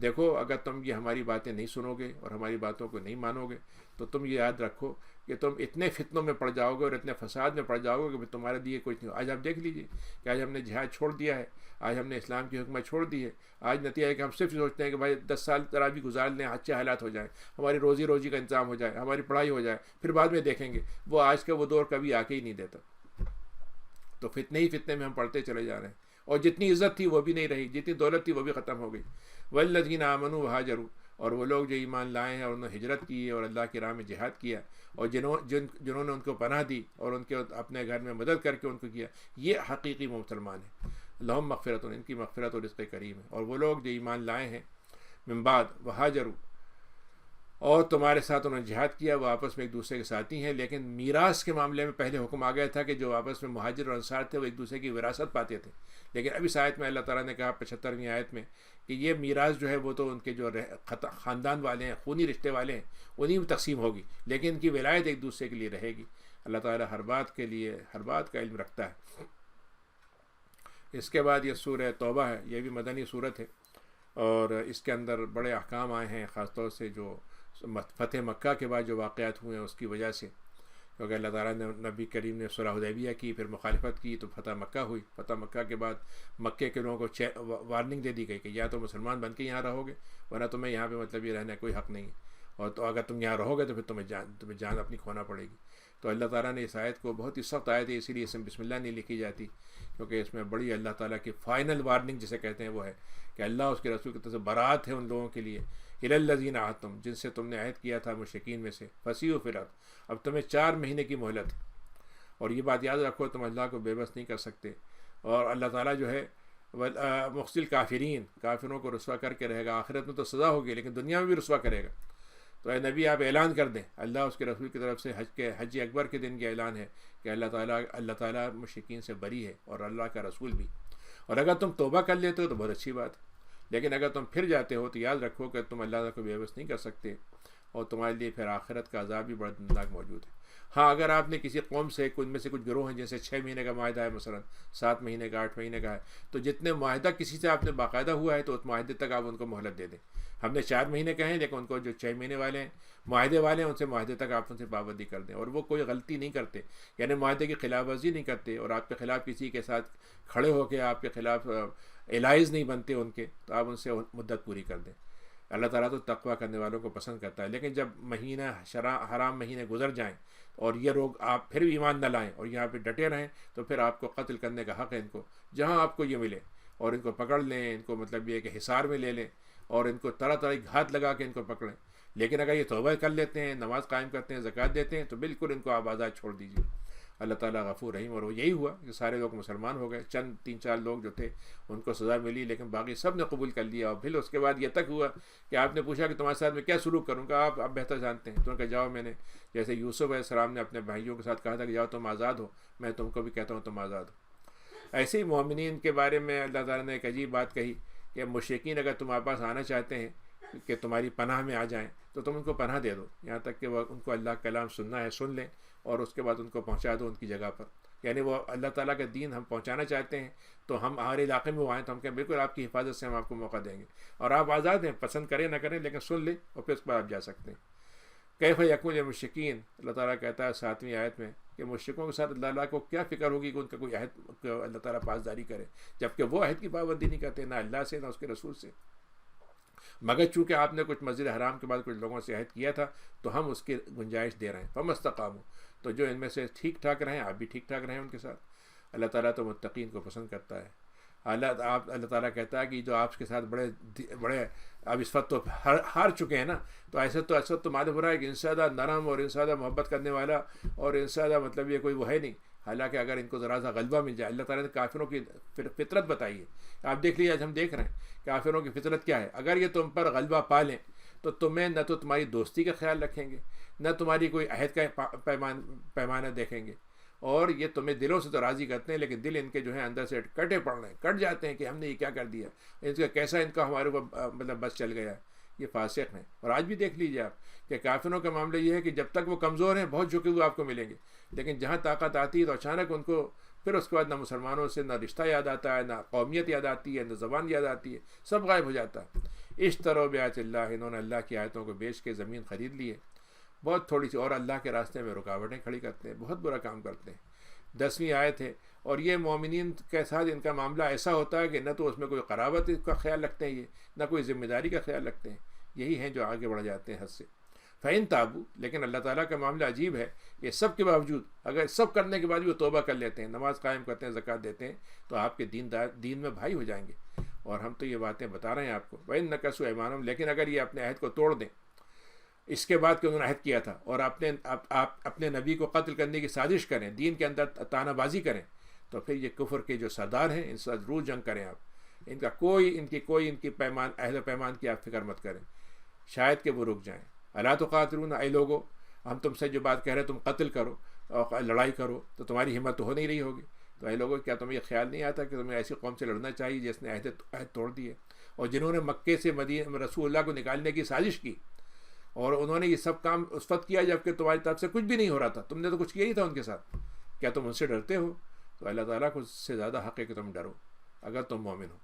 دیکھو اگر تم یہ ہماری باتیں نہیں سنو گے اور ہماری باتوں کو نہیں مانو گے تو تم یہ یاد رکھو کہ تم اتنے فتنوں میں پڑ جاؤ گے اور اتنے فساد میں پڑ جاؤ گے کہ تمہارے لیے کچھ نہیں ہو. آج آپ دیکھ لیجیے کہ آج ہم نے جہاد چھوڑ دیا ہے، آج ہم نے اسلام کی حکمت چھوڑ دی ہے. آج نتیجہ ہے کہ ہم صرف سوچتے ہیں کہ بھائی 10 سال ذرا بھی گزار لیں، اچھے حالات ہو جائیں، ہماری روزی کا انتظام ہو جائے، ہماری پڑھائی ہو جائے، پھر بعد میں دیکھیں گے. وہ آج کا وہ دور کبھی آ کے ہی نہیں دیتا. تو فتنے ہی فتنے میں ہم پڑھتے چلے جا رہے ہیں، اور جتنی عزت تھی وہ بھی نہیں رہی، جتنی دولت تھی وہ بھی ختم ہو گئی. والذین آمنوا وہاجروا، اور وہ لوگ جو ایمان لائے ہیں اور انہوں نے ہجرت کی اور اللہ کی راہ میں جہاد کیا، اور جنہوں نے ان کو پناہ دی اور ان کے اپنے گھر میں مدد کر کے ان کو کیا، یہ حقیقی مسلمان ہیں. لہم مغفرۃ، ان کی مغفرت اور رزق کریم ہے. اور وہ لوگ جو ایمان لائے ہیں من بعد وہاجروا، اور تمہارے ساتھ انہوں نے جہاد کیا، وہ آپس میں ایک دوسرے کے ساتھی ہیں. لیکن میراث کے معاملے میں پہلے حکم آ گیا تھا کہ جو آپس میں مہاجر اور انصار تھے وہ ایک دوسرے کی وراثت پاتے تھے. لیکن اب اس آیت میں اللہ تعالیٰ نے کہا 75ویں آیت میں کہ یہ میراث جو ہے وہ تو ان کے جو خاندان والے ہیں، خونی رشتے والے ہیں، انہیں میں تقسیم ہوگی، لیکن ان کی ولایت ایک دوسرے کے لیے رہے گی. اللہ تعالیٰ ہر بات کے لیے ہر بات کا علم رکھتا ہے. اس کے بعد یہ سورہ توبہ ہے، یہ بھی مدنی صورت ہے، اور اس کے اندر بڑے احکام آئے ہیں، خاص طور سے جو فتح مکہ کے بعد جو واقعات ہوئے ہیں اس کی وجہ سے، کیونکہ اللہ تعالیٰ نے نبی کریم نے صلح حدیبیہ کی، پھر مخالفت کی تو فتح مکہ ہوئی. فتح مکہ کے بعد مکے کے لوگوں کو وارننگ دے دی گئی کہ یا تو مسلمان بن کے یہاں رہو گے، ورنہ تمہیں یہاں پہ مطلب یہ رہنے کا کوئی حق نہیں ہے، اور تو اگر تم یہاں رہو گے تو پھر تمہیں جان اپنی کھونا پڑے گی. تو اللہ تعالیٰ نے اس آیت کو، بہت ہی سخت آیت ہے، اسی لیے اس میں بسم اللہ نہیں لکھی جاتی، کیونکہ اس میں بڑی اللہ تعالیٰ کی فائنل وارننگ جسے کہتے ہیں وہ ہے کہ اللہ اس کے رسول کی طرف سے برات ہے ان لوگوں کے لیے. الی الذین عاہدتم، جن سے تم نے عہد کیا تھا مشرکین میں سے، فسیحوا فی الارض، اب تمہیں 4 مہینے کی مہلت ہے. اور یہ بات یاد رکھو، تم اللہ کو بے بس نہیں کر سکتے، اور اللہ تعالیٰ جو ہے مخزی الکافرین، کافروں کو رسوا کر کے رہے گا. آخرت میں تو سزا ہوگی لیکن دنیا میں بھی رسوا کرے گا. تو اے نبی آپ اعلان کر دیں، اللہ اس کے رسول کی طرف سے حج اکبر کے دن کا اعلان ہے کہ اللہ تعالیٰ مشرکین سے بری ہے اور اللہ کا رسول بھی، اور اگر تم توبہ کر لیتے ہو تو بہت اچھی بات ہے، لیکن اگر تم پھر جاتے ہو تو یاد رکھو کہ تم اللہ کو بے بس نہیں کر سکتے، اور تمہارے لیے پھر آخرت کا عذاب بھی بڑا دردناک موجود ہے۔ ہاں اگر آپ نے کسی قوم سے ان میں سے کچھ گروہ ہیں جیسے 6 مہینے کا معاہدہ ہے، مثلا 7 مہینے کا، 8 مہینے کا ہے، تو جتنے معاہدہ کسی سے آپ نے باقاعدہ ہوا ہے تو اس معاہدے تک آپ ان کو مہلت دے دیں۔ ہم نے 4 مہینے کا ہیں، لیکن ان کو جو 6 مہینے والے ہیں معاہدے والے ہیں، ان سے معاہدے تک آپ ان سے پابندی کر دیں، اور وہ کوئی غلطی نہیں کرتے، یعنی معاہدے کی خلاف ورزی نہیں کرتے، اور آپ کے خلاف کسی کے ساتھ کھڑے ہو کے آپ کے خلاف الائز نہیں بنتے ان کے، تو آپ ان سے مدت پوری کر دیں۔ اللہ تعالیٰ تو تقویٰ کرنے والوں کو پسند کرتا ہے، لیکن جب مہینہ حرام مہینے گزر جائیں اور یہ لوگ آپ پھر بھی ایمان نہ لائیں اور یہاں پہ ڈٹے رہیں، تو پھر آپ کو قتل کرنے کا حق ہے ان کو، جہاں آپ کو یہ ملے، اور ان کو پکڑ لیں، ان کو مطلب یہ کہ حصار میں لے لیں اور ان کو طرح طرح کی گھات لگا کے ان کو پکڑیں۔ لیکن اگر یہ توبہ کر لیتے ہیں، نماز قائم کرتے ہیں، زکوٰۃ دیتے ہیں، تو بالکل ان کو آپ آزاد چھوڑ دیجیے۔ اللہ تعالیٰ غفور رحیم، اور وہ یہی ہوا کہ سارے لوگ مسلمان ہو گئے، چند 3-4 لوگ جو تھے ان کو سزا ملی، لیکن باقی سب نے قبول کر لیا۔ اور پھر اس کے بعد یہ تک ہوا کہ آپ نے پوچھا کہ تمہارے ساتھ میں کیا سلوک کروں گا، آپ بہتر جانتے ہیں، تو ان کا جاؤ، میں نے جیسے یوسف علیہ السلام نے اپنے بھائیوں کے ساتھ کہا تھا کہ جاؤ تم آزاد ہو، میں تم کو بھی کہتا ہوں تم آزاد ہو۔ ایسے ہی مومنین کے بارے میں اللہ تعالیٰ نے ایک عجیب بات کہی کہ مشرکین اگر تمہارے پاس آنا چاہتے ہیں کہ تمہاری پناہ میں آ جائیں تو تم ان کو پناہ دے دو، یہاں تک کہ وہ ان کو اللہ کا کلام سننا ہے سن لیں، اور اس کے بعد ان کو پہنچا دو ان کی جگہ پر۔ یعنی وہ اللہ تعالیٰ کا دین ہم پہنچانا چاہتے ہیں تو ہم ہمارے علاقے میں وہ آئیں تو ہم کہیں بالکل آپ کی حفاظت سے ہم آپ کو موقع دیں گے، اور آپ آزاد ہیں، پسند کریں نہ کریں، لیکن سن لیں اور پھر اس پر آپ جا سکتے ہیں۔ کیف یکون للمشرکین، اللہ تعالیٰ کہتا ہے 7ویں آیت میں کہ مشرکوں کے ساتھ اللہ تعالیٰ کو کیا فکر ہوگی کہ ان کا کوئی عہد اللہ تعالیٰ پاسداری کرے، جبکہ وہ عہد کی پابندی نہیں کرتے، نہ اللہ سے نہ اس کے رسول سے، مگر چونکہ آپ نے کچھ مسجد حرام کے بعد کچھ لوگوں سے عہد کیا تھا تو ہم اس کی گنجائش دے رہے ہیں۔ فمستقاموا، تو جو ان میں سے ٹھیک ٹھاک رہیں آپ بھی ٹھیک ٹھاک رہیں ان کے ساتھ۔ اللہ تعالیٰ تو متقین کو پسند کرتا ہے۔ اللہ تعالیٰ کہتا ہے کہ جو آپ کے ساتھ بڑے اب اس وقت تو ہار چکے ہیں نا، تو ایسا تو معلوم ہو رہا ہے کہ ان سے زیادہ نرم اور ان سے زیادہ محبت کرنے والا اور ان سے زیادہ مطلب یہ کوئی وہ ہے نہیں۔ حالانکہ اگر ان کو ذرا سا غلبہ مل جائے، اللہ تعالیٰ نے کافروں کی فطرت بتائی ہے، آپ دیکھ لیجیے، آج ہم دیکھ رہے ہیں کافروں کی فطرت کیا ہے۔ اگر یہ تم پر غلبہ پا لیں تو تمہیں نہ تو تمہاری دوستی کا خیال رکھیں گے، نہ تمہاری کوئی عہد کا پیمانہ دیکھیں گے، اور یہ تمہیں دلوں سے تو راضی کرتے ہیں، لیکن دل ان کے جو ہے اندر سے کٹے پڑ رہے ہیں، کٹ جاتے ہیں کہ ہم نے یہ کیا کر دیا، ان کا کیسا ان کا ہمارے اوپر مطلب بس چل گیا، یہ فاسق ہیں۔ اور آج بھی دیکھ لیجیے آپ کہ کافروں کا معاملہ یہ ہے کہ جب تک وہ کمزور ہیں بہت جھکے ہوئے آپ کو ملیں گے، لیکن جہاں طاقت آتی ہے تو اچانک ان کو پھر اس کے بعد نہ مسلمانوں سے نہ رشتہ یاد آتا ہے، نہ قومیت یاد آتی ہے، نہ زبان یاد آتی ہے، سب غائب ہو جاتا ہے۔ اشتروا بآیات اللہ، انہوں نے اللہ کی آیتوں کو بیچ کے زمین خرید لی ہے، بہت تھوڑی سی، اور اللہ کے راستے میں رکاوٹیں کھڑی کرتے ہیں، بہت برا کام کرتے ہیں۔ 10ویں آیت ہے، اور یہ مومنین کے ساتھ ان کا معاملہ ایسا ہوتا ہے کہ نہ تو اس میں کوئی قرابت کا خیال رکھتے ہیں یہ، نہ کوئی ذمہ داری کا خیال رکھتے ہیں، یہی ہیں جو آگے بڑھ جاتے ہیں حد سے۔ فَإِن تَابُوا، لیکن اللہ تعالیٰ کا معاملہ عجیب ہے، یہ سب کے باوجود اگر سب کرنے کے بعد بھی وہ توبہ کر لیتے ہیں، نماز قائم کرتے ہیں، زکوٰۃ دیتے ہیں، تو آپ کے دین میں بھائی ہو جائیں گے۔ اور ہم تو یہ باتیں بتا رہے ہیں آپ کو۔ وَإِن نَكَثُوا أَيْمَانَهُمْ، لیکن اگر یہ اپنے عہد کو توڑ دیں اس کے بعد کہ انہوں نے عہد کیا تھا، اور آپ اپنے نبی کو قتل کرنے کی سازش کریں، دین کے اندر تانہ بازی کریں، تو پھر یہ کفر کے جو سردار ہیں ان سے ضرور جنگ کریں آپ، ان کی عہد و پیمان کی آپ فکر مت کریں، شاید کہ وہ رک جائیں۔ الا تقاتلون، اے لوگو، ہم تم سے جو بات کہہ رہے ہیں تم قتل کرو اور لڑائی کرو، تو تمہاری ہمت تو ہو نہیں رہی ہوگی، تو اے لوگو کیا تمہیں یہ خیال نہیں آتا کہ تمہیں ایسی قوم سے لڑنا چاہیے جس نے عہد توڑ دیے، اور جنہوں نے مکے سے رسول اللہ کو نکالنے کی سازش کی، اور انہوں نے یہ سب کام اس وقت کیا جب کہ تمہاری طرف سے کچھ بھی نہیں ہو رہا تھا، تم نے تو کچھ کیا ہی تھا ان کے ساتھ، کیا تم ان سے ڈرتے ہو؟ تو اللہ تعالیٰ کو اس سے زیادہ حق ہے کہ تم ڈرو اگر تم مومن ہو۔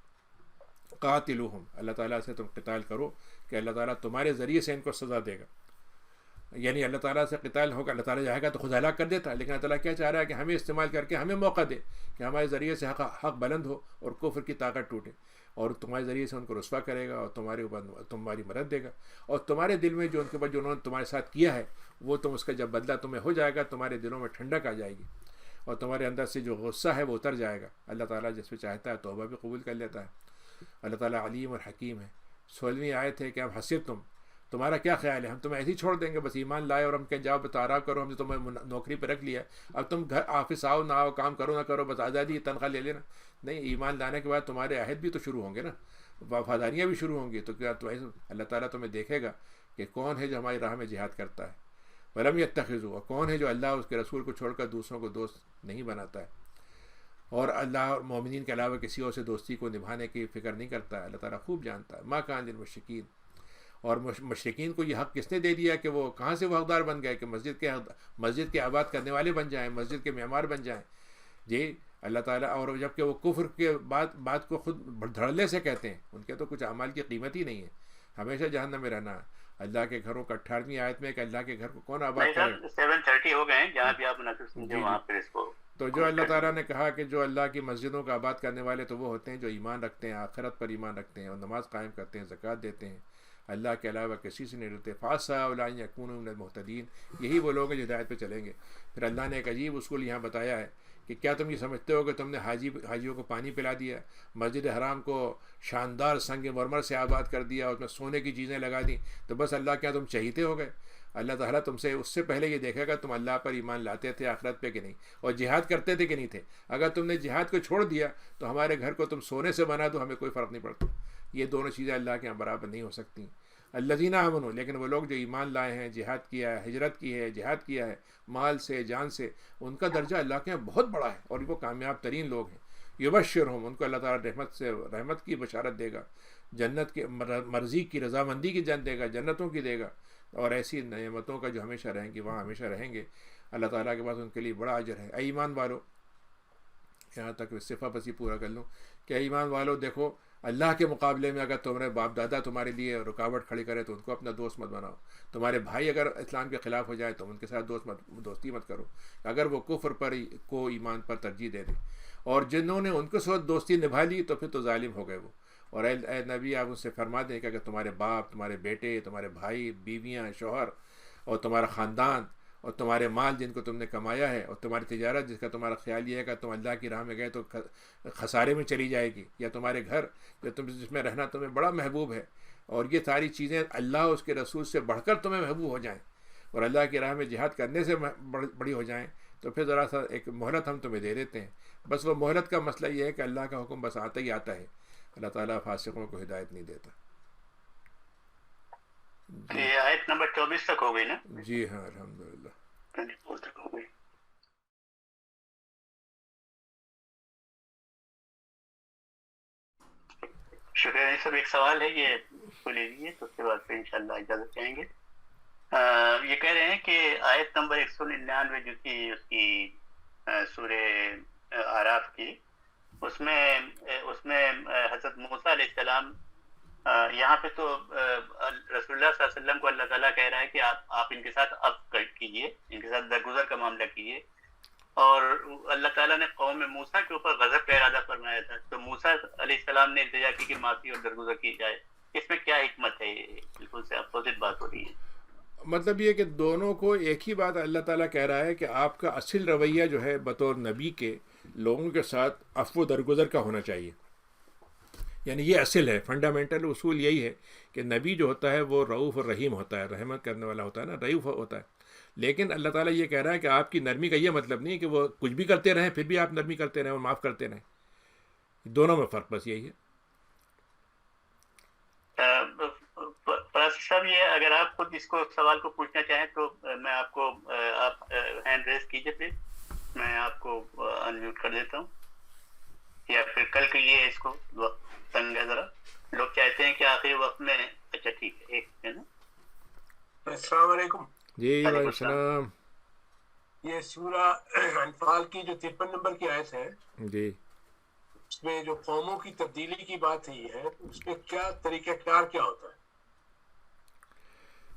قاتلوہم، اللہ تعالیٰ سے تم قتال کرو کہ اللہ تعالیٰ تمہارے ذریعے سے ان کو سزا دے گا، یعنی اللہ تعالیٰ سے قتال ہوگا، اللہ تعالیٰ چاہے گا تو خود ہلاک کر دیتا ہے، لیکن اللہ تعالیٰ کیا چاہ رہا ہے کہ ہمیں استعمال کر کے ہمیں موقع دے کہ ہمارے ذریعے سے حق بلند ہو اور کفر کی طاقت ٹوٹے، اور تمہارے ذریعے سے ان کو رسوا کرے گا اور تمہارے اوپر تمہاری مدد دے گا، اور تمہارے دل میں جو ان کے اوپر جو انہوں نے تمہارے ساتھ کیا ہے وہ تم اس کا جب بدلہ تمہیں ہو جائے گا، تمہارے دلوں میں ٹھنڈک آ جائے گی اور تمہارے اندر سے جو غصہ ہے وہ اتر جائے گا۔ اللہ تعالیٰ جس پہ چاہتا ہے توبہ بھی قبول کر لیتا ہے۔ اللہ تعالیٰ علیم اور حکیم ہے۔ 16ویں آیت ہے کہ اب حسب تمہارا کیا خیال ہے، ہم تمہیں ایسے ہی چھوڑ دیں گے بس ایمان لائے اور ہم کہیں جاؤ بتعارف کرو، ہم نے تمہیں نوکری پہ رکھ لیا، اب تم گھر آفس آؤ نہ آؤ، کام کرو نہ کرو، بس آزادی تنخواہ لے لینا؟ نہیں، ایمان لانے کے بعد تمہارے عہد بھی تو شروع ہوں گے نا، وفاداریاں بھی شروع ہوں گی، تو کیا تو اللہ تعالیٰ تمہیں دیکھے گا کہ کون ہے جو ہماری راہ میں جہاد کرتا ہے. ولم یتخذوا، اور کون ہے جو اللہ اس کے رسول کو چھوڑ کر دوسروں کو دوست نہیں بناتا ہے اور اللہ اور مومنین کے علاوہ کسی اور سے دوستی کو نبھانے کی فکر نہیں کرتا ہے. اللہ تعالیٰ خوب جانتا ہے. ما کان للمشرکین، اور مشرکین کو یہ حق کس نے دے دیا کہ وہ کہاں سے وہ حقدار بن گئے کہ مسجد کے آباد کرنے والے بن جائیں، مسجد کے معمار بن جائیں. جی اللہ تعالیٰ، اور جب کہ وہ کفر کے بات کو خود دھڑلے سے کہتے ہیں، ان کے تو کچھ اعمال کی قیمت ہی نہیں ہے، ہمیشہ جہنم میں رہنا ہے. اللہ کے گھروں کا 18ویں آیت میں کہ اللہ کے گھر کو کون آباد کرے. 7:30 ہو گئے ہیں، جہاں بھی آپ مناسب سمجھیں وہاں پہ اس کو. تو جو اللہ تعالیٰ نے کہا کہ جو اللہ کی مسجدوں کا آباد کرنے والے تو وہ ہوتے ہیں جو ایمان رکھتے ہیں، آخرت پر ایمان رکھتے ہیں اور نماز قائم کرتے ہیں، زکوٰۃ دیتے ہیں، اللہ کے علاوہ کسی سے نہیں ڈرتے. فَأُولَٰئِكَ يَكُونُونَ مِنَ الْمُهْتَدِينَ، یہی وہ لوگ ہیں جو ہدایت پہ چلیں گے. پھر اللہ نے ایک عجیب اصول یہاں بتایا ہے کہ کیا تم یہ سمجھتے ہو کہ تم نے حاجیوں کو پانی پلا دیا، مسجد حرام کو شاندار سنگ مرمر سے آباد کر دیا، اس میں سونے کی چیزیں لگا دیں، تو بس اللہ کیا تم چہیتے ہو گئے؟ اللہ تعالیٰ تم سے اس سے پہلے یہ دیکھے گا تم اللہ پر ایمان لاتے تھے آخرت پہ کہ نہیں، اور جہاد کرتے تھے کہ نہیں تھے. اگر تم نے جہاد کو چھوڑ دیا تو ہمارے گھر کو تم سونے سے بنا دو، ہمیں کوئی فرق نہیں پڑتا. یہ دونوں چیزیں اللہ کے یہاں برابر نہیں ہو سکتی. الذین آمنوا، لیکن وہ لوگ جو ایمان لائے ہیں، جہاد کیا ہے، ہجرت کی ہے، جہاد کیا ہے مال سے جان سے، ان کا درجہ اللہ کے یہاں بہت بڑا ہے اور وہ کامیاب ترین لوگ ہیں. یبشرہم، ان کو اللہ تعالیٰ رحمت کی بشارت دے گا، جنت کے مرضی کی رضامندی کی جنت دے گا، جنتوں کی دے گا، اور ایسی نعمتوں کا جو ہمیشہ رہیں گی، وہاں ہمیشہ رہیں گے. اللہ تعالیٰ کے پاس ان کے لیے بڑا اجر ہے. اے ایمان والو، یہاں تک صفہ بسی پورا کر لوں کہ اے ایمان والو دیکھو، اللہ کے مقابلے میں اگر تمہارے باپ دادا تمہارے لیے رکاوٹ کھڑی کرے تو ان کو اپنا دوست مت بناؤ. تمہارے بھائی اگر اسلام کے خلاف ہو جائے تو ان کے ساتھ دوستی مت کرو اگر وہ کفر پر کو ایمان پر ترجیح دے دیں. اور جنہوں نے ان کے ساتھ دوستی نبھا لی تو پھر تو ظالم ہو گئے وہ. اور اے نبی، آپ ان سے فرما دیں کہ اگر تمہارے باپ، تمہارے بیٹے، تمہارے بھائی، بیویاں، شوہر، اور تمہارا خاندان اور تمہارے مال جن کو تم نے کمایا ہے، اور تمہاری تجارت جس کا تمہارا خیال یہ ہے کہ تم اللہ کی راہ میں گئے تو خسارے میں چلی جائے گی، یا تمہارے گھر جس میں رہنا تمہیں بڑا محبوب ہے، اور یہ ساری چیزیں اللہ اس کے رسول سے بڑھ کر تمہیں محبوب ہو جائیں اور اللہ کی راہ میں جہاد کرنے سے بڑی ہو جائیں، تو پھر ذرا سا ایک مہلت ہم تمہیں دے دیتے ہیں. بس وہ مہلت کا مسئلہ یہ ہے کہ اللہ کا حکم بس آتا ہی آتا ہے، اللہ تعالیٰ فاسقوں کو ہدایت نہیں دیتا. یہ آیت نمبر 24 تک ہو گئی نا؟ جی ہاں، الحمدللہ 24 تک ہو گئی. شکریہ سب. ایک سوال ہے، یہ کو لے لیجیے تو اس کے بعد پھر انشاءاللہ اجازت چاہیں گے. یہ کہہ رہے ہیں کہ آیت نمبر 199 جو تھی اس کی سورہ اعراف کی، اس میں حضرت موسیٰ علیہ السلام، یہاں پہ تو رسول اللہ صلی اللہ علیہ وسلم کو اللہ تعالیٰ کہہ رہا ہے کہ آپ ان کے ساتھ عفو کیجیے، ان کے ساتھ درگزر کا معاملہ کیجیے. اور اللہ تعالیٰ نے قوم موسیٰ کے اوپر غضب کا ارادہ فرمایا تھا، تو موسیٰ علیہ السلام نے التجا کی کہ معافی اور درگزر کی جائے. اس میں کیا حکمت ہے؟ بالکل سے اپوزٹ بات ہو رہی ہے. مطلب یہ کہ دونوں کو ایک ہی بات اللہ تعالیٰ کہہ رہا ہے کہ آپ کا اصل رویہ جو ہے بطور نبی کے لوگوں کے ساتھ عفو و درگزر کا ہونا چاہیے. یعنی یہ اصل ہے، فنڈامنٹل اصول یہی ہے کہ نبی جو ہوتا ہے وہ رؤوف اور رحیم ہوتا ہے، رحمت کرنے والا ہوتا ہے نا، رؤوف ہوتا ہے. لیکن اللہ تعالیٰ یہ کہہ رہا ہے کہ آپ کی نرمی کا یہ مطلب نہیں ہے کہ وہ کچھ بھی کرتے رہیں پھر بھی آپ نرمی کرتے رہیں اور معاف کرتے رہیں. دونوں میں فرق بس یہی ہے. صاحب، یہ اگر آپ خود اس کو سوال کو پوچھنا چاہیں تو میں آپ کو، آپ ہینڈ ریز کیجیے پلیز، میں آپ کو انمیوٹ کر دیتا ہوں، یا پھر کل کے لیے اس کو وقت تنگ ہے ذرا. لوگ چاہتے ہیں کہ آخری وقت میں. اچھا ٹھیک ہے، ایک ہے نا. السلام علیکم. جی وعلیکم السلام. یہ سورہ انفال کی جو 53 نمبر کی آیت ہے، جی اس میں جو قوموں کی تبدیلی کی بات ہوئی ہے، اس میں کیا طریقہ کار کیا ہوتا ہے؟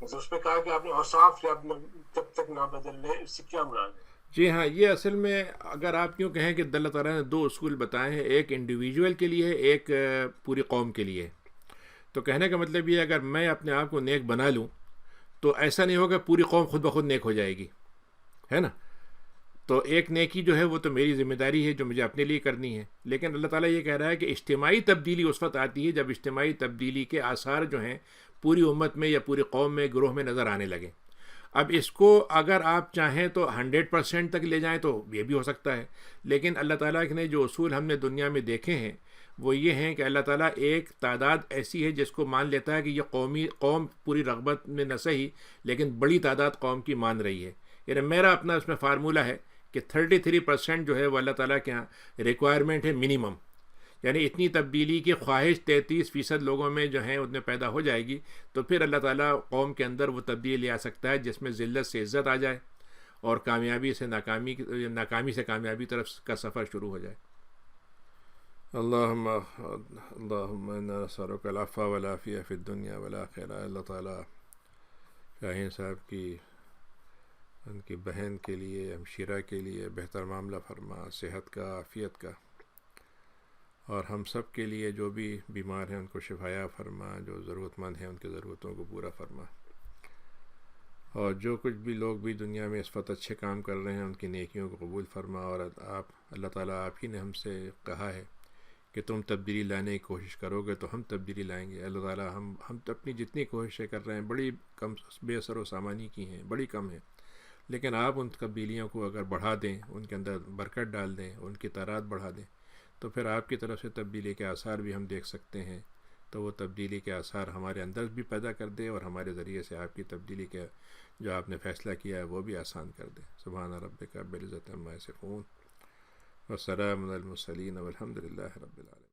اس میں کہا کہ آپ نے اوصاف جب تک نہ بدل لیں، اس سے کیا مراد ہے؟ جی ہاں، یہ اصل میں اگر آپ کیوں کہیں کہ اللہ تعالیٰ نے دو اصول بتائے ہیں، ایک انڈیویجول کے لیے، ایک پوری قوم کے لیے. تو کہنے کا مطلب یہ ہے اگر میں اپنے آپ کو نیک بنا لوں تو ایسا نہیں ہوگا پوری قوم خود بخود نیک ہو جائے گی، ہے نا. تو ایک نیکی جو ہے وہ تو میری ذمہ داری ہے جو مجھے اپنے لیے کرنی ہے. لیکن اللہ تعالیٰ یہ کہہ رہا ہے کہ اجتماعی تبدیلی اس وقت آتی ہے جب اجتماعی تبدیلی کے آثار جو ہیں پوری امت میں یا پوری قوم میں، گروہ میں نظر آنے لگیں. اب اس کو اگر آپ چاہیں تو 100% تک لے جائیں تو یہ بھی ہو سکتا ہے، لیکن اللہ تعالیٰ نے جو اصول ہم نے دنیا میں دیکھے ہیں وہ یہ ہیں کہ اللہ تعالیٰ ایک تعداد ایسی ہے جس کو مان لیتا ہے کہ یہ قوم پوری رغبت میں نہ صحیح لیکن بڑی تعداد قوم کی مان رہی ہے. یعنی میرا اپنا اس میں فارمولہ ہے کہ 33% جو ہے وہ اللہ تعالیٰ کے یہاں ریکوائرمنٹ ہے منیمم. یعنی اتنی تبدیلی کی خواہش 33% لوگوں میں جو ہیں اتنے پیدا ہو جائے گی تو پھر اللہ تعالیٰ قوم کے اندر وہ تبدیلی لے آ سکتا ہے جس میں ذلت سے عزت آ جائے اور کامیابی سے ناکامی سے کامیابی طرف کا سفر شروع ہو جائے. اللہم انا نسألک العفو والعافیہ فی الدنیا والآخرہ. اللہ تعالیٰ شاہین صاحب کی ان کی بہن کے لیے ہمشیرہ کے لیے بہتر معاملہ فرما، صحت کا، عافیت کا، اور ہم سب کے لیے جو بھی بیمار ہیں ان کو شفایا فرما، جو ضرورت مند ہیں ان کی ضرورتوں کو پورا فرما، اور جو کچھ بھی لوگ بھی دنیا میں اس وقت اچھے کام کر رہے ہیں ان کی نیکیوں کو قبول فرما. اور اللہ تعالیٰ آپ ہی نے ہم سے کہا ہے کہ تم تبدیلی لانے کی کوشش کرو گے تو ہم تبدیلی لائیں گے. اللہ تعالیٰ ہم اپنی جتنی کوششیں کر رہے ہیں بڑی کم بے اثر و سامانی کی ہیں، بڑی کم ہیں، لیکن آپ ان تبدیلیوں کو اگر بڑھا دیں، ان کے اندر برکت ڈال دیں، ان کی تعداد بڑھا دیں تو پھر آپ کی طرف سے تبدیلی کے آثار بھی ہم دیکھ سکتے ہیں. تو وہ تبدیلی کے آثار ہمارے اندر بھی پیدا کر دے اور ہمارے ذریعے سے آپ کی تبدیلی کے جو آپ نے فیصلہ کیا ہے وہ بھی آسان کر دے. سبحان ربک رب العزۃ عما یصفون وسلام علی المرسلین والحمد للہ رب العالمین.